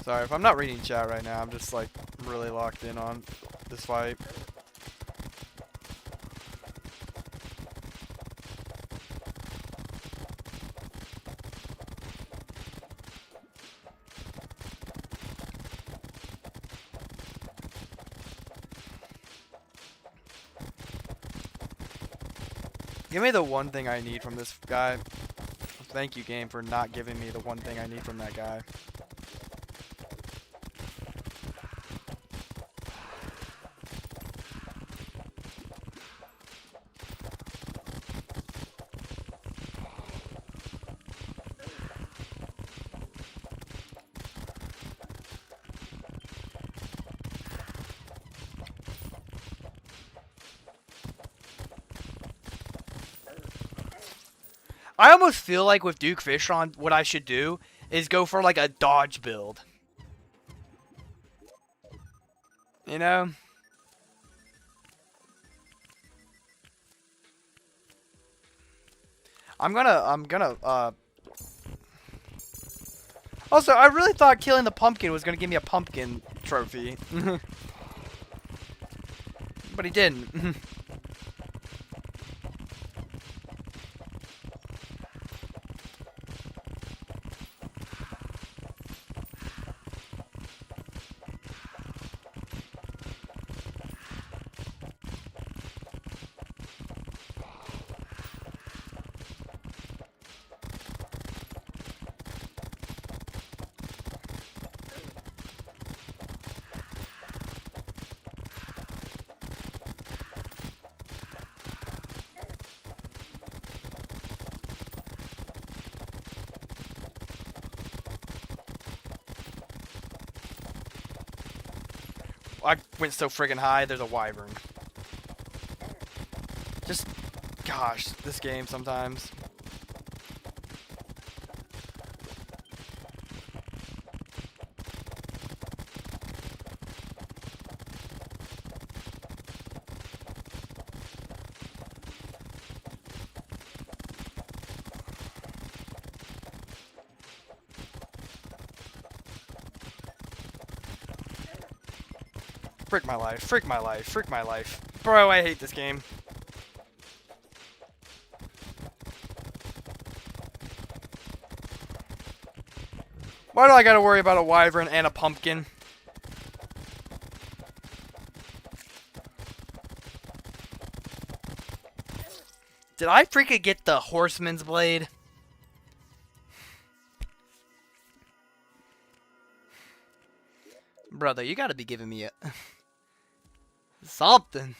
Sorry, if I'm not reading chat right now, I'm just like really locked in on this fight. Give me the one thing I need from this guy. Thank you, game, for not giving me the one thing I need from that guy. I almost feel like with Duke Fishron, what I should do is go for like a dodge build. You know? I'm gonna. Also, I really thought killing the pumpkin was gonna give me a pumpkin trophy. But he didn't. I went so friggin' high, there's a wyvern. Just, gosh, this game sometimes. Frick my life, frick my life, frick my life. Bro, I hate this game. Why do I gotta worry about a wyvern and a pumpkin? Did I freaking get the horseman's blade? Brother, you gotta be giving me a... something.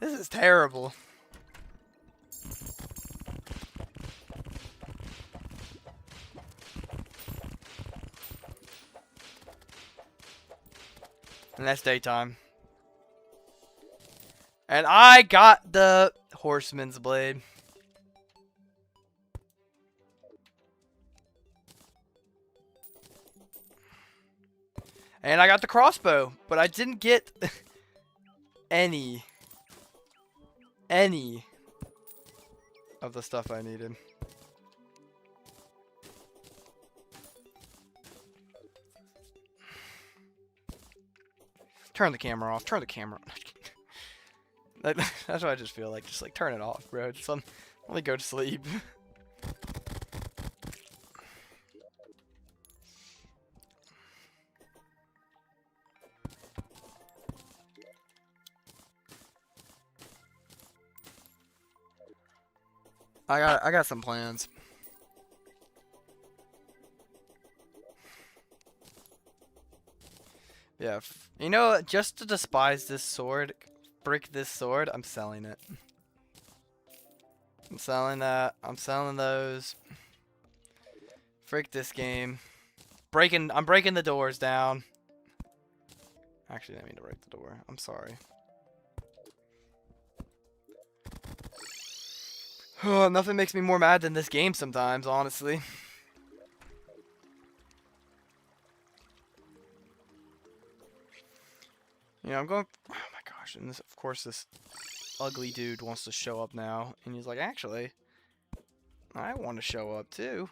This is terrible. And that's daytime. And I got the horseman's blade. And I got the crossbow, but I didn't get any of the stuff I needed. Turn the camera off. Turn the camera off. That's what I just feel like. Just like turn it off, bro. Just let me go to sleep. I got some plans. Yeah, you know, just to despise this sword, brick this sword, I'm selling it. I'm selling that. I'm selling those. Frick this game. I'm breaking the doors down. Actually, I didn't mean to break the door. I'm sorry. Oh, nothing makes me more mad than this game sometimes, honestly. You know, I'm going... Oh my gosh, and this, of course, this ugly dude wants to show up now. And he's like, actually, I want to show up too.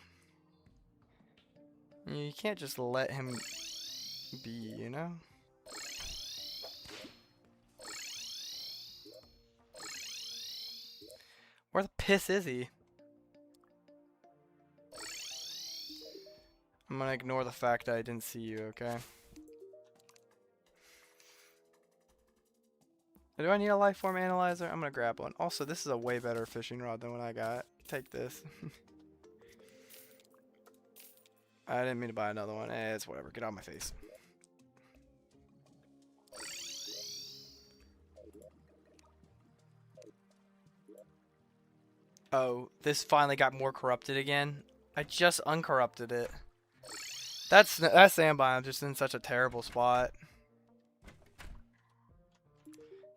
You can't just let him be, you know? Where the piss is he? I'm gonna ignore the fact that I didn't see you, okay? Do I need a life form analyzer? I'm gonna grab one. Also, this is a way better fishing rod than what I got. Take this. I didn't mean to buy another one. It's whatever. Get out of my face. Oh, this finally got more corrupted again. I just uncorrupted it. That sand biome just in such a terrible spot.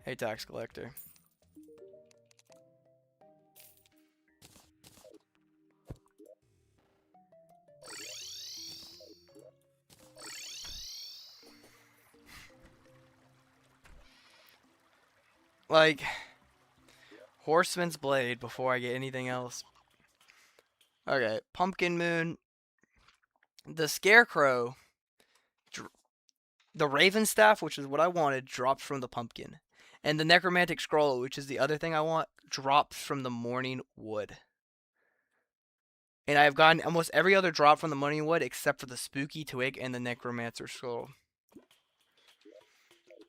Hey, tax collector. Like, Horseman's Blade before I get anything else. Okay, Pumpkin Moon. The Scarecrow. The Raven Staff, which is what I wanted, dropped from the Pumpkin. And the Necromantic Scroll, which is the other thing I want, drops from the Morning Wood. And I've gotten almost every other drop from the Morning Wood except for the Spooky Twig and the Necromancer Scroll.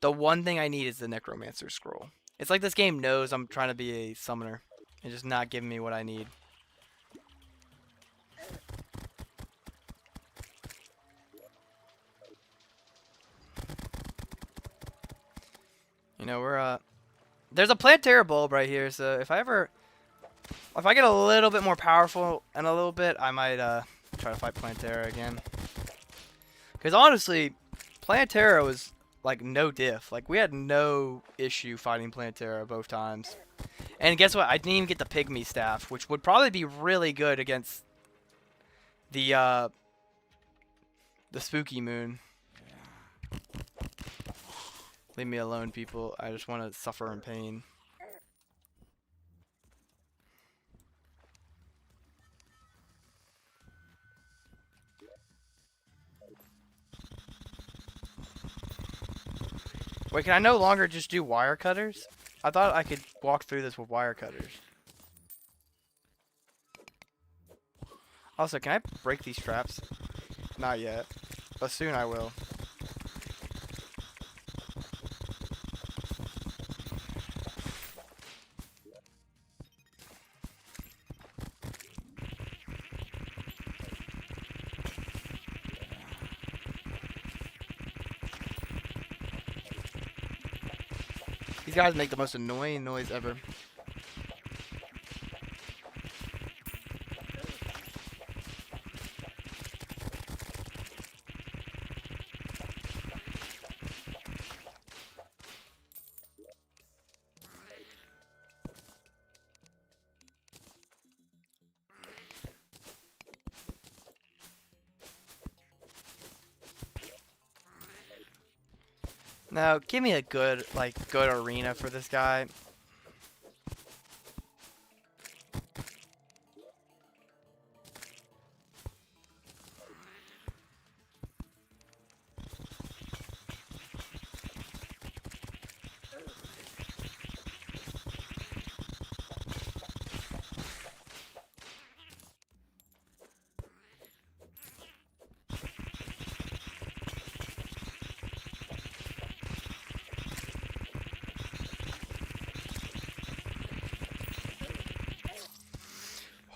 The one thing I need is the Necromancer Scroll. It's like this game knows I'm trying to be a summoner and just not giving me what I need. You know, there's a Plantera bulb right here, so if I get a little bit more powerful in a little bit, I might try to fight Plantera again. Because honestly, Plantera was like no diff. Like we had no issue fighting Plantera both times. And guess what? I didn't even get the Pygmy Staff, which would probably be really good against the Spooky Moon. Leave me alone, people. I just want to suffer in pain. Wait, can I no longer just do wire cutters? I thought I could walk through this with wire cutters. Also, can I break these traps? Not yet, but soon I will. These guys make the most annoying noise ever. Now, give me a good arena for this guy.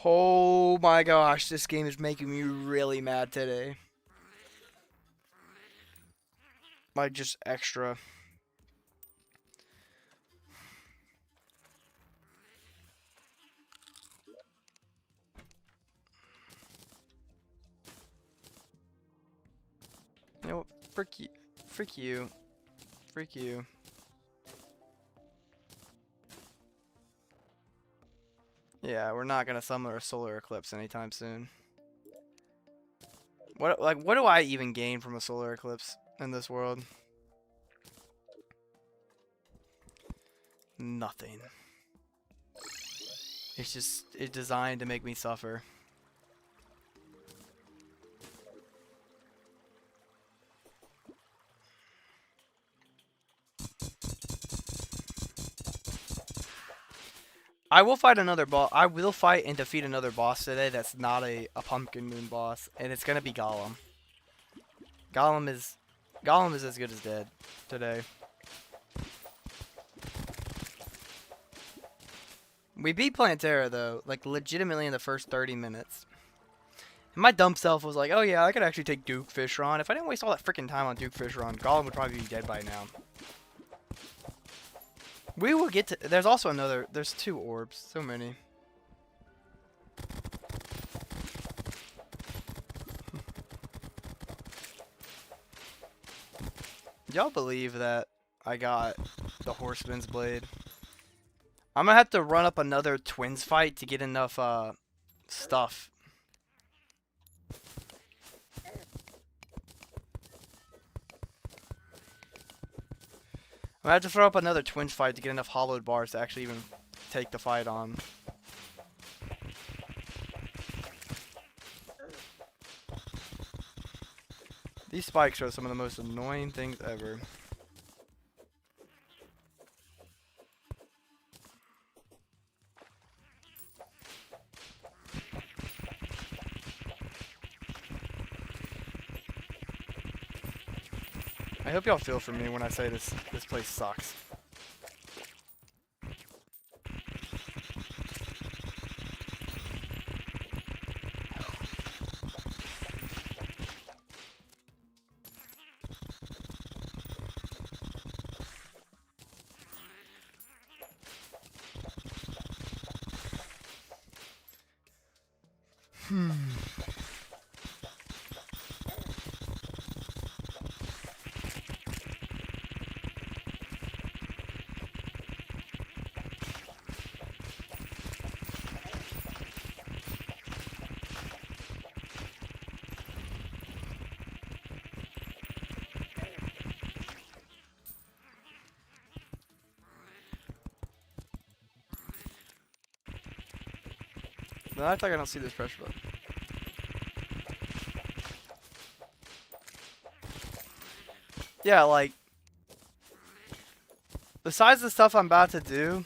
Oh my gosh, this game is making me really mad today. Like, just extra. You know what? Frick you. Frick you. Frick you. Yeah, we're not gonna summon a solar eclipse anytime soon. What do I even gain from a solar eclipse in this world? Nothing. It's designed to make me suffer. I will fight another boss. I will fight and defeat another boss today that's not a Pumpkin Moon boss, and it's gonna be Golem. Golem is as good as dead today. We beat Plantera though, like legitimately in the first 30 minutes. And my dumb self was like, oh yeah, I could actually take Duke Fishron. If I didn't waste all that freaking time on Duke Fishron, Golem would probably be dead by now. We will get to... There's also another... There's 2 orbs. So many. Y'all believe that I got the Horseman's Blade? I'm gonna have to run up another Twins fight to get enough, stuff. I'm gonna have to throw up another Twins fight to get enough hollowed bars to actually even take the fight on. These spikes are some of the most annoying things ever. I hope y'all feel for me when I say this place sucks. No, I think I don't see this pressure button. Yeah, like, besides the stuff I'm about to do,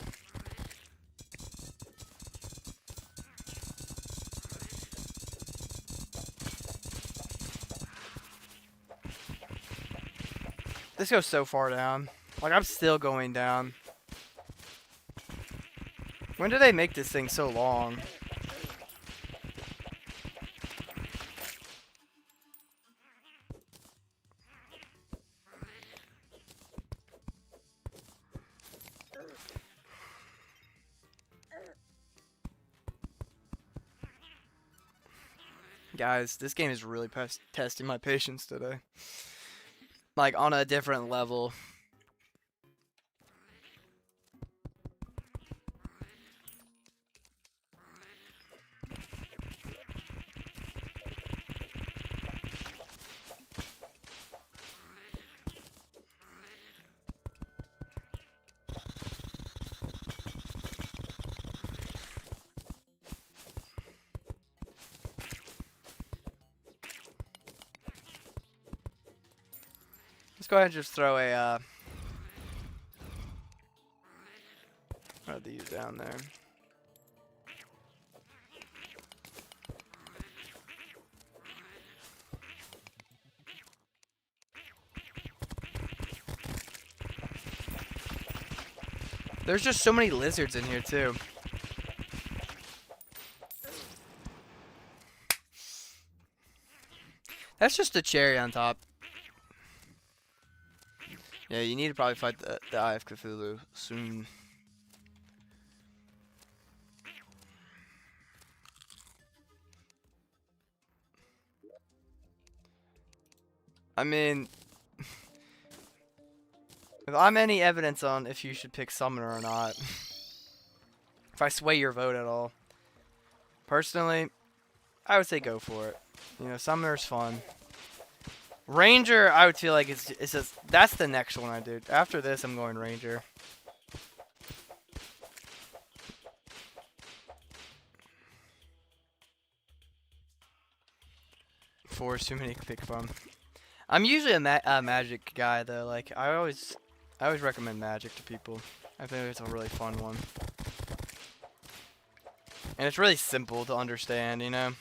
this goes so far down. Like, I'm still going down. When did they make this thing so long? Guys, this game is really testing my patience today. Like, on a different level. Let's go ahead and just throw a, one of these down there. There's just so many lizards in here, too. That's just a cherry on top. Yeah, you need to probably fight the Eye of Cthulhu soon. I mean, if I'm any evidence on if you should pick Summoner or not, if I sway your vote at all, personally, I would say go for it. You know, Summoner's fun. Ranger, I would feel like it's just, that's the next one I do. After this, I'm going Ranger. Four is too many to pick from. I'm usually a magic guy though. Like I always recommend magic to people. I think it's a really fun one, and it's really simple to understand. You know.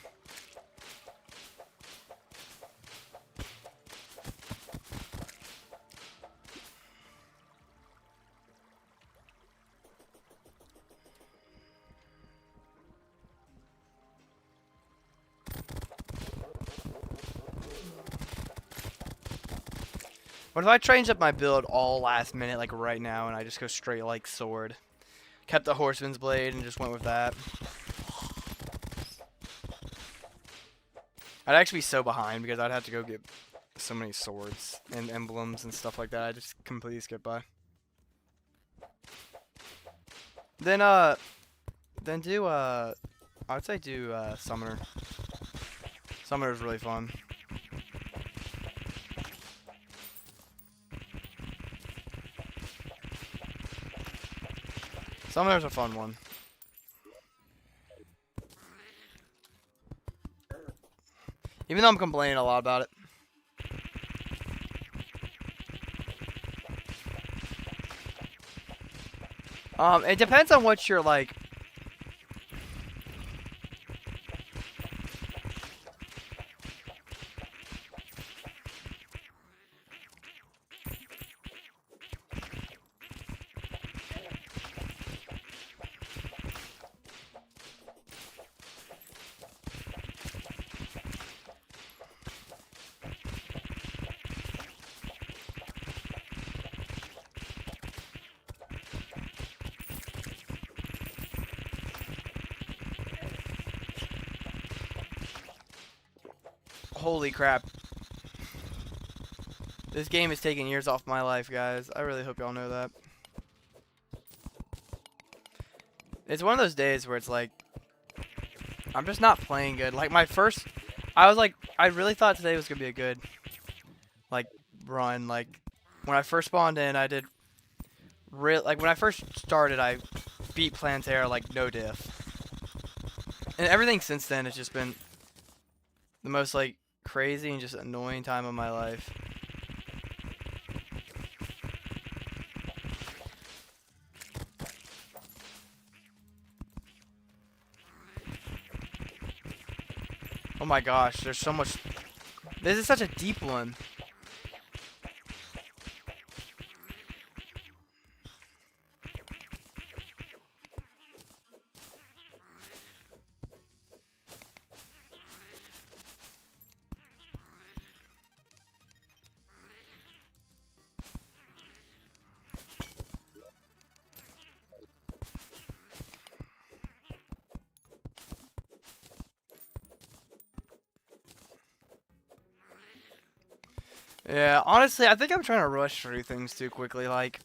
What if I changed up my build all last minute, like right now, and I just go straight like sword? Kept the horseman's blade and just went with that. I'd actually be so behind because I'd have to go get so many swords and emblems and stuff like that. I just completely skip by. Then do I would say do summoner. Summoner is really fun. Summoner's a fun one. Even though I'm complaining a lot about it. It depends on what you're like. Holy crap. This game is taking years off my life, guys. I really hope y'all know that. It's one of those days where it's like, I'm just not playing good. Like, I was like, I really thought today was going to be a good, like, run. Like, when I first spawned in, I did, like, when I first started, I beat Plantera, like, no diff. And everything since then has just been the most, like, crazy and just annoying time of my life. Oh my gosh, there's so much. This is such a deep one. Yeah, honestly, I think I'm trying to rush through things too quickly. Like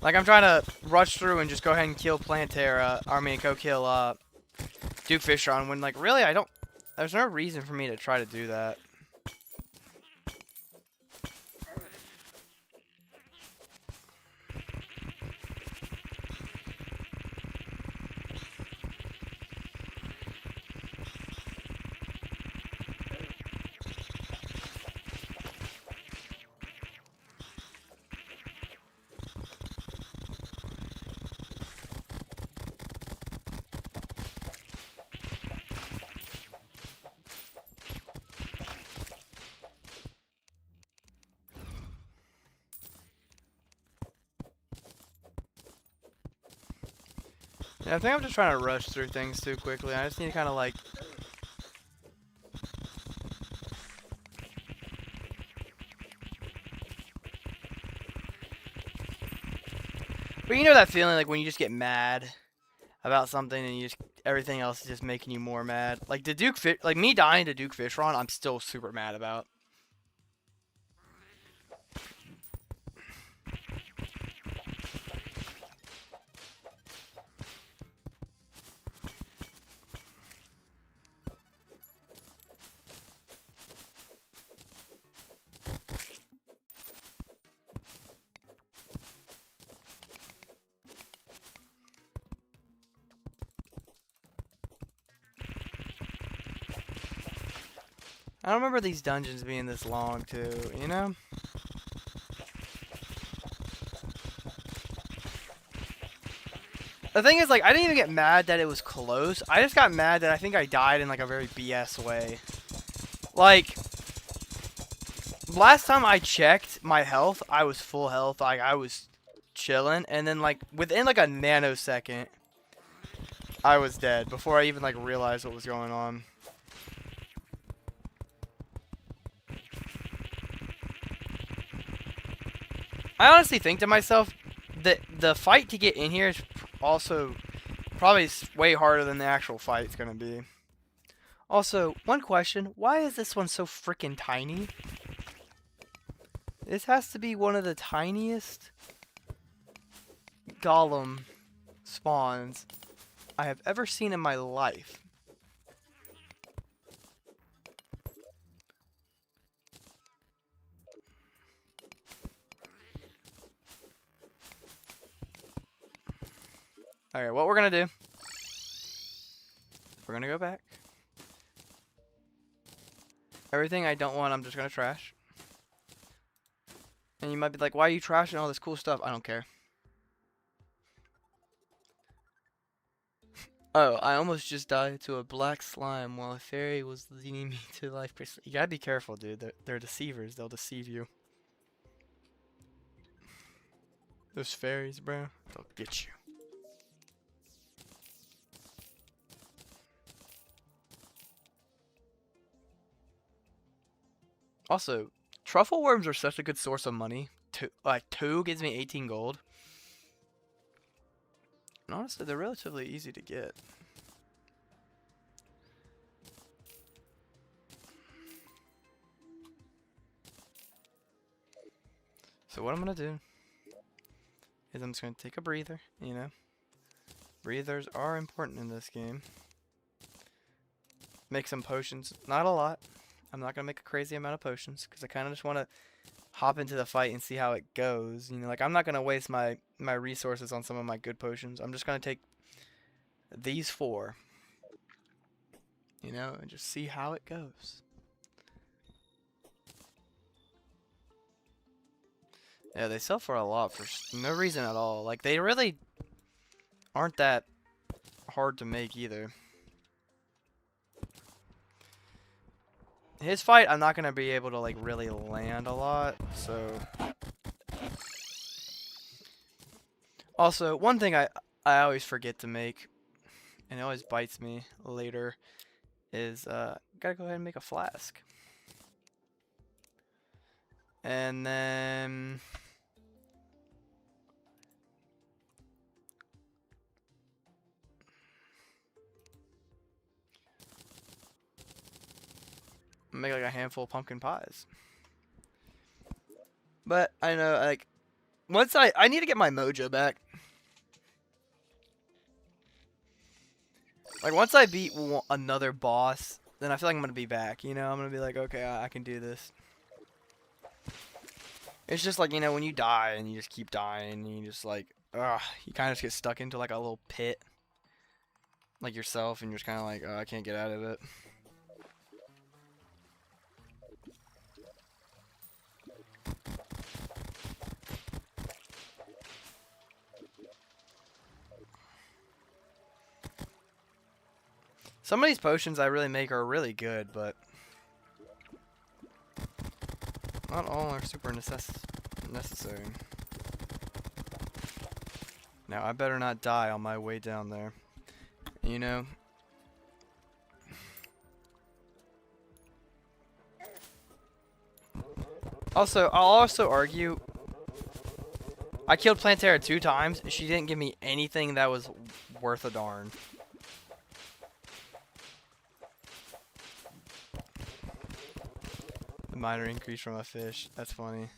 I'm trying to rush through and just go ahead and kill Plantera. I mean, go kill Duke Fishron. When like really, there's no reason for me to try to do that. Yeah, I think I'm just trying to rush through things too quickly. I just need to kind of like But you know that feeling like when you just get mad about something and you just everything else is just making you more mad. Like the Duke fish, like me dying to Duke Fishron, I'm still super mad about. I don't remember these dungeons being this long too, you know? The thing is, like, I didn't even get mad that it was close. I just got mad that I think I died in, like, a very BS way. Like, last time I checked my health, I was full health. Like, I was chilling. And then, like, within, like, a nanosecond, I was dead before I even, like, realized what was going on. I honestly think to myself that the fight to get in here is also probably way harder than the actual fight's gonna be. Also, one question, why is this one so freaking tiny? This has to be one of the tiniest golem spawns I have ever seen in my life. Alright, what we're gonna do, we're gonna go back. Everything I don't want, I'm just gonna trash. And you might be like, why are you trashing all this cool stuff? I don't care. Oh, I almost just died to a black slime while a fairy was leading me to life. You gotta be careful, dude. They're deceivers. They'll deceive you. Those fairies, bro, they'll get you. Also, truffle worms are such a good source of money. Two gives me 18 gold. And honestly, they're relatively easy to get. So what I'm gonna do is I'm just gonna take a breather, you know. Breathers are important in this game. Make some potions, not a lot. I'm not gonna make a crazy amount of potions because I kind of just want to hop into the fight and see how it goes. You know, like I'm not gonna waste my resources on some of my good potions. I'm just gonna take these 4, you know, and just see how it goes. Yeah, they sell for a lot for no reason at all. Like they really aren't that hard to make either. His fight, I'm not gonna be able to like really land a lot, so. Also, one thing I always forget to make, and it always bites me later, is gotta go ahead and make a flask. And then make like a handful of pumpkin pies. But I know, like, once I need to get my mojo back. Like once I beat another boss, then I feel like I'm gonna be back. You know, I'm gonna be like, okay, I can do this. It's just like, you know, when you die and you just keep dying, and you just like, you kind of just get stuck into like a little pit, like yourself, and you're just kind of like, oh, I can't get out of it. Some of these potions I really make are really good, but not all are super necessary. Now, I better not die on my way down there. You know? Also, I'll also argue I killed Plantera 2 times. She didn't give me anything that was worth a darn. The minor increase from a fish. That's funny.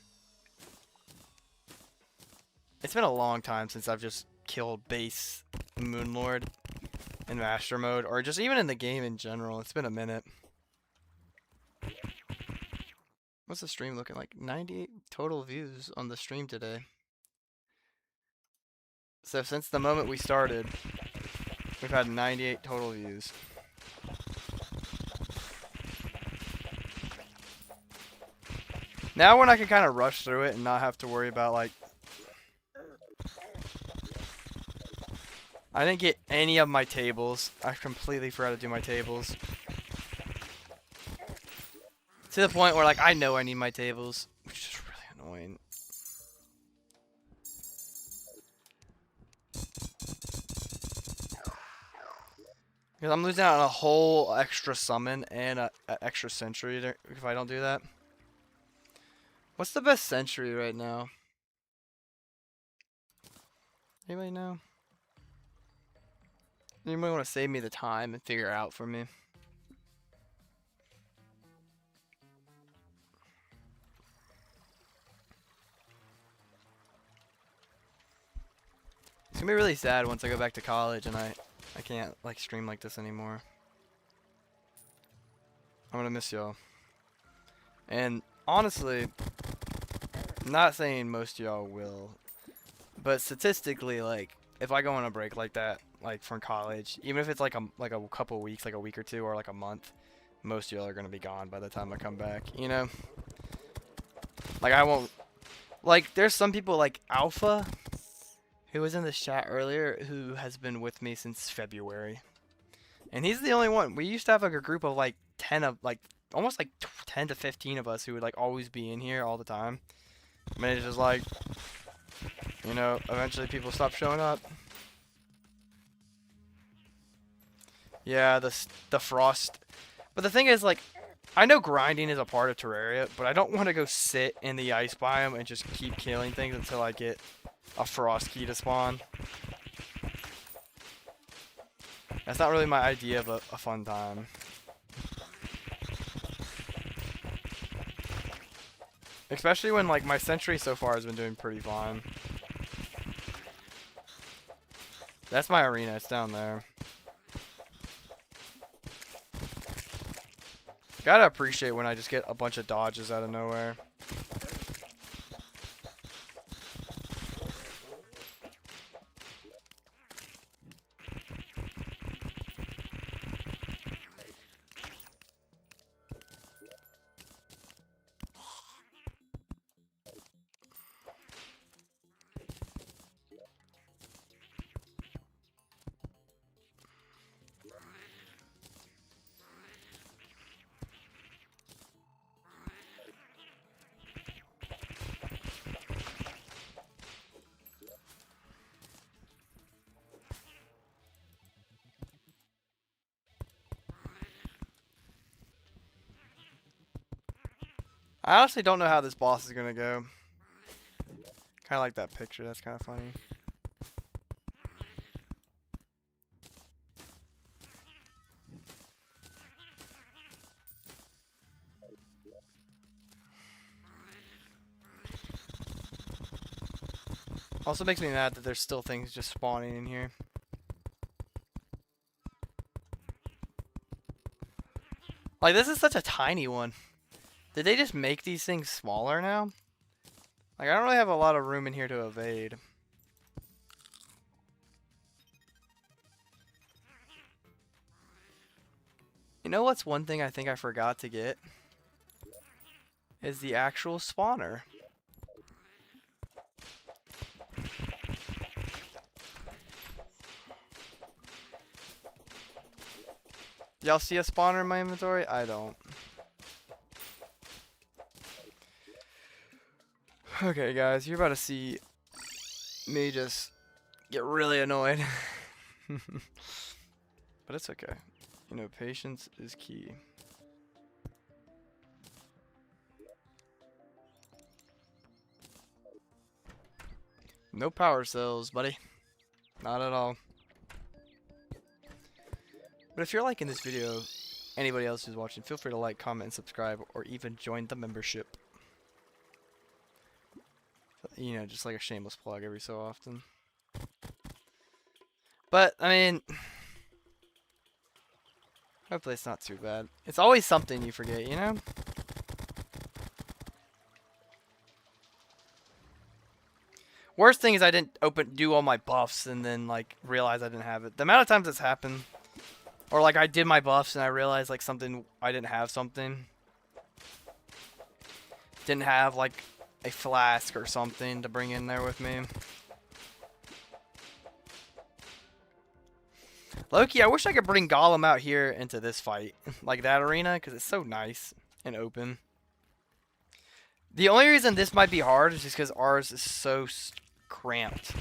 It's been a long time since I've just killed base Moonlord in Master Mode, or just even in the game in general. It's been a minute. What's the stream looking like? 98 total views on the stream today. So since the moment we started, we've had 98 total views. Now when I can kind of rush through it and not have to worry about, like... I didn't get any of my tables. I completely forgot to do my tables. To the point where, like, I know I need my tables, which is really annoying. Because I'm losing out on a whole extra summon and an extra sentry if I don't do that. What's the best sentry right now? Anybody know? Anybody want to save me the time and figure it out for me? It's gonna be really sad once I go back to college and I can't like stream like this anymore. I'm gonna miss y'all. And honestly, I'm not saying most of y'all will, but statistically, like if I go on a break like that, like from college, even if it's like a couple weeks, like a week or two, or like a month, most of y'all are gonna be gone by the time I come back. You know, like I won't. Like there's some people like Alpha, who was in this chat earlier, who has been with me since February. And he's the only one. We used to have like a group of like 10 of like almost like 10 to 15 of us who would like always be in here all the time. I mean, it's just like, you know, eventually people stop showing up. Yeah, the frost. But the thing is, like, I know grinding is a part of Terraria, but I don't want to go sit in the ice biome and just keep killing things until I get a frost key to spawn. That's not really my idea of a fun time. Especially when, like, my sentry so far has been doing pretty fine. That's my arena. It's down there. Gotta appreciate when I just get a bunch of dodges out of nowhere. I honestly don't know how this boss is gonna go. Kind of like that picture. That's kind of funny. Also makes me mad that there's still things just spawning in here. Like, this is such a tiny one. Did they just make these things smaller now? Like, I don't really have a lot of room in here to evade. You know what's one thing I think I forgot to get? Is the actual spawner. Y'all see a spawner in my inventory? I don't. Okay, guys, you're about to see me just get really annoyed. But it's okay. You know, patience is key. No power cells, buddy. Not at all. But if you're liking this video, anybody else who's watching, feel free to like, comment, and subscribe, or even join the membership. You know, just like a shameless plug every so often. But, I mean, hopefully it's not too bad. It's always something you forget, you know? Worst thing is I didn't do all my buffs and then, like, realize I didn't have it. The amount of times it's happened. Or, like, I did my buffs and I realized, like, I didn't have something. Didn't have, like, a flask or something to bring in there with me. Loki, I wish I could bring Gollum out here into this fight. Like that arena, because it's so nice and open. The only reason this might be hard is just because ours is so cramped.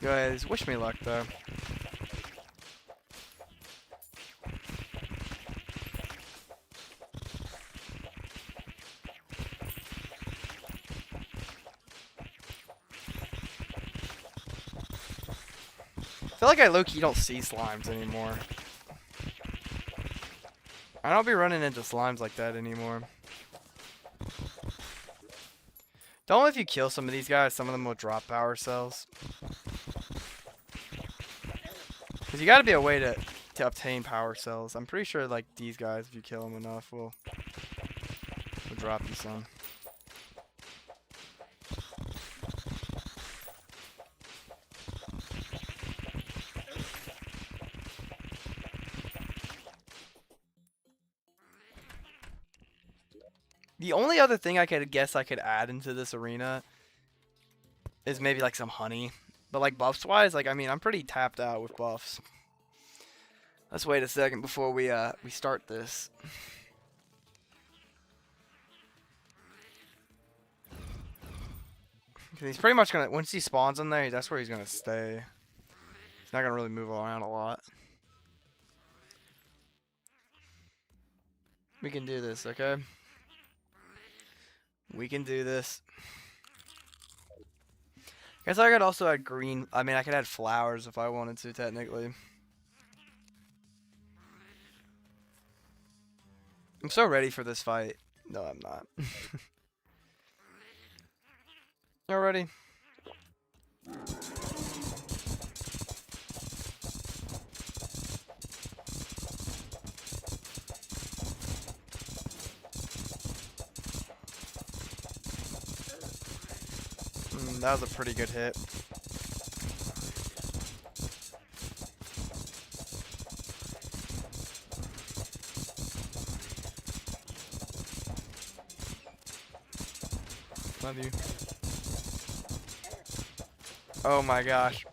Guys, wish me luck though. I feel like I low-key don't see slimes anymore. I don't be running into slimes like that anymore. Don't if you kill some of these guys, some of them will drop power cells. Because you gotta be a way to obtain power cells. I'm pretty sure like these guys, if you kill them enough, will drop you some. The only other thing I could guess I could add into this arena is maybe like some honey. But like buffs wise, like I mean I'm pretty tapped out with buffs. Let's wait a second before we start this. He's pretty much gonna, once he spawns in there, that's where he's gonna stay. He's not gonna really move around a lot. We can do this, okay? We can do this. Guess I could also add green. I mean, I could add flowers if I wanted to, technically. I'm so ready for this fight. No, I'm not. You're ready? That was a pretty good hit. Love you. Oh my gosh.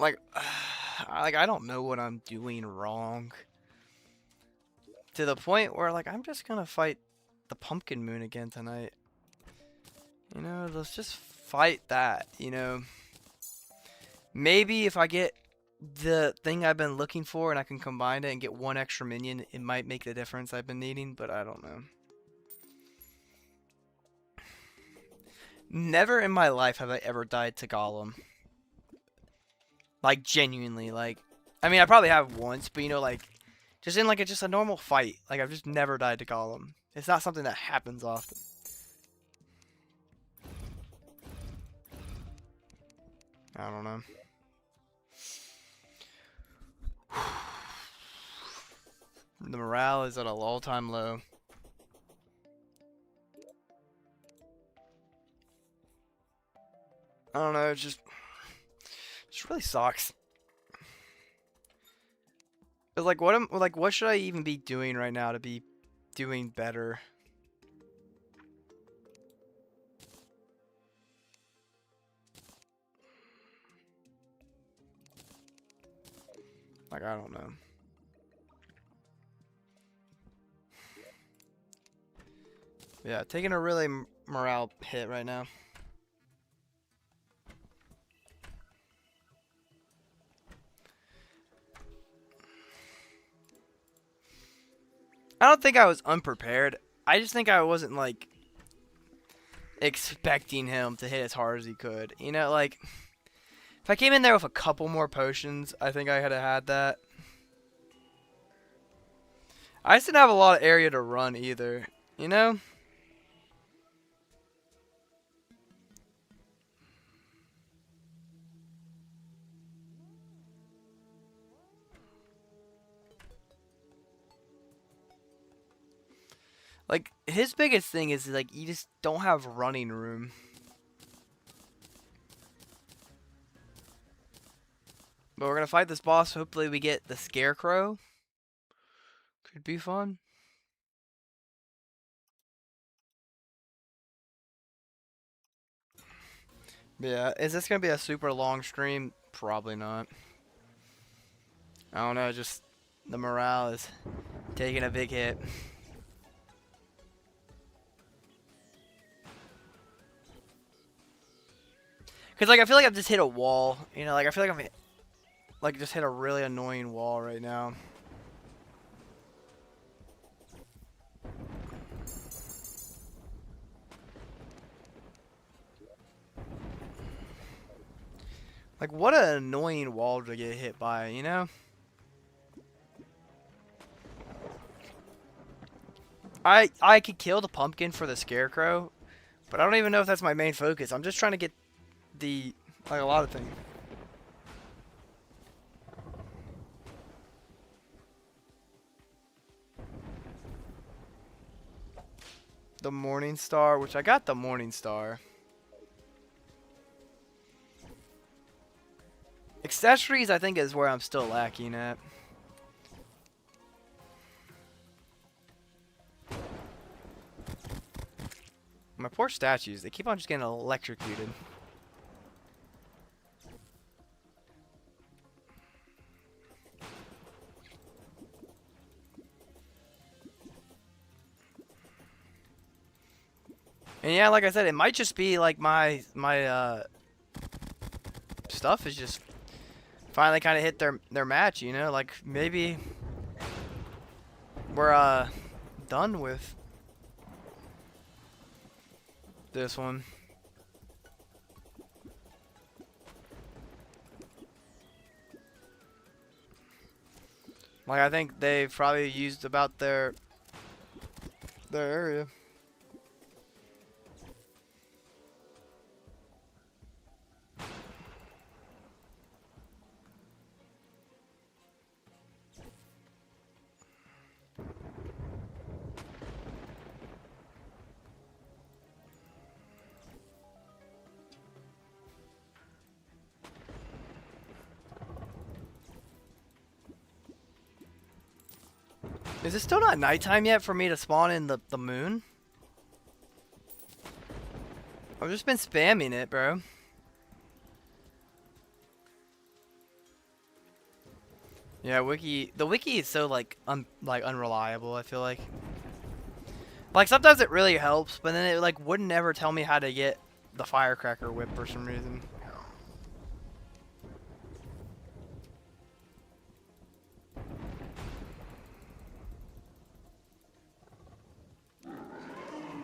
Like I don't know what I'm doing wrong. To the point where like I'm just gonna fight the pumpkin moon again tonight. You know, let's just fight that, you know. Maybe if I get the thing I've been looking for and I can combine it and get one extra minion, it might make the difference I've been needing, but I don't know. Never in my life have I ever died to Gollum. Like, genuinely, like... I mean, I probably have once, but, you know, like... Just in, like, just a normal fight. Like, I've just never died to Gollum. It's not something that happens often. I don't know. The morale is at an all-time low. I don't know. It just really sucks. It's like what should I even be doing right now to be doing better? Like, I don't know. Yeah, taking a really morale hit right now. I don't think I was unprepared. I just think I wasn't, like, expecting him to hit as hard as he could. You know, like, if I came in there with a couple more potions, I think I could have had that. I just didn't have a lot of area to run either, you know? Like, his biggest thing is, like, you just don't have running room. But we're gonna fight this boss. Hopefully we get the Scarecrow. Could be fun. Yeah, is this gonna be a super long stream? Probably not. I don't know, just the morale is taking a big hit. Cause like I feel like I've just hit a wall, you know, like I feel like I'm like just hit a really annoying wall right now. Like what an annoying wall to get hit by, you know? I could kill the pumpkin for the Scarecrow, but I don't even know if that's my main focus. I'm just trying to get the like a lot of things. The Morning Star, which I got the Morning Star. Accessories, I think, is where I'm still lacking at. My poor statues, they keep on just getting electrocuted. And yeah, like I said, it might just be like my stuff is just finally kind of hit their match, you know? Like maybe we're done with this one. Like I think they've probably used about their area. Is it still not nighttime yet for me to spawn in the moon? I've just been spamming it, bro. Yeah, the wiki is so like unreliable, I feel like. Like sometimes it really helps, but then it like wouldn't ever tell me how to get the firecracker whip for some reason.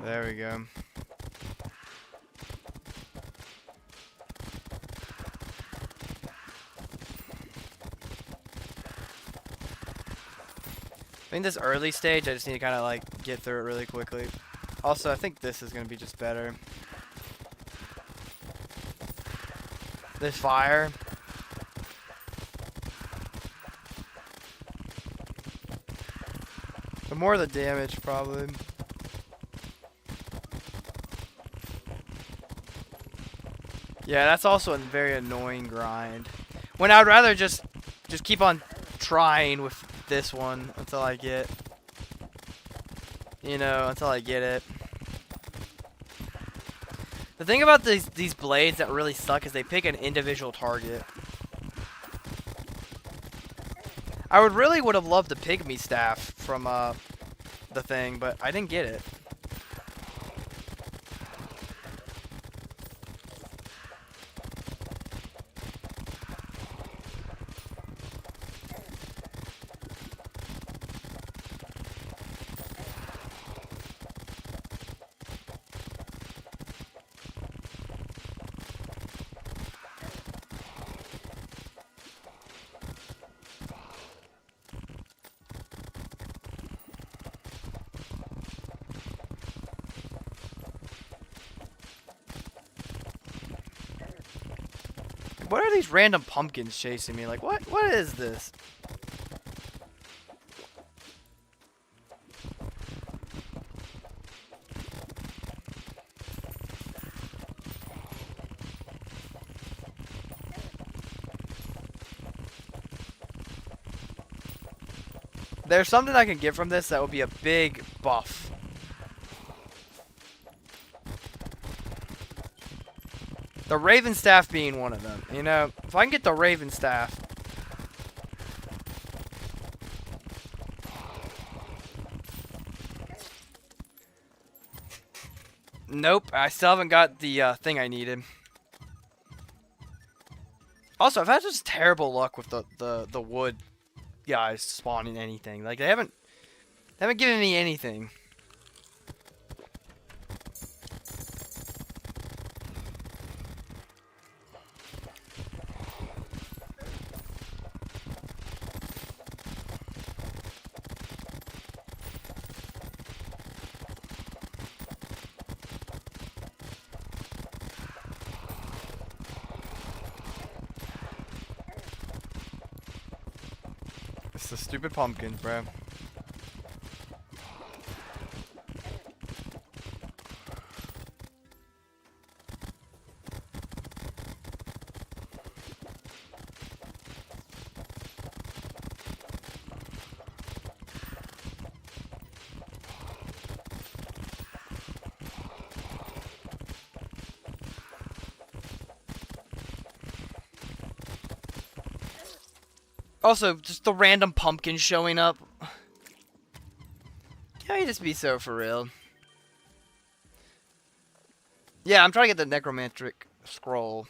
There we go. I think this early stage, I just need to kind of like get through it really quickly. Also, I think this is going to be just better. This fire. The more the damage, probably. Yeah, that's also a very annoying grind. When I'd rather just keep on trying with this one until I get, until I get it. The thing about these blades that really suck is they pick an individual target. I would have loved the pygmy staff from the thing, but I didn't get it. What are these random pumpkins chasing me? Like, what is this? There's something I can get from this that would be a big buff. The Raven Staff being one of them. You know, if I can get the Raven Staff. Nope, I still haven't got the thing I needed. Also, I've had just terrible luck with the wood guys spawning anything. Like they haven't given me anything. It's the stupid pumpkins, bro. Also, just the random pumpkin showing up. Can you just be so for real? Yeah, I'm trying to get the necromantic scroll.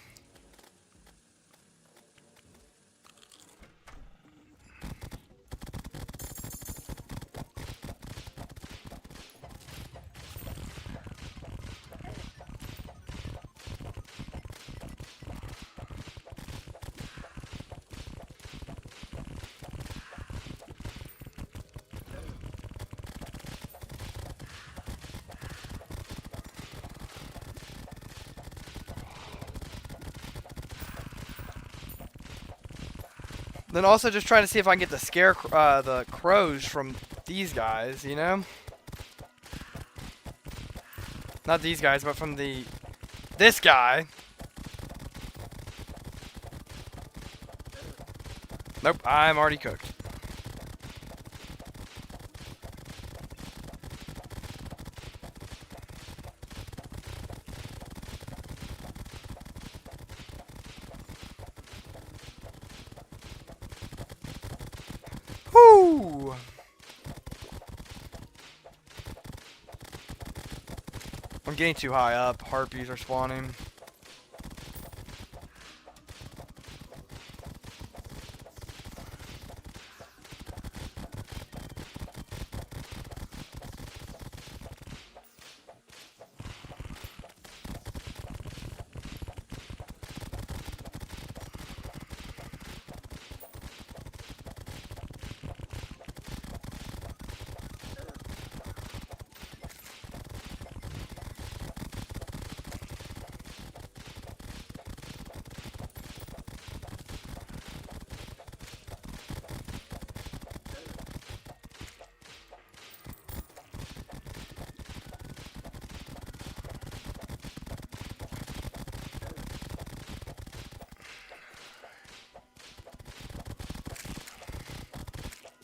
Then also just trying to see if I can get the crows from these guys, you know? Not these guys, but from this guy. Nope, I'm already cooked. Whoo! I'm getting too high up. Harpies are spawning.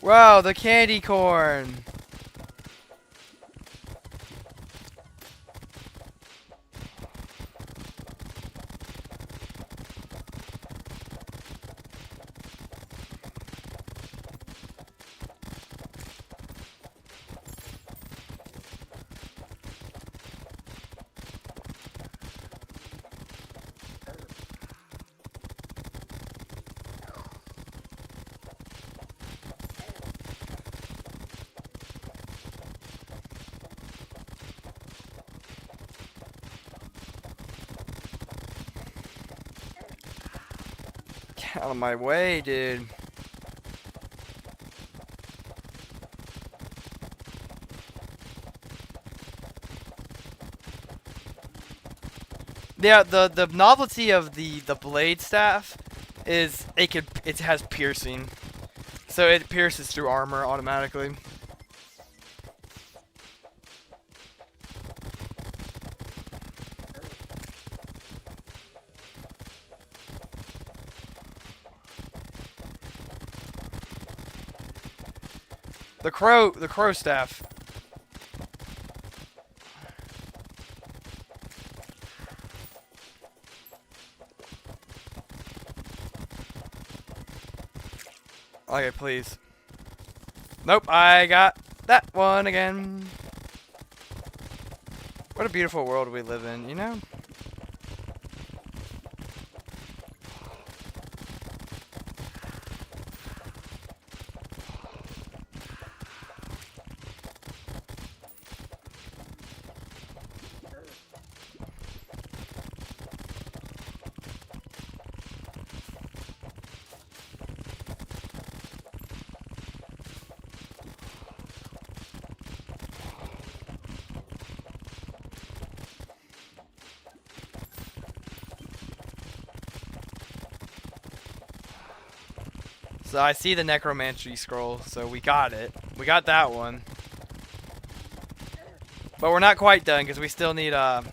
Wow, the candy corn. Get out of my way, dude. Yeah, the novelty of the blade staff is it has piercing. So it pierces through armor automatically. The crow staff. Okay, please. Nope, I got that one again. What a beautiful world we live in, you know? So I see the necromancy scroll, so we got it. We got that one. But we're not quite done because we still need the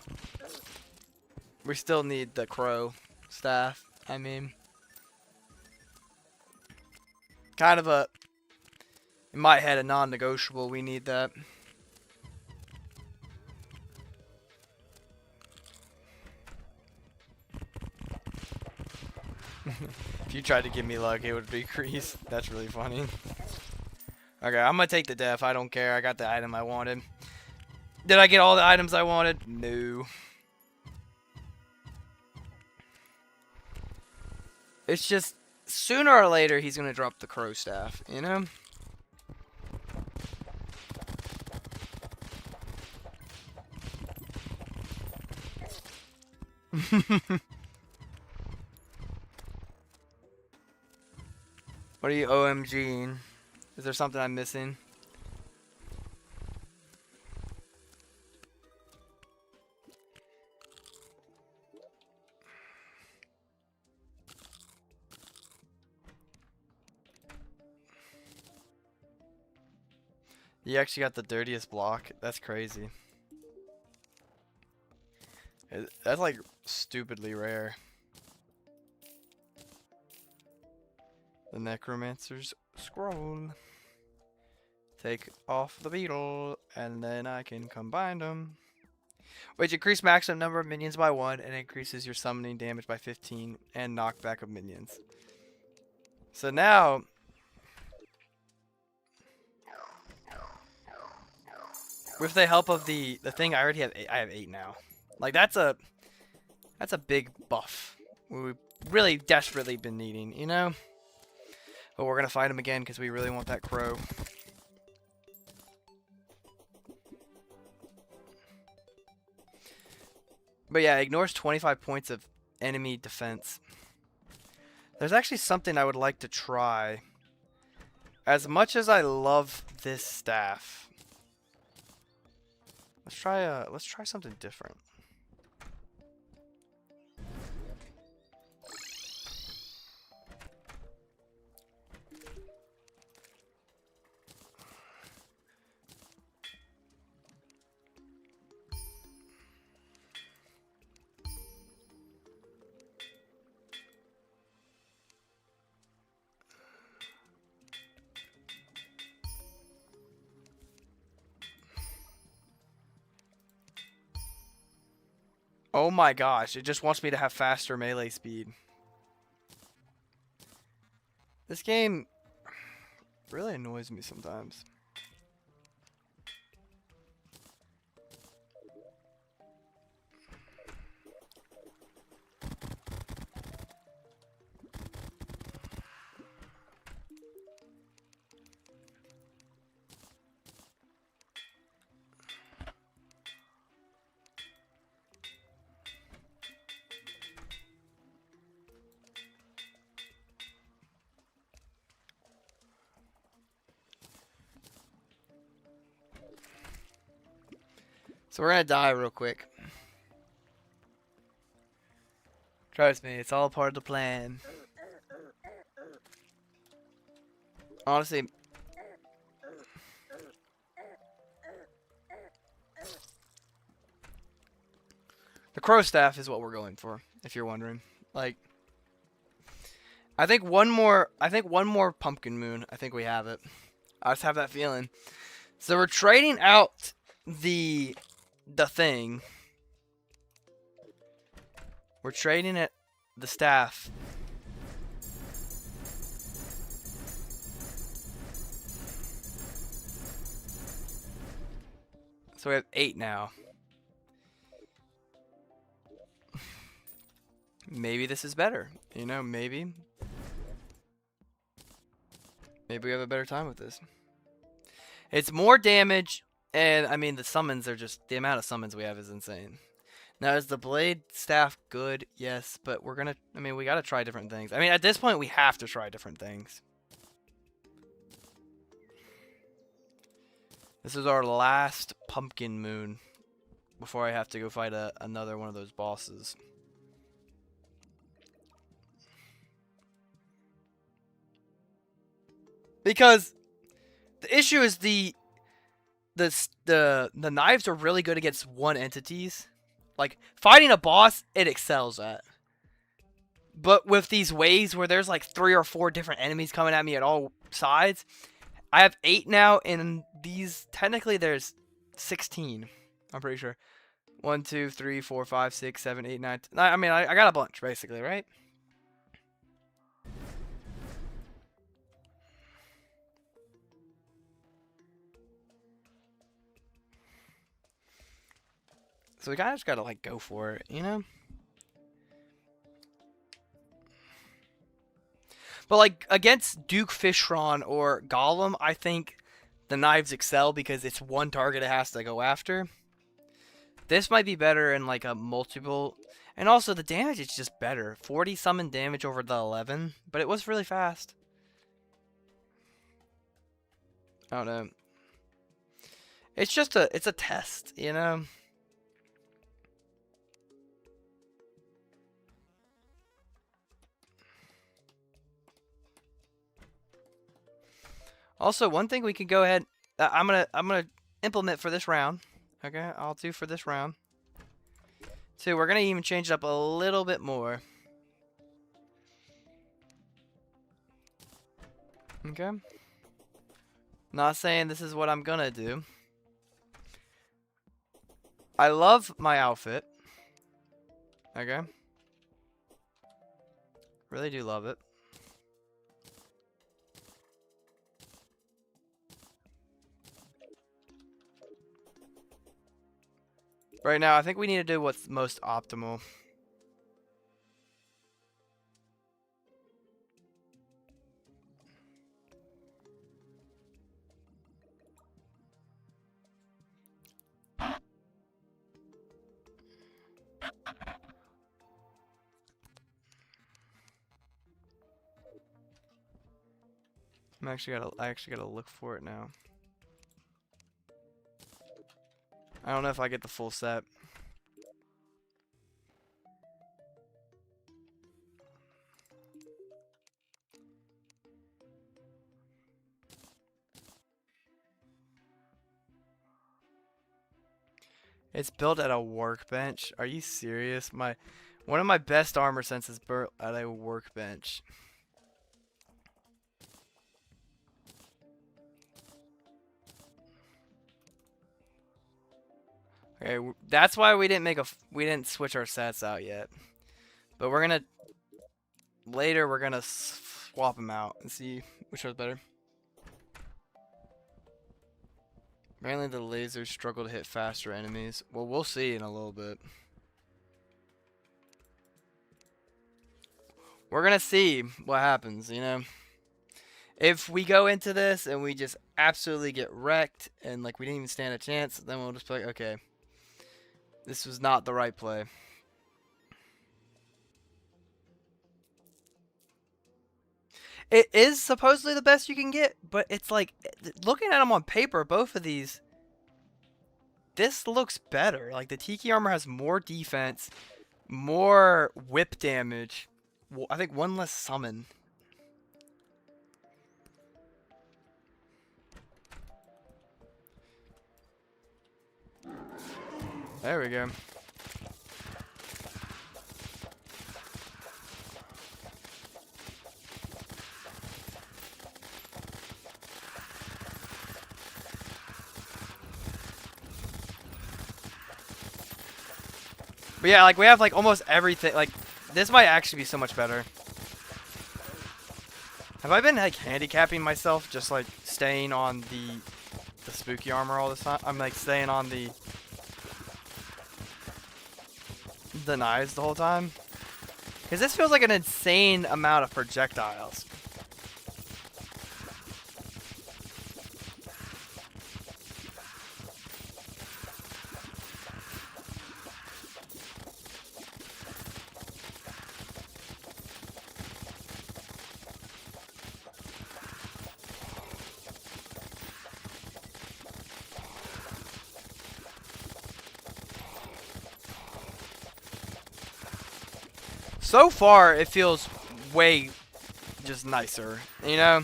crow staff. I mean, kind of in my head a non-negotiable. We need that. If you tried to give me luck, it would decrease. That's really funny. Okay, I'm gonna take the def. I don't care. I got the item I wanted. Did I get all the items I wanted? No. It's just sooner or later he's gonna drop the crow staff, you know? What are you OMGing? Is there something I'm missing? You actually got the dirtiest block? That's crazy. That's like stupidly rare. The necromancer's scroll. Take off the beetle, and then I can combine them. Which increase maximum number of minions by 1 and increases your summoning damage by 15 and knockback of minions. So now, with the help of the thing, I already have 8. I have 8 now. Like that's a big buff. We've really desperately been needing, you know. But we're gonna fight him again because we really want that crow. But yeah, ignores 25 points of enemy defense. There's actually something I would like to try. As much as I love this staff, let's try something different. Oh my gosh, it just wants me to have faster melee speed. This game really annoys me sometimes. So we're gonna die real quick. Trust me, it's all part of the plan. Honestly, the crow staff is what we're going for, if you're wondering. Like, I think one more pumpkin moon. I think we have it. I just have that feeling. So we're trading out the thing. We're trading it the staff. So we have 8 now. Maybe this is better. You know, maybe. Maybe we have a better time with this. It's more damage, and I mean, the summons are just, the amount of summons we have is insane. Now, is the blade staff good? Yes, but we're gonna, I mean, we gotta try different things. I mean, at this point, we have to try different things. This is our last pumpkin moon before I have to go fight another one of those bosses. Because the issue is the knives are really good against one entities. Like, fighting a boss, it excels at. But with these waves where there's like 3 or 4 different enemies coming at me at all sides, I have 8 now, and these, technically there's 16. I'm pretty sure. 1, 2, 3, 4, 5, 6, 7, 8, 9. I mean, I got a bunch, basically, right? So we kind of just gotta, like, go for it, you know? But, like, against Duke Fishron or Gollum, I think the knives excel because it's one target it has to go after. This might be better in, like, a multiple... And also, the damage is just better. 40 summon damage over the 11, but it was really fast. I don't know. It's just it's a test, you know? Also, one thing we could go ahead, I'm gonna implement for this round. Okay, I'll do for this round. So we're gonna even change it up a little bit more. Okay. Not saying this is what I'm gonna do. I love my outfit. Okay. Really do love it. Right now, I think we need to do what's most optimal. I actually gotta look for it now. I don't know if I get the full set. It's built at a workbench. Are you serious? One of my best armor sets is built at a workbench. Okay, that's why we didn't switch our sets out yet. But later we're gonna swap them out and see which one's better. Apparently the lasers struggle to hit faster enemies. Well, we'll see in a little bit. We're gonna see what happens, you know? If we go into this and we just absolutely get wrecked and like we didn't even stand a chance, then we'll just be like, okay, this was not the right play. It is supposedly the best you can get, but it's like, looking at them on paper, both of these, this looks better. Like the Tiki armor has more defense, more whip damage. Well, I think one less summon. There we go. But yeah, like we have like almost everything. Like this might actually be so much better. Have I been like handicapping myself just like staying on the spooky armor all this time? I'm like staying on the knives the whole time. Because this feels like an insane amount of projectiles. So far, it feels way just nicer, you know?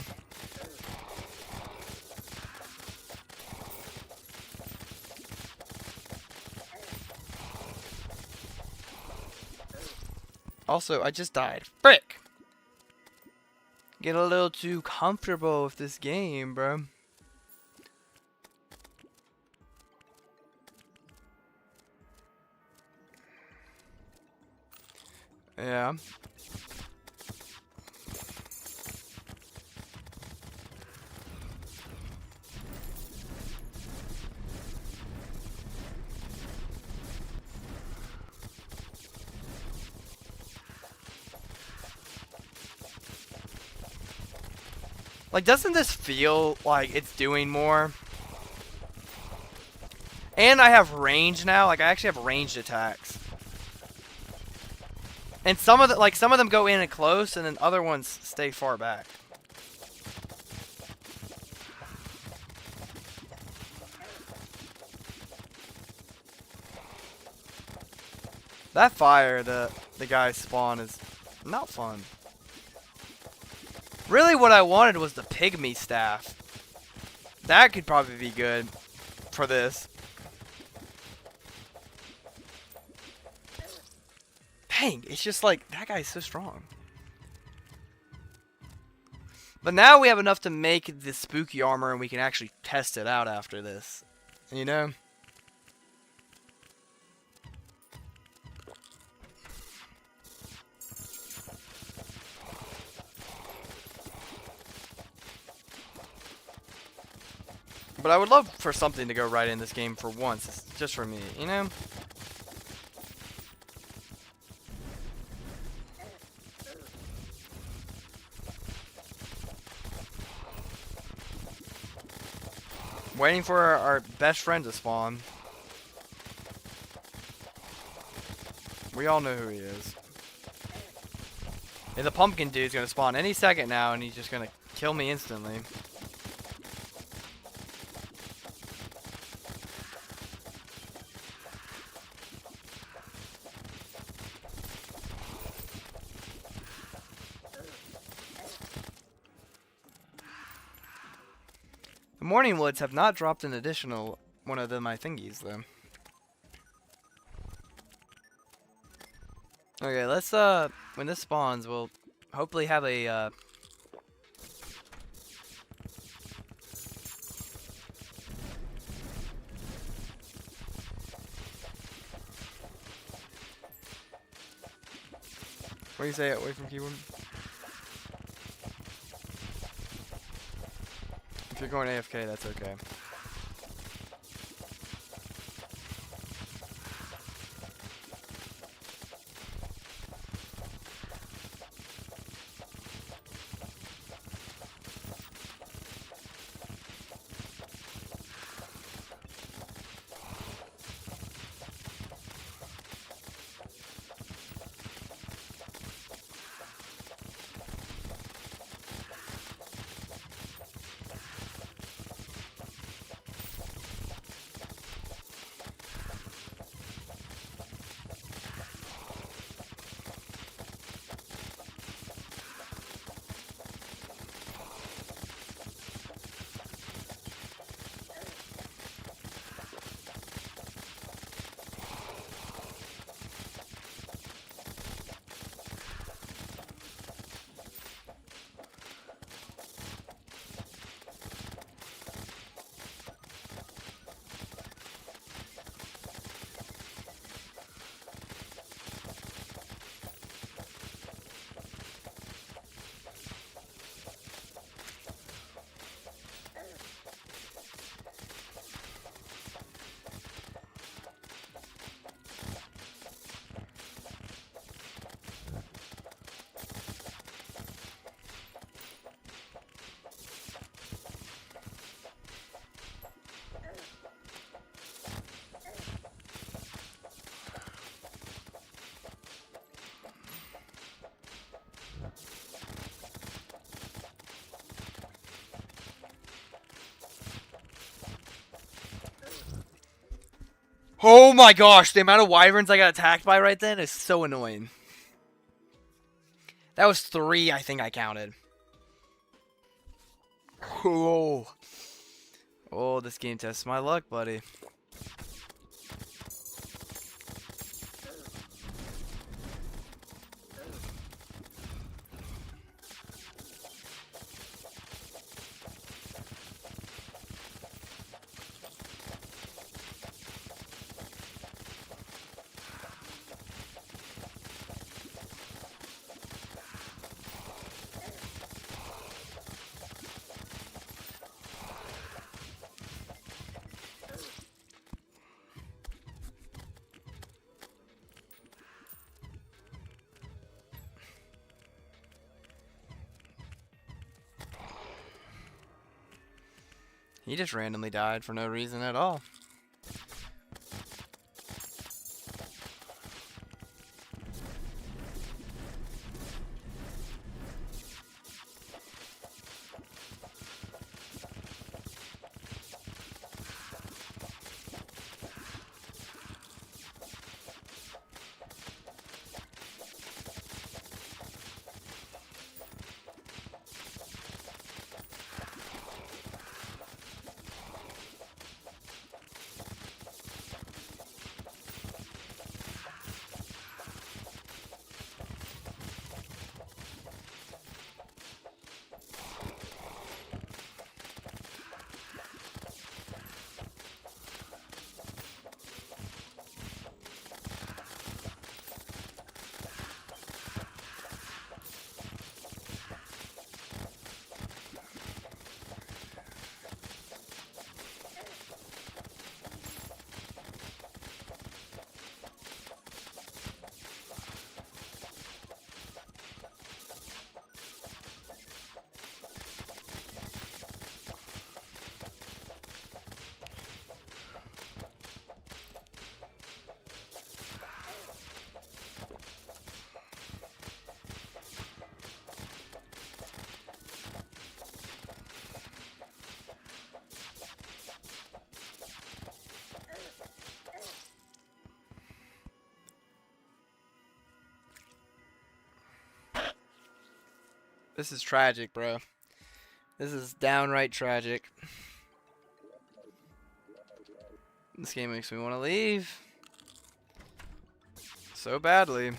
Also, I just died. Frick! Get a little too comfortable with this game, bro. Yeah. Like, doesn't this feel like it's doing more? And I have range now. Like, I actually have ranged attacks. And some of them go in and close, and then other ones stay far back. That fire the guys spawn is not fun. Really, what I wanted was the pygmy staff. That could probably be good for this. Dang, it's just like, that guy's so strong. But now we have enough to make the spooky armor and we can actually test it out after this. You know? But I would love for something to go right in this game for once, just for me, you know? Waiting for our best friend to spawn. We all know who he is. Yeah, the pumpkin dude's gonna spawn any second now, and he's just gonna kill me instantly. The Morning Woods have not dropped an additional one of my thingies, though. Okay, let's, when this spawns, we'll hopefully have a, What do you say? Away from keyboard? If you're going AFK, that's okay. Oh my gosh, the amount of wyverns I got attacked by right then is so annoying. That was 3, I think I counted. Oh. Oh, this game tests my luck, buddy. He just randomly died for no reason at all. This is tragic, bro. This is downright tragic. This game makes me want to leave. So badly.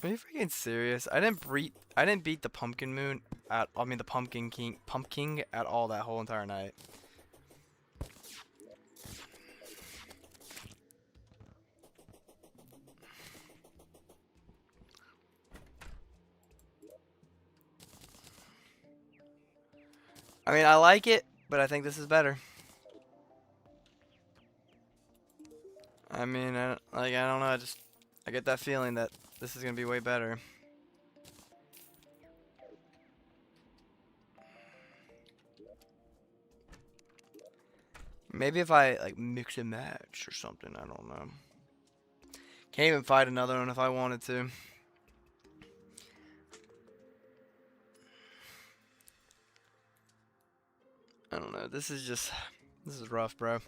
Are you freaking serious? I didn't beat the pumpkin moon at I mean the pumpkin at all that whole entire night. I mean I like it, but I think this is better. I mean I don't know, I get that feeling that this is gonna be way better. Maybe if I like mix and match or something, I don't know. Can't even fight another one if I wanted to. I don't know. This is rough, bro.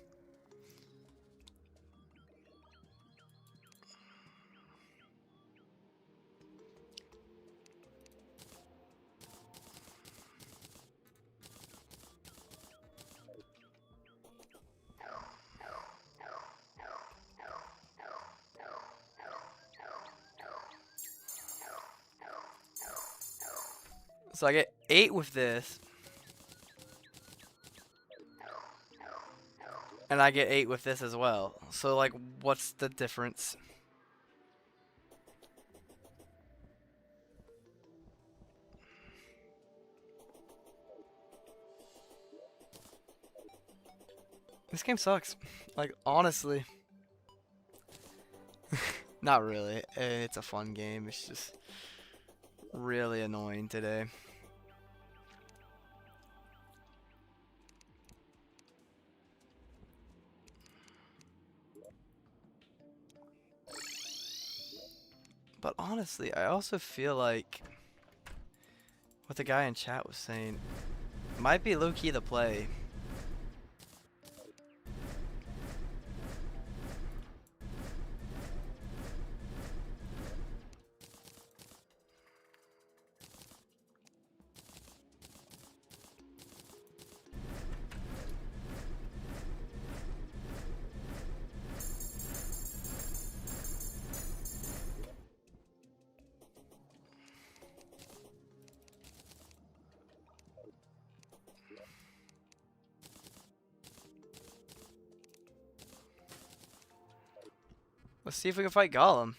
So I get 8 with this. And I get 8 with this as well. So like what's the difference? This game sucks. Like honestly. Not really. It's a fun game. It's just really annoying today. But honestly, I also feel like what the guy in chat was saying might be low-key the play. Let's see if we can fight Gollum.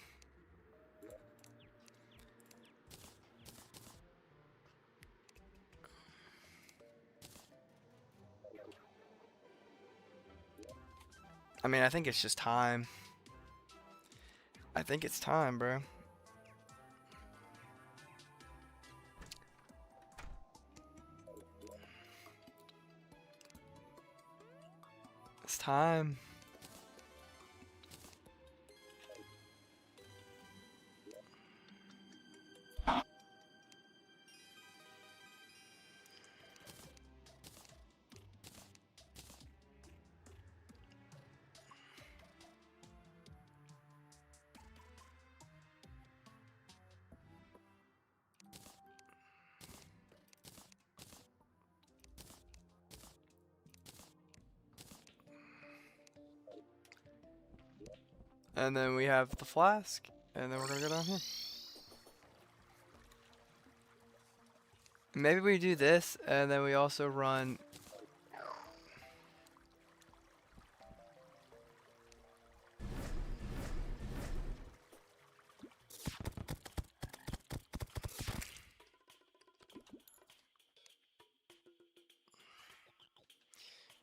I mean, I think it's just time. I think it's time, bro. It's time. And then we have the flask. And then we're gonna go down here. Maybe we do this, and then we also run...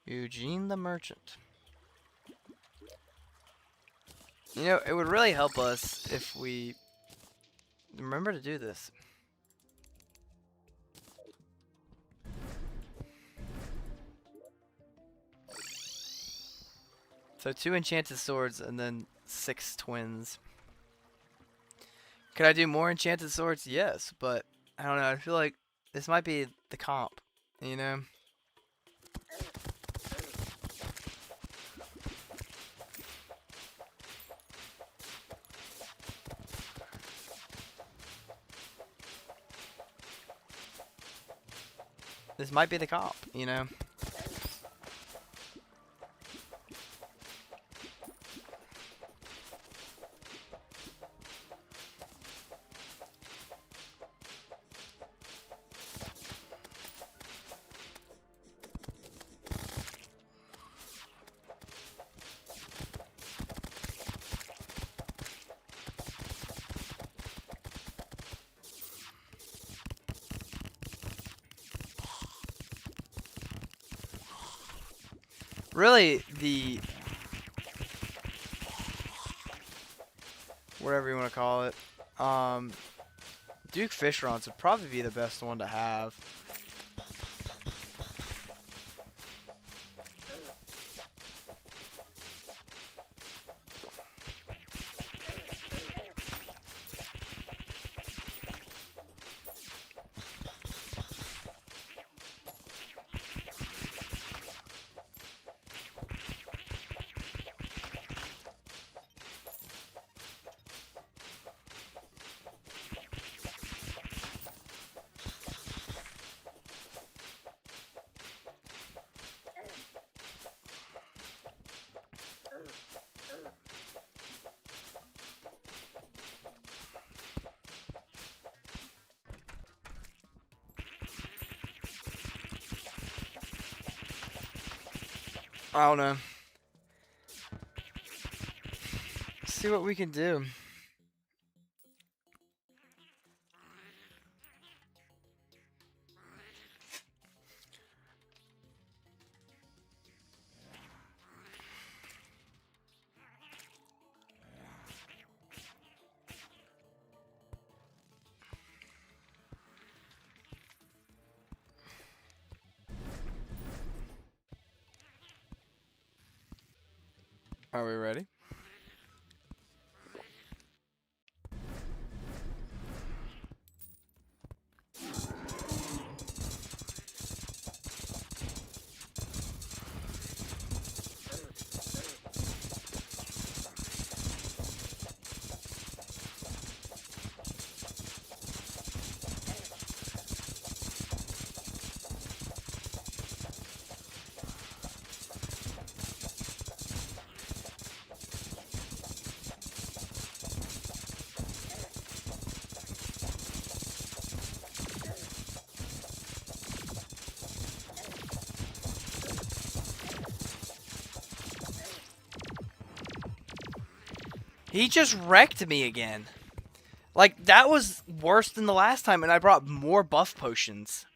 Eugene the Merchant. You know, it would really help us if we remember to do this. So 2 enchanted swords and then 6 twins. Could I do more enchanted swords? Yes, but I don't know. I feel like this might be the comp, you know? This might be the comp, you know? really the whatever you want to call it, Duke fish rods would probably be the best one to have. I don't know. Let's see what we can do. Are we ready? He just wrecked me again. Like, that was worse than the last time, and I brought more buff potions.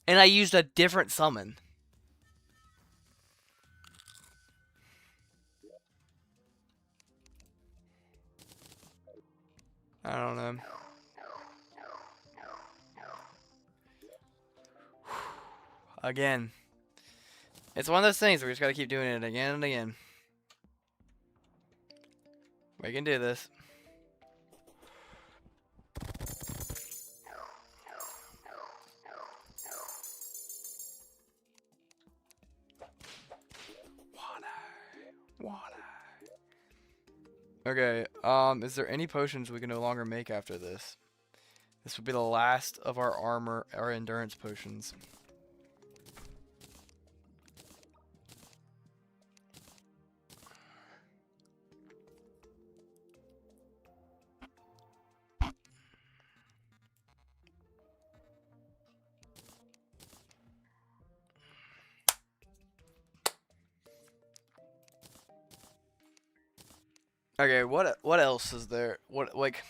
And I used a different summon. I don't know. Again. It's one of those things where we just gotta keep doing it again and again. We can do this. Water. Okay, is there any potions we can no longer make after this? This would be the last of our armor, our endurance potions. Okay, what else is there? What, like,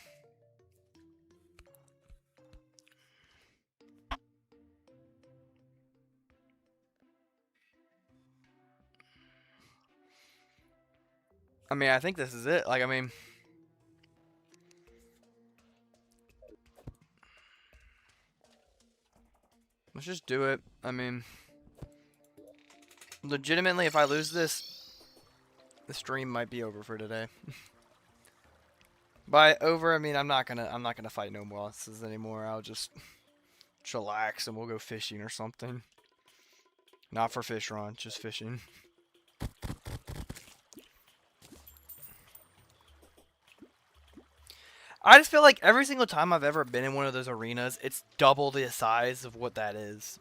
I mean, I think this is it. Like, I mean, let's just do it. I mean, legitimately, if I lose this, the stream might be over for today. By over, I mean I'm not gonna fight no bosses anymore. I'll just chillax and we'll go fishing or something. Not for fish run, just fishing. I just feel like every single time I've ever been in one of those arenas, it's double the size of what that is.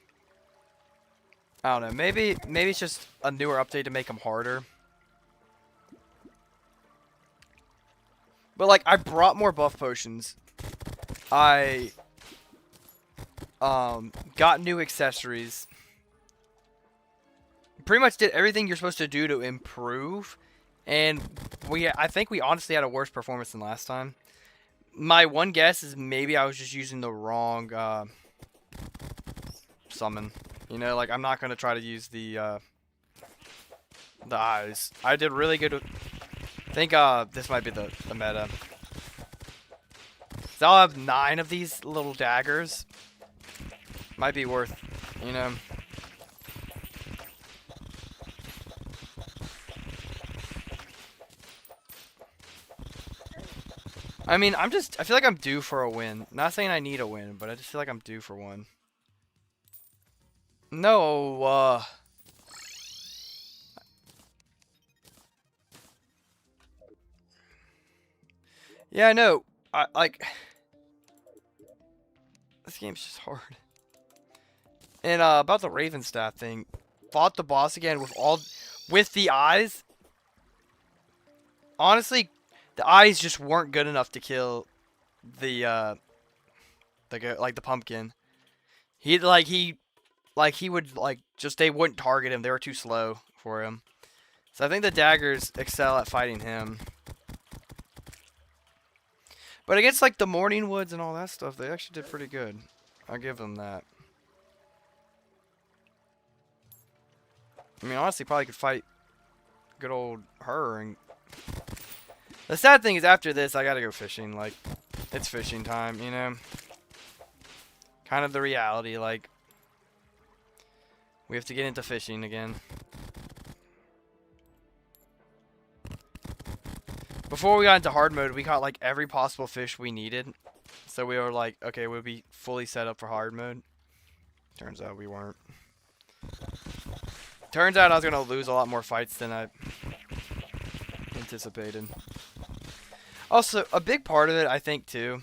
I don't know. Maybe it's just a newer update to make them harder. But like, I brought more buff potions. I got new accessories. Pretty much did everything you're supposed to do to improve, and I think we honestly had a worse performance than last time. My one guess is maybe I was just using the wrong summon. You know, like I'm not gonna try to use the The eyes. I did really good. I think this might be the meta. So I'll have 9 of these little daggers. Might be worth, you know. I mean, I feel like I'm due for a win. Not saying I need a win, but I just feel like I'm due for one. No, yeah, I know. This game's just hard. And about the Raven staff thing, fought the boss again with the eyes. Honestly, the eyes just weren't good enough to kill the the pumpkin. He would just they wouldn't target him. They were too slow for him. So I think the daggers excel at fighting him. But against like the Morning Woods and all that stuff, they actually did pretty good. I'll give them that. I mean, honestly, probably could fight good old her. And the sad thing is, after this, I gotta go fishing. Like, it's fishing time, you know. Kind of the reality. Like, we have to get into fishing again. Before we got into hard mode, we caught like every possible fish we needed. So we were like, okay, we'll be fully set up for hard mode. Turns out we weren't. Turns out I was going to lose a lot more fights than I anticipated. Also, a big part of it, I think, too,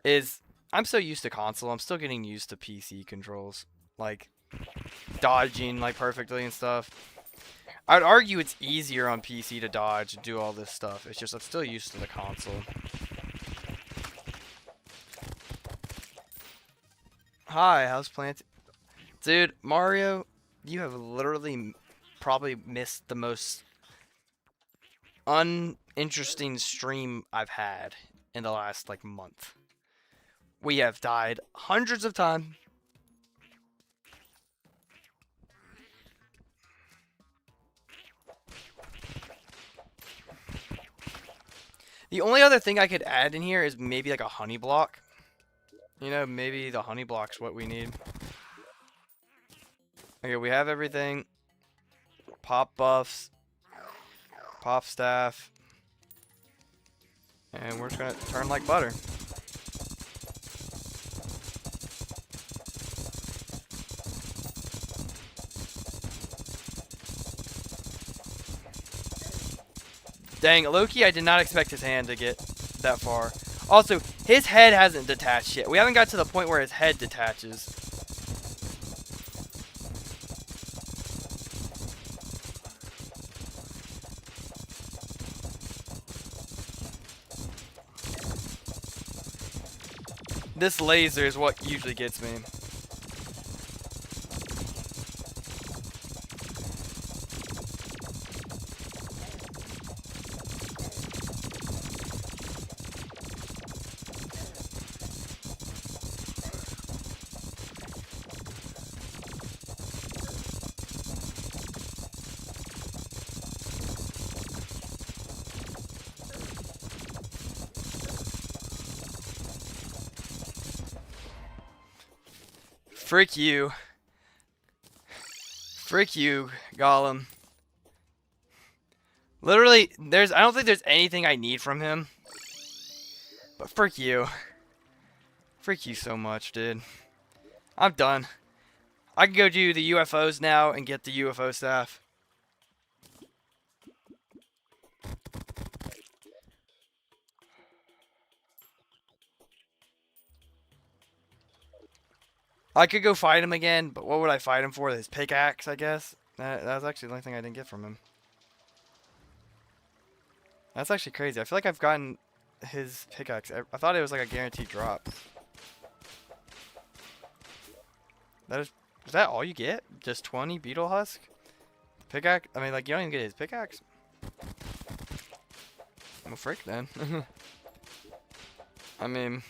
is I'm so used to console. I'm still getting used to PC controls. Like, dodging, like, perfectly and stuff. I'd argue it's easier on PC to dodge and do all this stuff. It's just I'm still used to the console. Hi, how's Plantera? Dude, Mario, you have literally probably missed the most uninteresting stream I've had in the last, like, month. We have died hundreds of times. The only other thing I could add in here is maybe like a honey block. You know, maybe the honey block's what we need. Okay, we have everything. Pop buffs. Pop staff. And we're just gonna turn like butter. Dang, Loki, I did not expect his hand to get that far. Also, his head hasn't detached yet. We haven't got to the point where his head detaches. This laser is what usually gets me. Frick you. Frick you, Gollum. Literally, I don't think there's anything I need from him. But frick you. Frick you so much, dude. I'm done. I can go do the UFOs now and get the UFO staff. I could go fight him again, but what would I fight him for? His pickaxe, I guess? That was actually the only thing I didn't get from him. That's actually crazy. I feel like I've gotten his pickaxe. I thought it was like a guaranteed drop. Is that all you get? Just 20 beetle husk? Pickaxe? I mean, like, you don't even get his pickaxe? Well, frick then. I mean...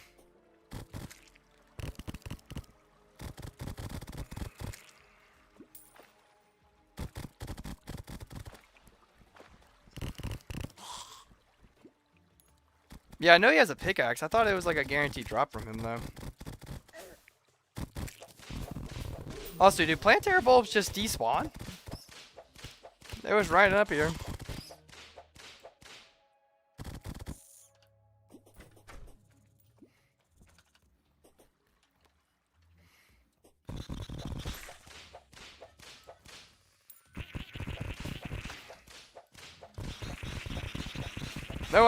Yeah, I know he has a pickaxe. I thought it was like a guaranteed drop from him though. Also, do Plantera bulbs just despawn? It was right up here. No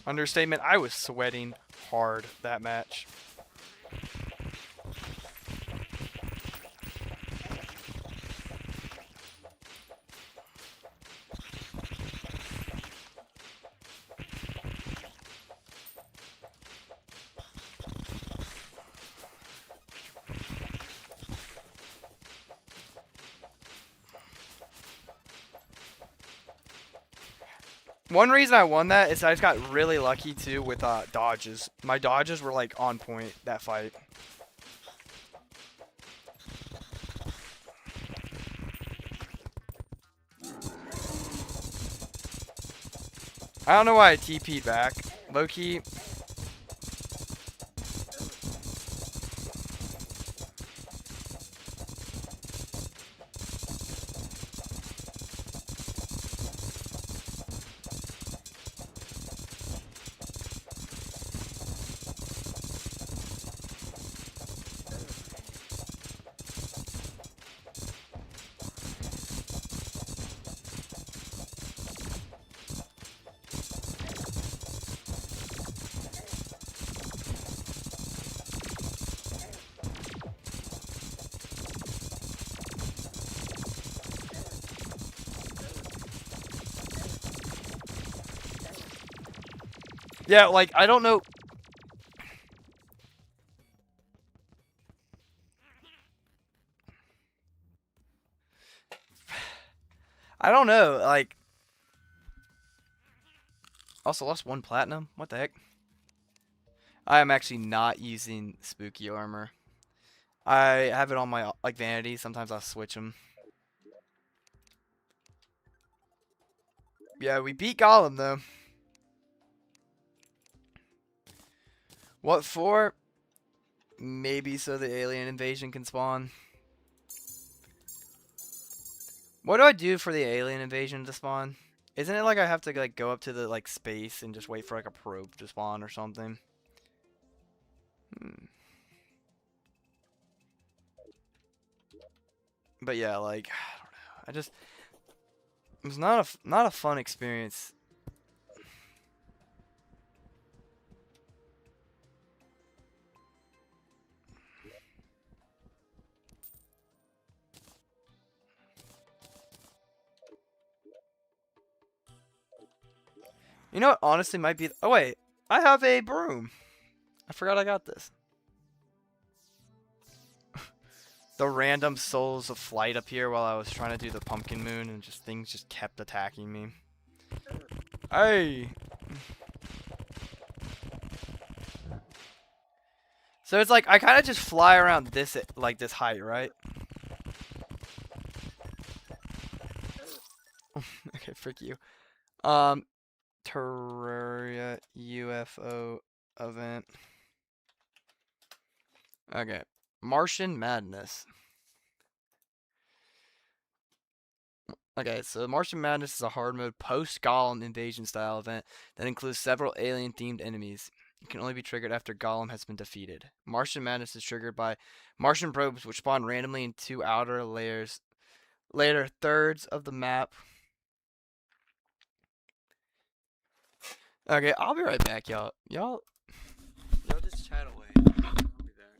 understatement. I was sweating hard that match. One reason I won that is I just got really lucky too with dodges. My dodges were like on point that fight. I don't know why I TP'd back. Low key. Yeah, like I don't know. I don't know. Like, also lost 1 platinum. What the heck? I am actually not using spooky armor. I have it on my like vanity. Sometimes I'll switch them. Yeah, we beat Gollum though. What for? Maybe so the alien invasion can spawn. What do I do for the alien invasion to spawn? Isn't it like I have to like go up to the like space and just wait for like a probe to spawn or something? Hmm. But yeah, like I don't know. I just it was not a fun experience. You know what? Honestly, might be. Oh wait, I have a broom. I forgot I got this. The random souls of flight up here while I was trying to do the pumpkin moon, and just things just kept attacking me. Hey. So it's like I kind of just fly around this like this height, right? Okay, frick you. Um, Terraria UFO event. Okay, Martian Madness. Okay, so Martian Madness is a hard mode post-Golem invasion style event that includes several alien-themed enemies. It can only be triggered after Golem has been defeated. Martian Madness is triggered by Martian probes which spawn randomly in 2 outer later thirds of the map. Okay, I'll be right back, y'all. Y'all just chat away. I'll be back.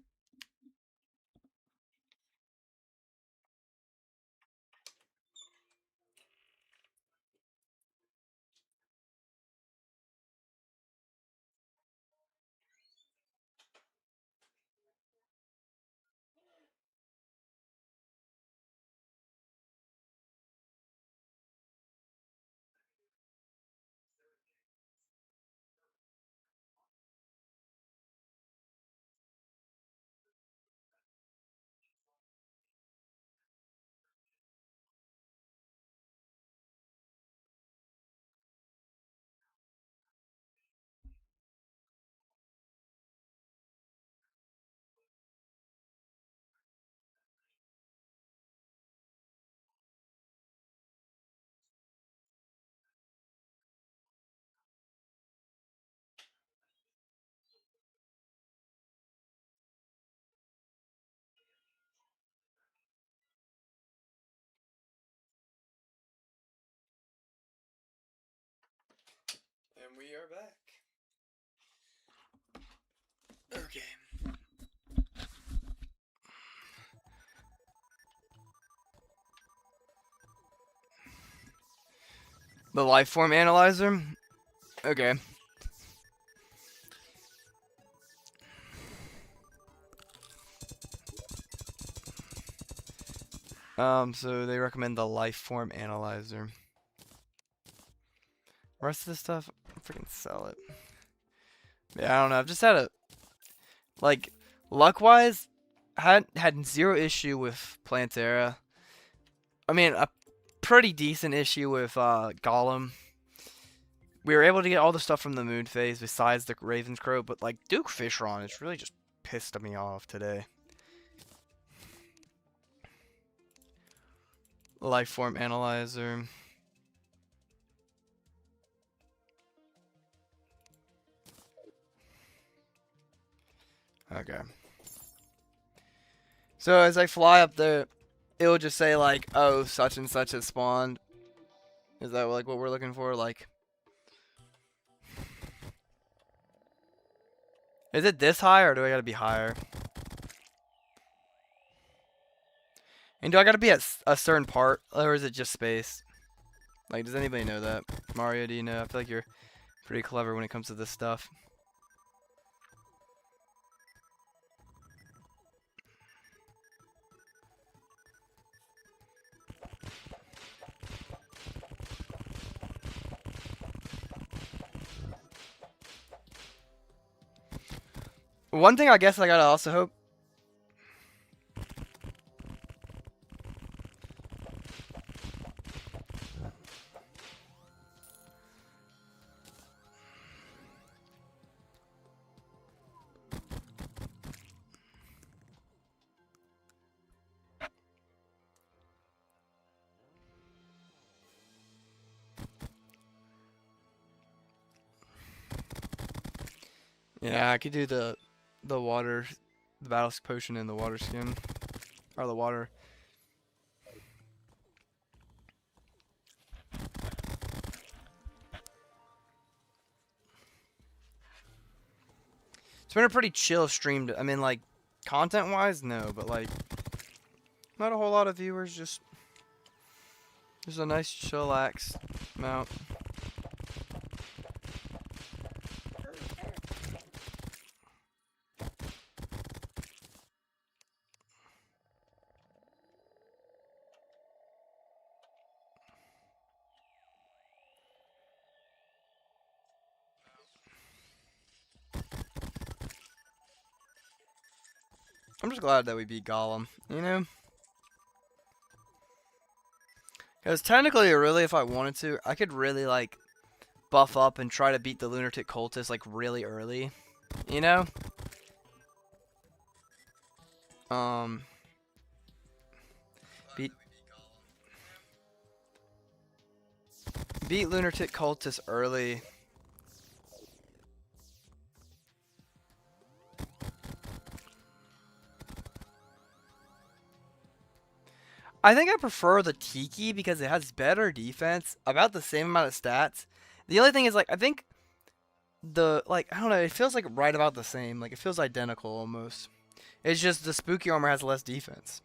We are back. Okay. The life form analyzer? Okay. So they recommend the life form analyzer. Rest of the stuff, freaking sell it. Yeah, I don't know. I've just had a, like, luck-wise, had zero issue with Plantera. I mean, a pretty decent issue with Golem. We were able to get all the stuff from the moon phase besides the Raven's Crow, but like Duke Fishron, it's really just pissed me off today. Life form analyzer. Okay. So as I fly up there, it will just say like, oh, such and such has spawned. Is that like what we're looking for? Like, is it this high or do I gotta be higher? And do I gotta be at a certain part or is it just space? Like, does anybody know that? Mario, do you know? I feel like you're pretty clever when it comes to this stuff. One thing I guess I gotta also hope. Yeah, I could do the water, the battle potion and the water skin, or the water. It's been a pretty chill stream. I mean, like, content-wise, no, but like, not a whole lot of viewers. Just a nice chillax amount. I'm just glad that we beat Golem, you know? Because technically, really, if I wanted to, I could really, like, buff up and try to beat the Lunatic Cultist, like, really early, you know? Beat Lunatic Cultist early. I think I prefer the Tiki because it has better defense, about the same amount of stats. The only thing is, like, I think I don't know, it feels like right about the same. Like, it feels identical almost. It's just the Spooky Armor has less defense.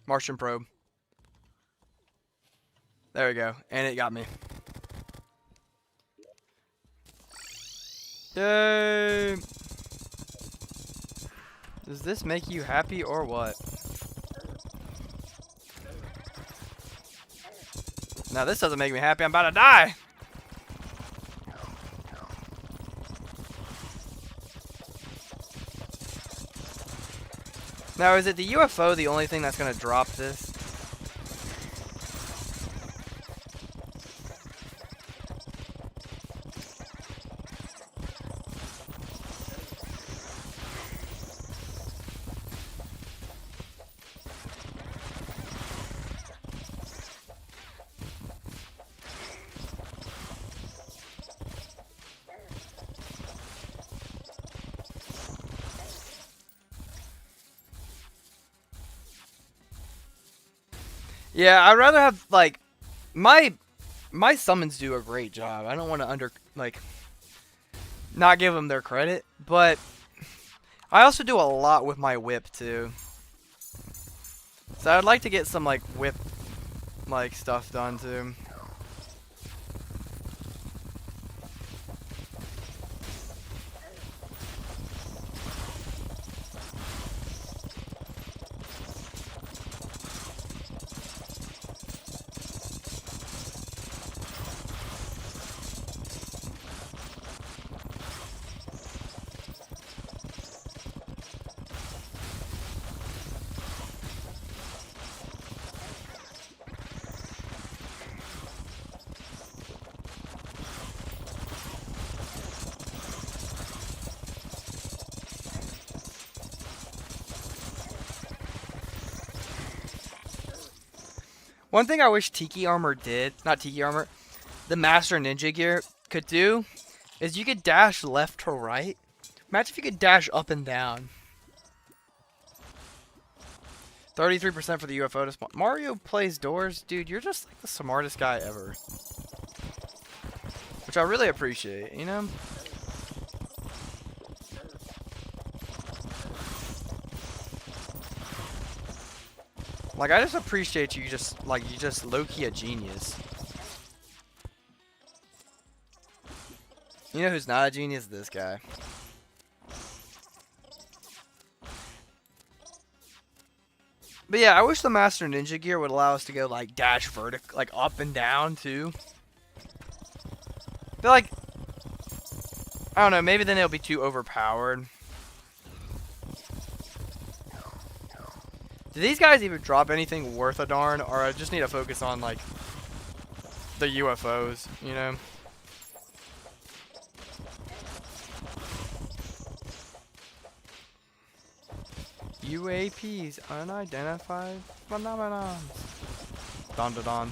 Martian Probe. There we go. And it got me. Yay! Does this make you happy or what? Now this doesn't make me happy. I'm about to die! Now, is it the UFO the only thing that's going to drop this? Yeah, I'd rather have like my my summons do a great job. I don't want to not give them their credit, but I also do a lot with my whip too. So I'd like to get some like whip like stuff done too. One thing I wish Tiki Armor did, not Tiki Armor, the Master Ninja Gear could do is you could dash left to right. Imagine if you could dash up and down. 33% for the UFO to spawn. Mario plays doors. Dude, you're just like the smartest guy ever. Which I really appreciate, you know? Like, I just appreciate you just, like, you just low-key a genius. You know who's not a genius? This guy. But yeah, I wish the Master Ninja Gear would allow us to go, like, dash vertical, like, up and down, too. I feel like, I don't know, maybe then it'll be too overpowered. Do these guys even drop anything worth a darn, or I just need to focus on, like, the UFOs, you know? UAPs, unidentified phenomenons. Don da don.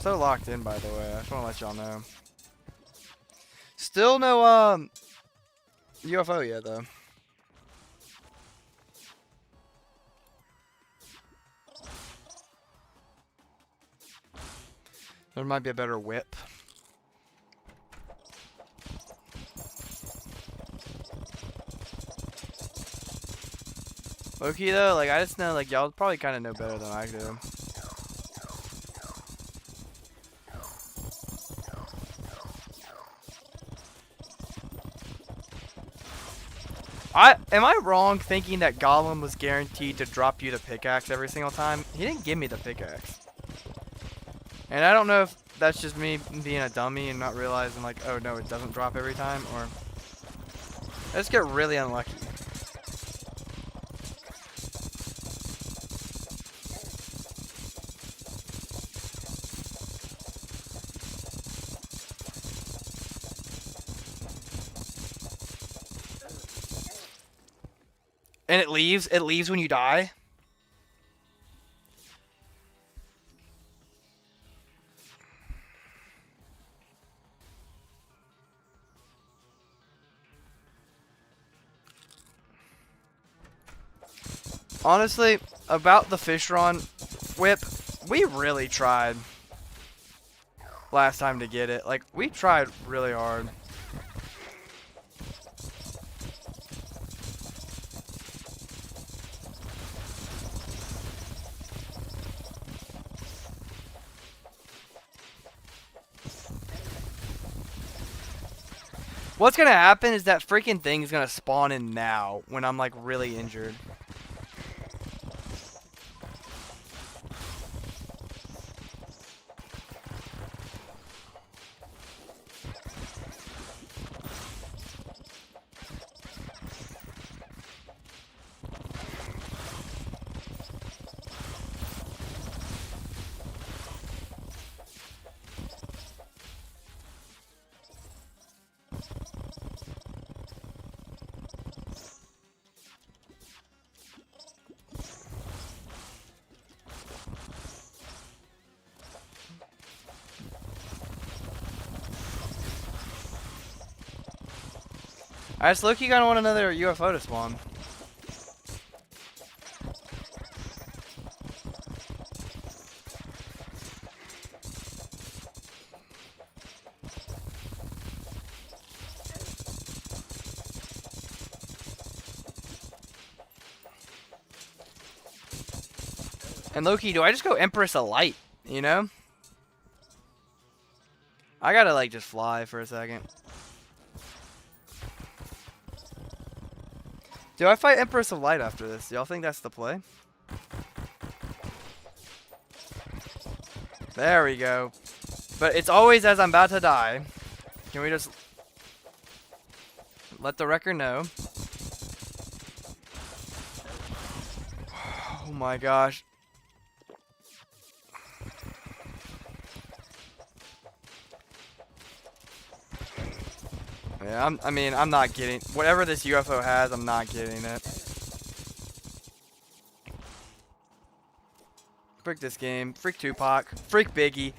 So locked in, by the way. I just want to let y'all know. Still no UFO yet, though. There might be a better whip. Loki though, like I just know, like y'all probably kind of know better than I do. Am I wrong thinking that Gollum was guaranteed to drop you the pickaxe every single time? He didn't give me the pickaxe. And I don't know if that's just me being a dummy and not realizing like, oh no, it doesn't drop every time, or I just get really unlucky. And it leaves when you die. Honestly, about the Fishron whip, we really tried last time to get it. Like, we tried really hard. What's gonna happen is that freaking thing is gonna spawn in now when I'm like really injured. I just low-key kinda want another UFO to spawn. And Loki, do I just go Empress of Light, you know? I gotta like just fly for a second. Do I fight Empress of Light after this? Y'all think that's the play? There we go. But it's always as I'm about to die. Can we just let the wrecker know? Oh my gosh. Yeah, I'm not getting whatever this UFO has. I'm not getting it. Freak this game. Freak Tupac. Freak Biggie.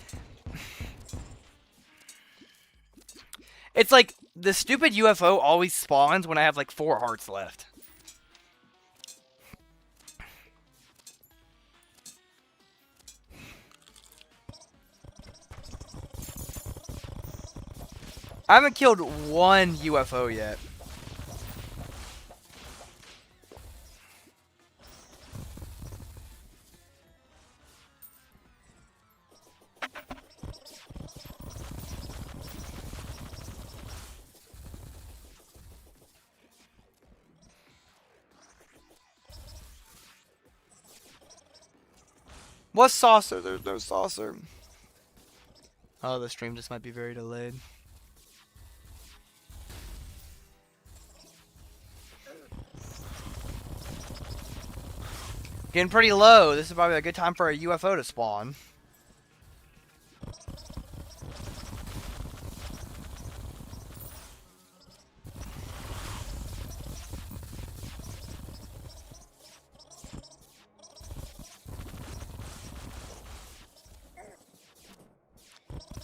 It's like the stupid UFO always spawns when I have like 4 hearts left. I haven't killed one UFO yet. What's saucer? There's no saucer. Oh, the stream just might be very delayed. Getting pretty low. This is probably a good time for a UFO to spawn.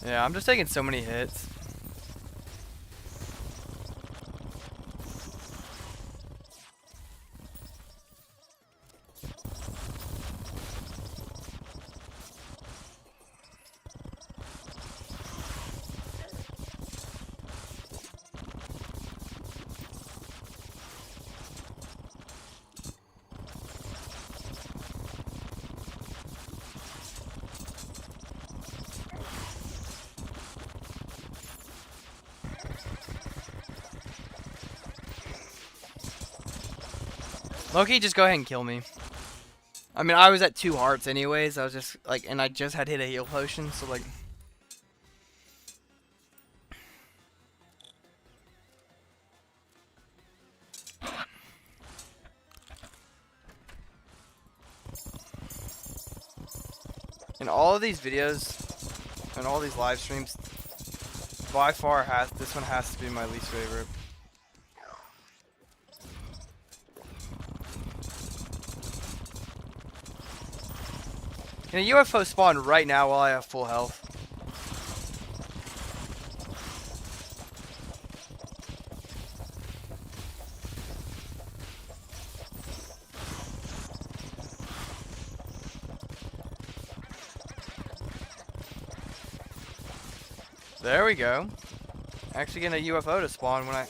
Yeah, I'm just taking so many hits. Loki, just go ahead and kill me. I mean, I was at 2 hearts anyways. I was just like, and I just had hit a heal potion, so like. In all of these videos and all these live streams, by far this one has to be my least favorite. Can a UFO spawn right now while I have full health? There we go. Actually getting a UFO to spawn when I...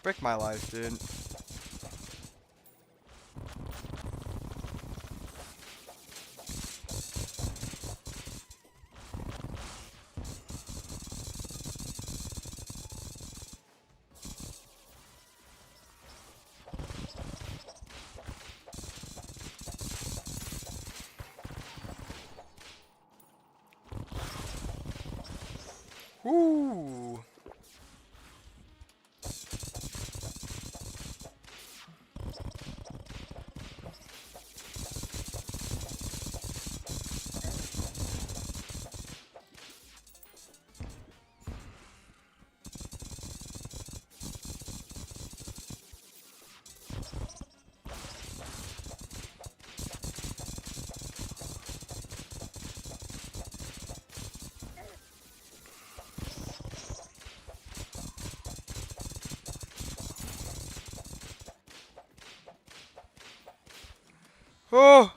Frick my life, dude. Woo! Oh.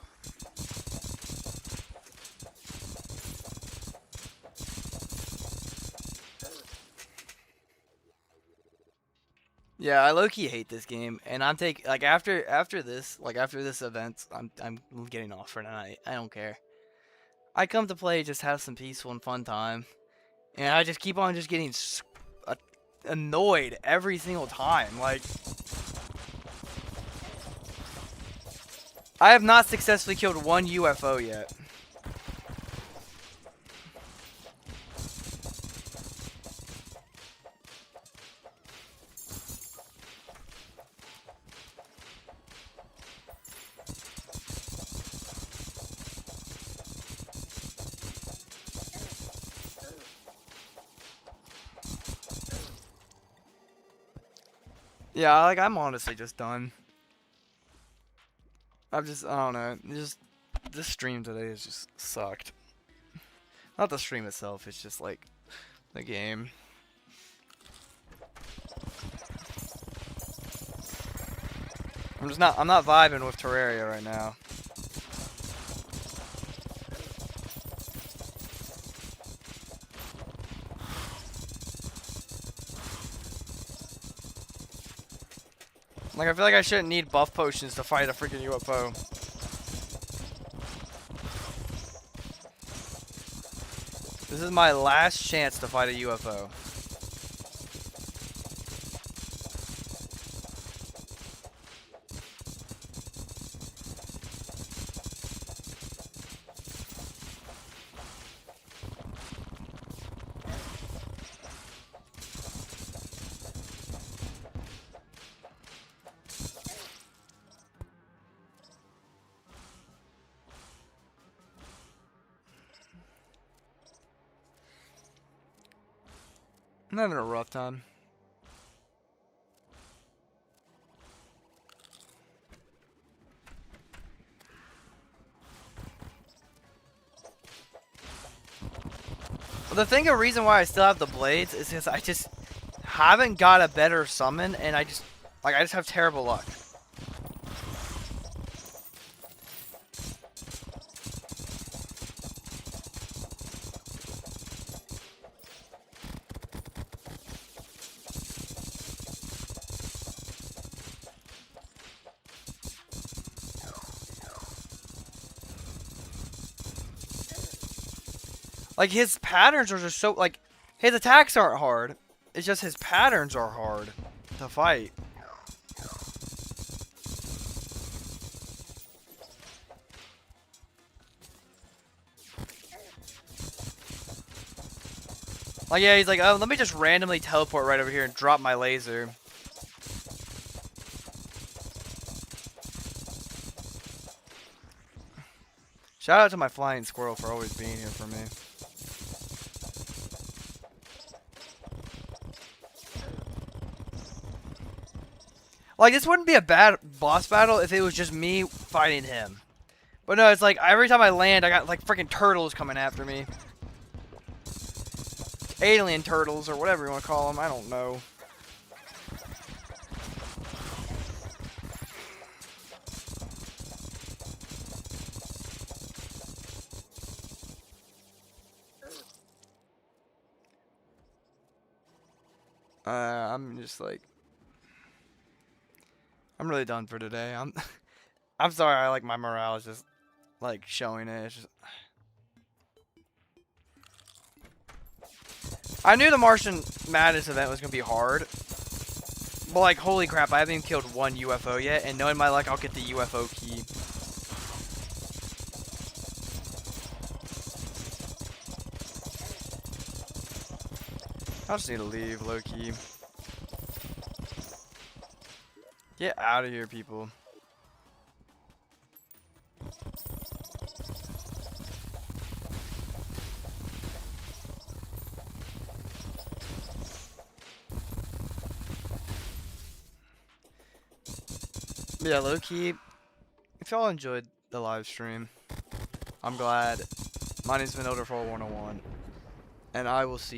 Yeah, I low-key hate this game, and I'm like after this event, I'm getting off for tonight. I don't care. I come to play just have some peaceful and fun time, and I just keep on just getting annoyed every single time. Like I have not successfully killed one UFO yet. Yeah, like I'm honestly just done. I don't know. This stream today has just sucked. Not the stream itself, it's just like the game. I'm not vibing with Terraria right now. Like I feel like I shouldn't need buff potions to fight a freaking UFO. This is my last chance to fight a UFO. I'm having a rough time. Well, the reason why I still have the blades is because I just haven't got a better summon, and I just have terrible luck. Like, his patterns are just so, like, his attacks aren't hard. It's just his patterns are hard to fight. Like, yeah, he's like, oh, let me just randomly teleport right over here and drop my laser. Shout out to my flying squirrel for always being here for me. Like, this wouldn't be a bad boss battle if it was just me fighting him. But no, it's like, every time I land, I got, like, freaking turtles coming after me. Alien turtles, or whatever you want to call them, I don't know. I'm just like... I'm really done for today. I'm sorry, like, my morale is just, like, showing it. It's just... I knew the Martian Madness event was going to be hard. But, like, holy crap, I haven't even killed one UFO yet. And knowing my luck, I'll get the UFO key. I just need to leave, low-key. Get out of here, people. Yeah, low-key, if y'all enjoyed the live stream, I'm glad. My name's been Elder 101, and I will see you.